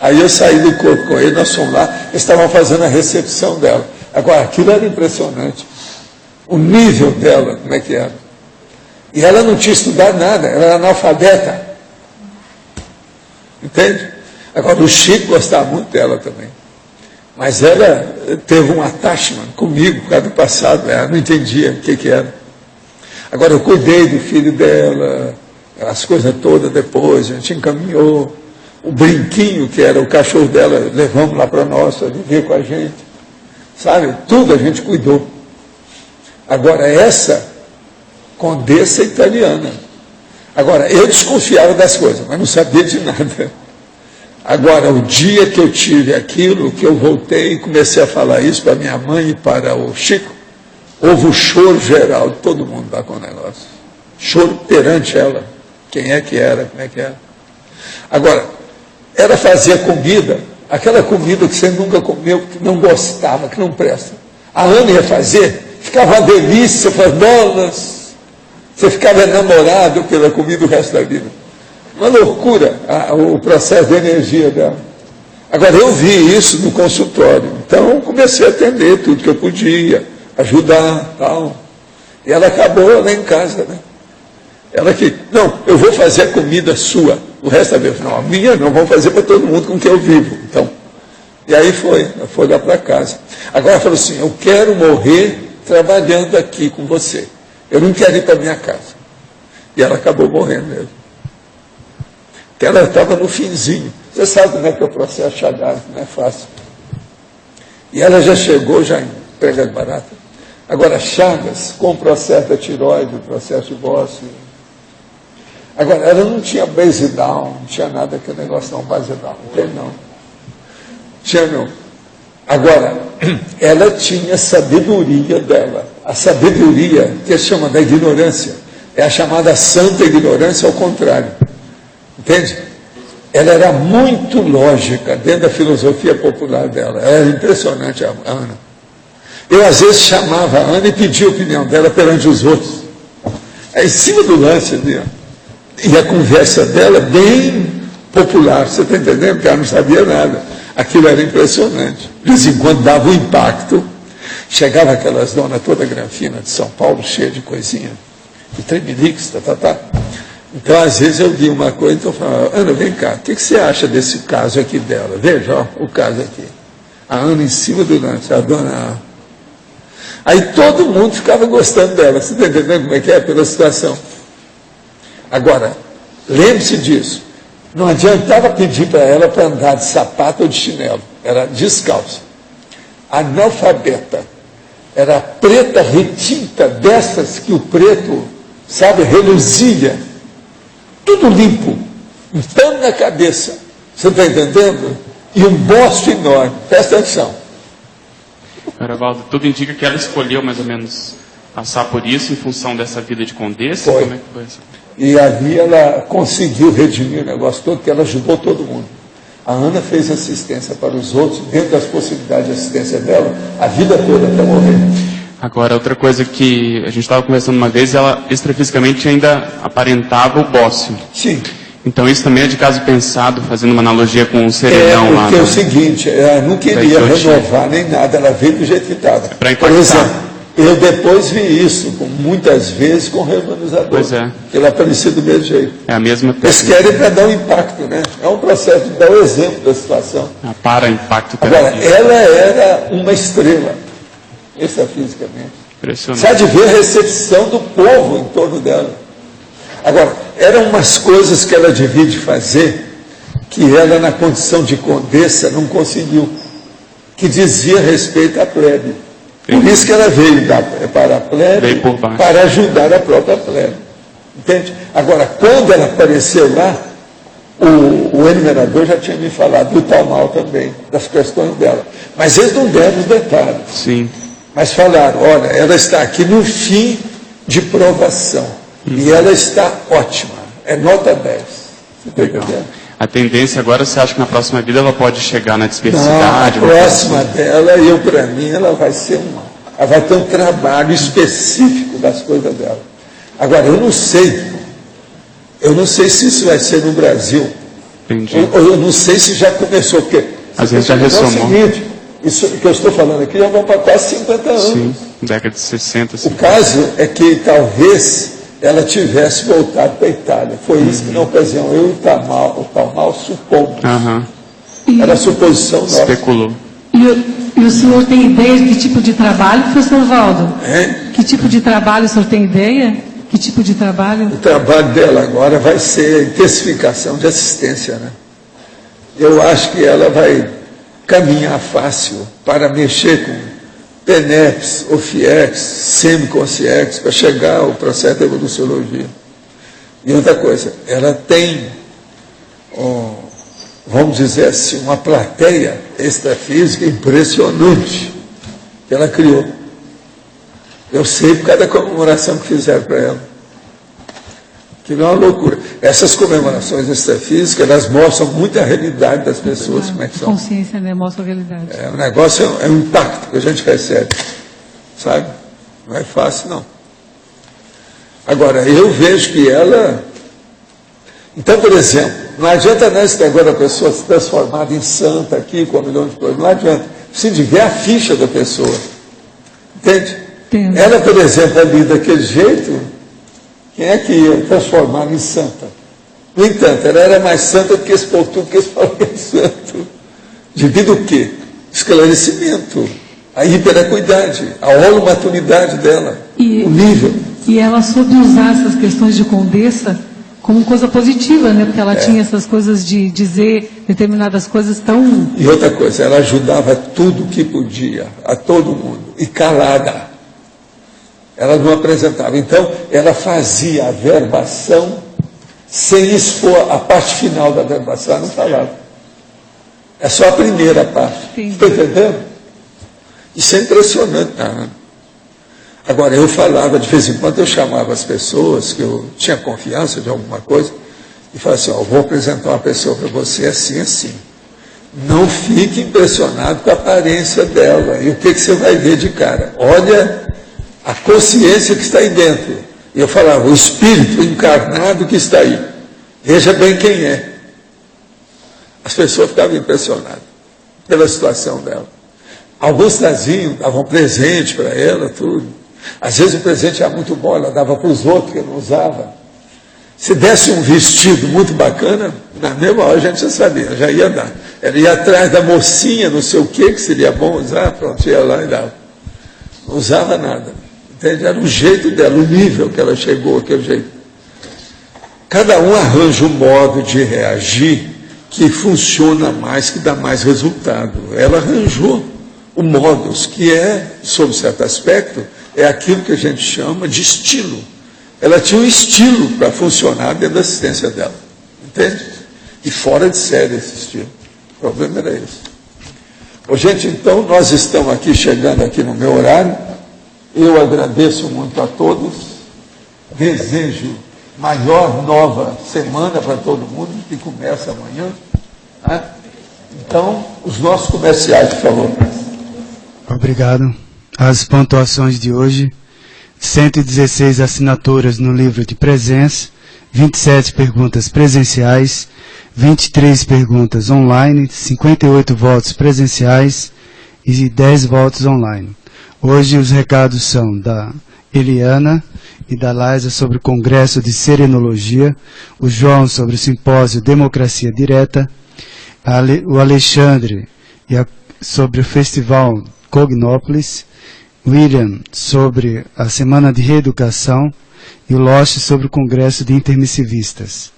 Aí eu saí do corpo com ele, nós fomos lá, eles estavam fazendo a recepção dela. Agora, aquilo era impressionante. O nível dela, como é que era. E ela não tinha estudado nada, ela era analfabeta. Entende? Agora, o Chico gostava muito dela também. Mas ela teve um attachment comigo por causa do passado, ela não entendia o que era. Agora, eu cuidei do filho dela, as coisas todas depois, a gente encaminhou. O Brinquinho, que era o cachorro dela, levamos lá para nós, para viver com a gente. Sabe? Tudo a gente cuidou. Agora, essa condessa italiana. Agora, eu desconfiava das coisas, mas não sabia de nada. Agora, o dia que eu tive aquilo, que eu voltei e comecei a falar isso para minha mãe e para o Chico, houve um choro geral de todo mundo lá com o negócio. Choro perante ela. Quem é que era, como é que era. Agora, ela fazia comida, aquela comida que você nunca comeu, que não gostava, que não presta. A Ana ia fazer, ficava uma delícia, você faz bolas, você ficava enamorado pela comida o resto da vida. Uma loucura o processo de energia dela. Agora, eu vi isso no consultório, então comecei a atender tudo que eu podia, ajudar, tal. E ela acabou lá em casa, né? Ela que, não, eu vou fazer a comida sua, o resto da vez, não, a minha não, vamos fazer para todo mundo com quem eu vivo. Então, e aí foi lá para casa. Agora ela falou assim, eu quero morrer trabalhando aqui com você, eu não quero ir para minha casa. E ela acabou morrendo mesmo. Porque ela estava no finzinho. Você sabe como é que é o processo Chagas, não é fácil. E ela já chegou já em pega barata. Agora, Chagas, com o processo da tireoide, o processo de Boston. Agora, ela não tinha base down, não tinha nada aquele negócio não, base down, não tem não. Tinha não. Agora, ela tinha sabedoria dela. A sabedoria, que se chama da ignorância, é a chamada santa ignorância ao contrário. Entende? Ela era muito lógica dentro da filosofia popular dela. Era impressionante a Ana. Eu, às vezes, chamava a Ana e pedia a opinião dela perante os outros. É em cima do lance ali, ó. E a conversa dela bem popular, você está entendendo? Porque ela não sabia nada. Aquilo era impressionante. De vez em quando dava um impacto. Chegava aquelas donas toda granfina de São Paulo, cheia de coisinha. De tremeliques, tá. Então, às vezes, eu li uma coisa, então eu falava, Ana, vem cá, o que você acha desse caso aqui dela? Veja, ó, o caso aqui. A Ana em cima do lance, a dona... Aí todo mundo ficava gostando dela, você está entendendo como é que é? Pela situação. Agora, lembre-se disso, não adiantava pedir para ela para andar de sapato ou de chinelo, era descalça. Analfabeta, era preta retinta, dessas que o preto, sabe, reluzia. Tudo limpo, um pano na cabeça, você está entendendo? E um bosto enorme, presta atenção. Valdo, tudo indica que ela escolheu mais ou menos passar por isso em função dessa vida de condessa? Foi. Como é que foi isso? E ali ela conseguiu redimir o negócio todo, porque ela ajudou todo mundo. A Ana fez assistência para os outros, dentro das possibilidades de assistência dela, a vida toda até morrer. Agora, outra coisa que a gente estava conversando uma vez, ela extrafisicamente ainda aparentava o bócio. Sim. Então isso também é de caso pensado, fazendo uma analogia com o serenão lá. Porque é o seguinte, ela não queria renovar nem nada, ela veio do jeito que estava. Por exemplo, eu depois vi isso, muitas vezes, com o reorganizador. Pois é. Ele aparecia do mesmo jeito. É a mesma Eles querem para dar um impacto, né? É um processo de dar o exemplo da situação. Para impacto Agora, terapia. ela era uma estrela, extrafisicamente. Impressionante. Você há de ver a recepção do povo em torno dela. Agora, eram umas coisas que ela devia de fazer, que ela, na condição de condessa, não conseguiu, que dizia respeito à plebe. Por isso que ela veio para a plebe, para ajudar a própria plebe. Entende? Agora, quando ela apareceu lá, o enumerador já tinha me falado do tal mal também, das questões dela. Mas eles não deram os detalhes. Sim. Mas falaram, olha, ela está aqui no fim de provação. E ela está ótima. É nota 10. Você está entendendo? A tendência agora, você acha que na próxima vida ela pode chegar na diversidade? Não, a próxima dela, para mim, ela vai ser ela vai ter um trabalho específico das coisas dela. Agora, eu não sei se isso vai ser no Brasil. Entendi. Eu não sei se já começou, porque às vezes já ressomou. É o seguinte, isso que eu estou falando aqui já vão para quase 50 anos. Sim, década de 60. 50. O caso é que talvez ela tivesse voltado para a Itália. Foi isso que na ocasião eu e o Talmal supomos. Era suposição nossa. Especulou. E o senhor tem ideia de que tipo de trabalho, professor Valdo? Que tipo de trabalho o senhor tem ideia? Que tipo de trabalho? O trabalho dela agora vai ser intensificação de assistência, né? Eu acho que ela vai caminhar fácil para mexer com PENEPS, OFIEX, SEMICONSCIEX, para chegar ao processo da evoluciologia. E outra coisa, ela tem, vamos dizer assim, uma plateia extrafísica impressionante que ela criou. Eu sei por causa da comemoração que fizeram para ela. Aquilo é uma loucura. Essas comemorações extrafísicas, elas mostram muito a realidade das pessoas, como é que são. Consciência, né? Mostra a realidade. O negócio é um impacto que a gente recebe, sabe? Não é fácil, não. Agora, eu vejo que ela... Então, por exemplo, não adianta nós ter agora a pessoa se transformada em santa aqui, com 1 milhão de coisas, não adianta. Precisa de ver a ficha da pessoa. Entende? Entendo. Ela, por exemplo, ali daquele jeito, quem é que ia transformar em santa? No entanto, ela era mais santa do que esse povo tudo que eles falam que é santo. Devido ao quê? Esclarecimento, a hiperacuidade, a holomaturidade dela, o nível. E ela soube usar essas questões de condessa como coisa positiva, né? Porque ela tinha essas coisas de dizer determinadas coisas tão... E outra coisa, ela ajudava tudo que podia, a todo mundo, e calada. Ela não apresentava. Então, ela fazia a verbação sem expor a parte final da verbação, ela não falava. É só a primeira parte. Está entendendo? Isso é impressionante. Agora, eu falava, de vez em quando, eu chamava as pessoas, que eu tinha confiança de alguma coisa, e falava assim, ó, vou apresentar uma pessoa para você assim, assim. Não fique impressionado com a aparência dela. E o que você vai ver de cara? Olha a consciência que está aí dentro. E eu falava, o espírito encarnado que está aí. Veja bem quem é. As pessoas ficavam impressionadas pela situação dela. Alguns traziam, davam presente para ela, tudo. Às vezes o presente era muito bom, ela dava para os outros que não usava. Se desse um vestido muito bacana, na mesma hora a gente já sabia, já ia dar. Ela ia atrás da mocinha, não sei o que seria bom usar, pronto, ia lá e dava. Não usava nada. Entende? Era o jeito dela, o nível que ela chegou, aquele jeito. Cada um arranja um modo de reagir que funciona mais, que dá mais resultado. Ela arranjou o modus, que é, sob certo aspecto, é aquilo que a gente chama de estilo. Ela tinha um estilo para funcionar dentro da assistência dela. Entende? E fora de série esse estilo. O problema era esse. Ô, gente, então, nós estamos aqui, chegando aqui no meu horário. Eu agradeço muito a todos. Desejo maior nova semana para todo mundo, que começa amanhã. Tá? Então, os nossos comerciais, por favor. Obrigado. As pontuações de hoje: 116 assinaturas no livro de presença, 27 perguntas presenciais, 23 perguntas online, 58 votos presenciais e 10 votos online. Hoje os recados são da Eliana e da Laisa sobre o Congresso de Serenologia, o João sobre o Simpósio Democracia Direta, o Alexandre sobre o Festival Cognópolis, William sobre a Semana de Reeducação e o Loche sobre o Congresso de Intermissivistas.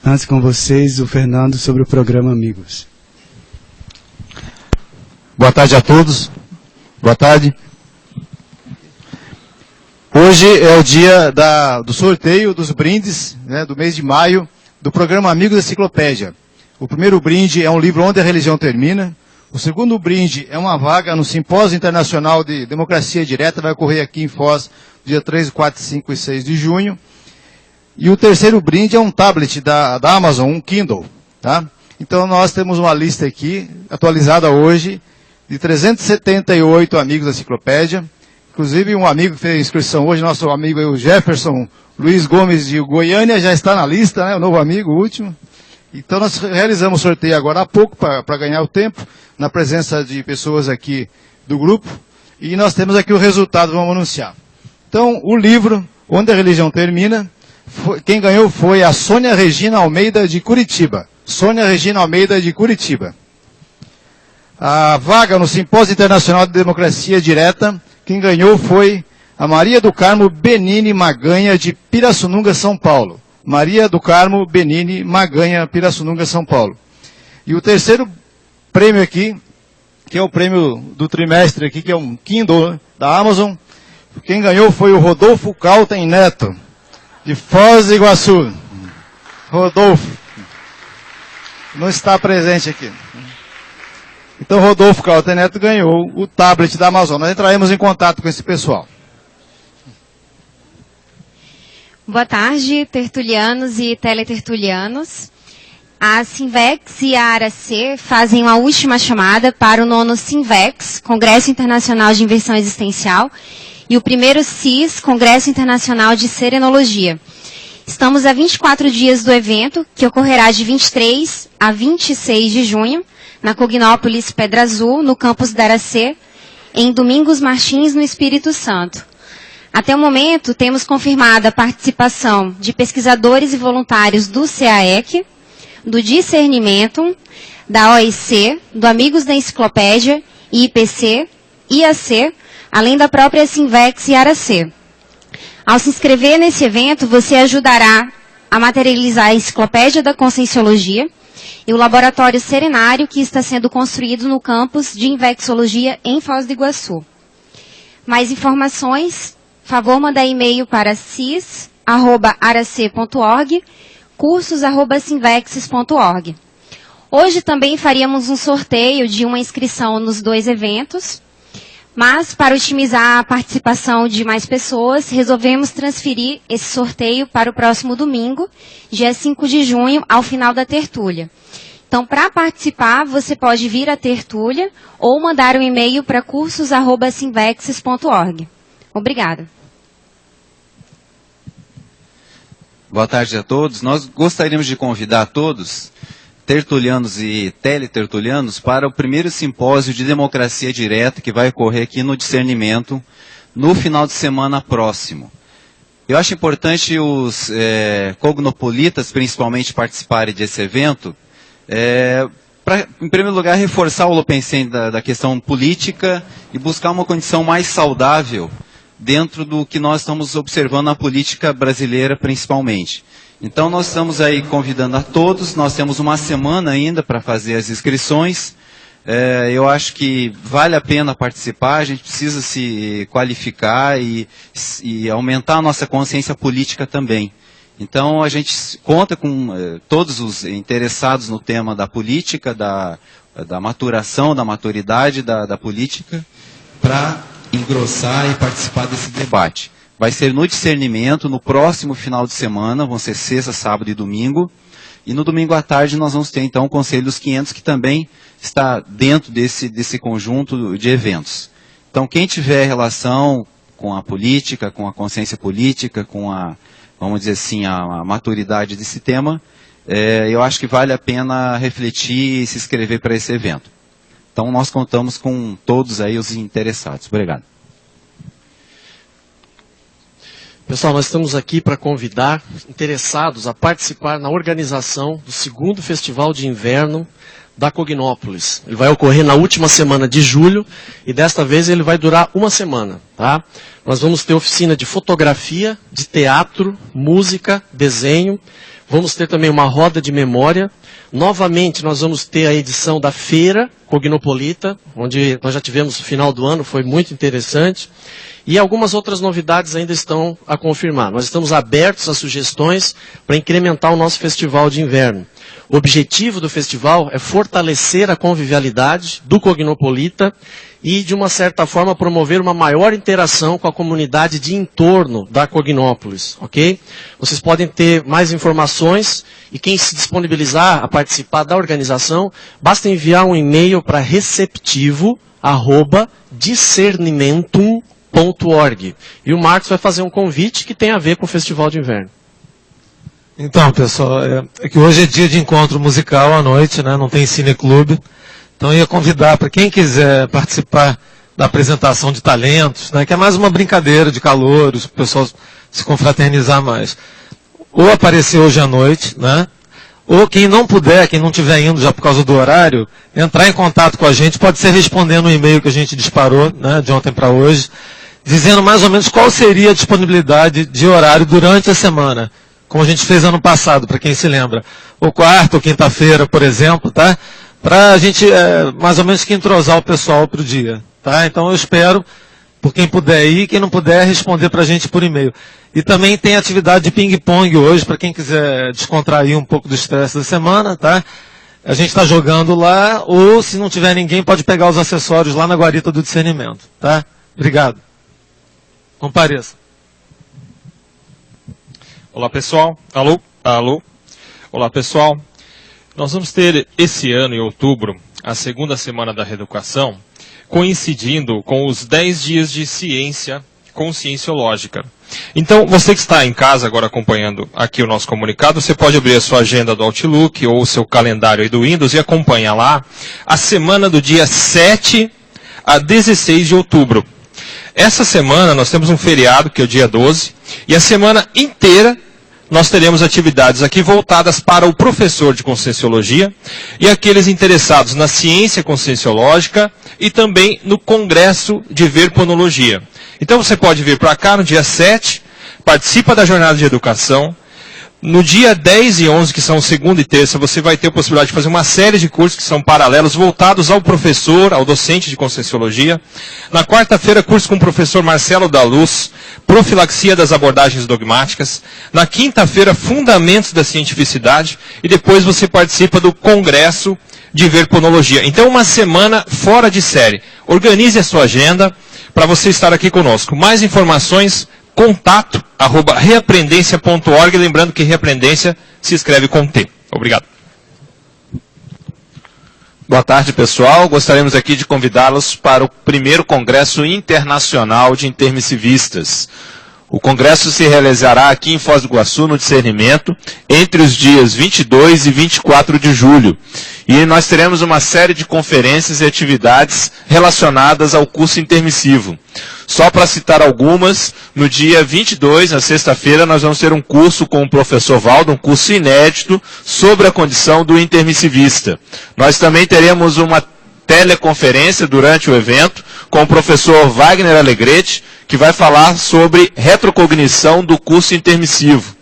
Antes com vocês, o Fernando sobre o programa Amigos. Boa tarde a todos. Boa tarde. Hoje é o dia do sorteio dos brindes, né, do mês de maio, do programa Amigos da Enciclopédia. O primeiro brinde é um livro Onde a Religião Termina. O segundo brinde é uma vaga no Simpósio Internacional de Democracia Direta, vai ocorrer aqui em Foz, dia 3, 4, 5 e 6 de junho. E o terceiro brinde é um tablet da Amazon, um Kindle. Tá? Então nós temos uma lista aqui, atualizada hoje, de 378 amigos da enciclopédia. Inclusive um amigo que fez a inscrição hoje, nosso amigo o Jefferson Luiz Gomes de Goiânia, já está na lista, né, o novo amigo, o último. Então nós realizamos o sorteio agora há pouco, para ganhar o tempo, na presença de pessoas aqui do grupo. E nós temos aqui o resultado, vamos anunciar. Então, o livro, Onde a Religião Termina, quem ganhou foi a Sônia Regina Almeida de Curitiba. Sônia Regina Almeida de Curitiba. A vaga no Simpósio Internacional de Democracia Direta, quem ganhou foi a Maria do Carmo Benini Maganha de Pirassununga, São Paulo. Maria do Carmo Benini Maganha, Pirassununga, São Paulo. E o terceiro prêmio aqui, que é o prêmio do trimestre aqui, que é um Kindle da Amazon. Quem ganhou foi o Rodolfo Calten Neto, de Foz do Iguaçu. Rodolfo. Não está presente aqui. Então, Rodolfo Calten Neto ganhou o tablet da Amazon. Nós entraremos em contato com esse pessoal. Boa tarde, tertulianos e teletertulianos. A Sinvex e a ARAC fazem uma última chamada para o 9º Sinvex, Congresso Internacional de Inversão Existencial, e o primeiro CIS, Congresso Internacional de Serenologia. Estamos a 24 dias do evento, que ocorrerá de 23 a 26 de junho, na Cognópolis Pedra Azul, no campus da Aracê, em Domingos Martins, no Espírito Santo. Até o momento, temos confirmado a participação de pesquisadores e voluntários do CAEC, do Discernimentum, da OIC, do Amigos da Enciclopédia, IPC, IAC, além da própria Sinvex e Aracê. Ao se inscrever nesse evento, você ajudará a materializar a Enciclopédia da Conscienciologia e o Laboratório Serenário, que está sendo construído no campus de Invexologia em Foz do Iguaçu. Mais informações, favor mandar e-mail para cis@arac.org, cursos@sinvexes.org. Hoje também faríamos um sorteio de uma inscrição nos 2 eventos, mas para otimizar a participação de mais pessoas, resolvemos transferir esse sorteio para o próximo domingo, dia 5 de junho, ao final da tertúlia. Então, para participar, você pode vir à tertúlia ou mandar um e-mail para cursos@sinvexes.org. Obrigada. Boa tarde a todos. Nós gostaríamos de convidar todos, tertulianos e teletertulianos, para o primeiro simpósio de democracia direta que vai ocorrer aqui no Discernimento no final de semana próximo. Eu acho importante os cognopolitas, principalmente, participarem desse evento, para, em primeiro lugar, reforçar o Lopencen da questão política e buscar uma condição mais saudável dentro do que nós estamos observando na política brasileira, principalmente. Então, nós estamos aí convidando a todos, nós temos uma semana ainda para fazer as inscrições. Eu acho que vale a pena participar, a gente precisa se qualificar e aumentar a nossa consciência política também. Então, a gente conta com todos os interessados no tema da política, da maturação, da maturidade da política, para engrossar e participar desse debate. Vai ser no Discernimento, no próximo final de semana, vão ser sexta, sábado e domingo. E no domingo à tarde nós vamos ter, então, o Conselho dos 500, que também está dentro desse conjunto de eventos. Então, quem tiver relação com a política, com a consciência política, com vamos dizer assim, a maturidade desse tema, eu acho que vale a pena refletir e se inscrever para esse evento. Então, nós contamos com todos aí os interessados. Obrigado. Pessoal, nós estamos aqui para convidar interessados a participar na organização do 2º Festival de Inverno da Cognópolis. Ele vai ocorrer na última semana de julho e desta vez ele vai durar uma semana, tá? Nós vamos ter oficina de fotografia, de teatro, música, desenho. Vamos ter também uma roda de memória. Novamente, nós vamos ter a edição da Feira Cognopolita, onde nós já tivemos no final do ano, foi muito interessante. E algumas outras novidades ainda estão a confirmar. Nós estamos abertos a sugestões para incrementar o nosso festival de inverno. O objetivo do festival é fortalecer a convivialidade do Cognopolita e, de uma certa forma, promover uma maior interação com a comunidade de entorno da Cognópolis, ok? Vocês podem ter mais informações e quem se disponibilizar a participar da organização, basta enviar um e-mail para receptivo@discernimentum.org. E o Marcos vai fazer um convite que tem a ver com o Festival de Inverno. Então, pessoal, é que hoje é dia de encontro musical à noite, né? Não tem cineclube. Então, eu ia convidar para quem quiser participar da apresentação de talentos, né? Que é mais uma brincadeira de calouros, para o pessoal se confraternizar mais. Ou aparecer hoje à noite, né? Ou quem não puder, quem não estiver indo já por causa do horário, entrar em contato com a gente, pode ser respondendo o e-mail que a gente disparou, né, de ontem para hoje, dizendo mais ou menos qual seria a disponibilidade de horário durante a semana, como a gente fez ano passado, para quem se lembra. Ou quarta ou quinta-feira, por exemplo, tá? Para a gente, mais ou menos, que entrosar o pessoal para o dia, tá? Então eu espero, por quem puder ir, quem não puder, responder para a gente por e-mail. E também tem atividade de ping-pong hoje, para quem quiser descontrair um pouco do estresse da semana, tá? A gente está jogando lá, ou se não tiver ninguém, pode pegar os acessórios lá na guarita do discernimento, tá? Obrigado. Compareça. Olá, pessoal. Alô? Alô? Olá, pessoal. Nós vamos ter esse ano, em outubro, a segunda semana da reeducação, coincidindo com os 10 dias de ciência conscienciológica. Então, você que está em casa agora acompanhando aqui o nosso comunicado, você pode abrir a sua agenda do Outlook ou o seu calendário aí do Windows e acompanhar lá a semana do dia 7 a 16 de outubro. Essa semana nós temos um feriado, que é o dia 12, e a semana inteira nós teremos atividades aqui voltadas para o professor de Conscienciologia e aqueles interessados na ciência conscienciológica e também no Congresso de Verponologia. Então você pode vir para cá no dia 7, participa da jornada de educação. No dia 10 e 11, que são segunda e terça, você vai ter a possibilidade de fazer uma série de cursos que são paralelos, voltados ao professor, ao docente de Conscienciologia. Na quarta-feira, curso com o professor Marcelo da Luz, profilaxia das abordagens dogmáticas. Na quinta-feira, fundamentos da cientificidade. E depois você participa do Congresso de Verponologia. Então, uma semana fora de série. Organize a sua agenda para você estar aqui conosco. Mais informações, contato@reaprendência.org, lembrando que reaprendência se escreve com T. Obrigado. Boa tarde, pessoal. Gostaríamos aqui de convidá-los para o primeiro Congresso Internacional de Intermissivistas. O congresso se realizará aqui em Foz do Iguaçu, no Discernimento, entre os dias 22 e 24 de julho. E nós teremos uma série de conferências e atividades relacionadas ao curso intermissivo. Só para citar algumas, no dia 22, na sexta-feira, nós vamos ter um curso com o professor Valdo, um curso inédito sobre a condição do intermissivista. Nós também teremos uma teleconferência durante o evento com o professor Wagner Alegrete, que vai falar sobre retrocognição do curso intermissivo.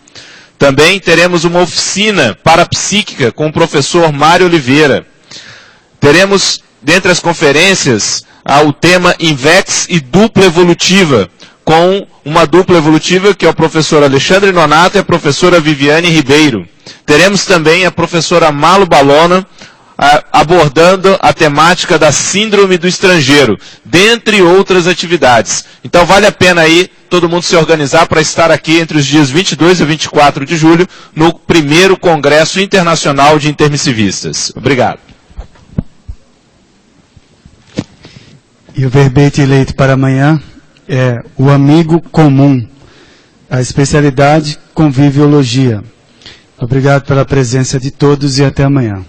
Também teremos uma oficina parapsíquica com o professor Mário Oliveira. Teremos, dentre as conferências, o tema INVEX e dupla evolutiva, com uma dupla evolutiva que é o professor Alexandre Nonato e a professora Viviane Ribeiro. Teremos também a professora Malu Balona, abordando a temática da síndrome do estrangeiro, dentre outras atividades. Então vale a pena aí todo mundo se organizar para estar aqui entre os dias 22 e 24 de julho, no primeiro Congresso Internacional de Intermissivistas. Obrigado. E o verbete eleito para amanhã é o amigo comum, a especialidade conviviologia. Obrigado pela presença de todos e até amanhã.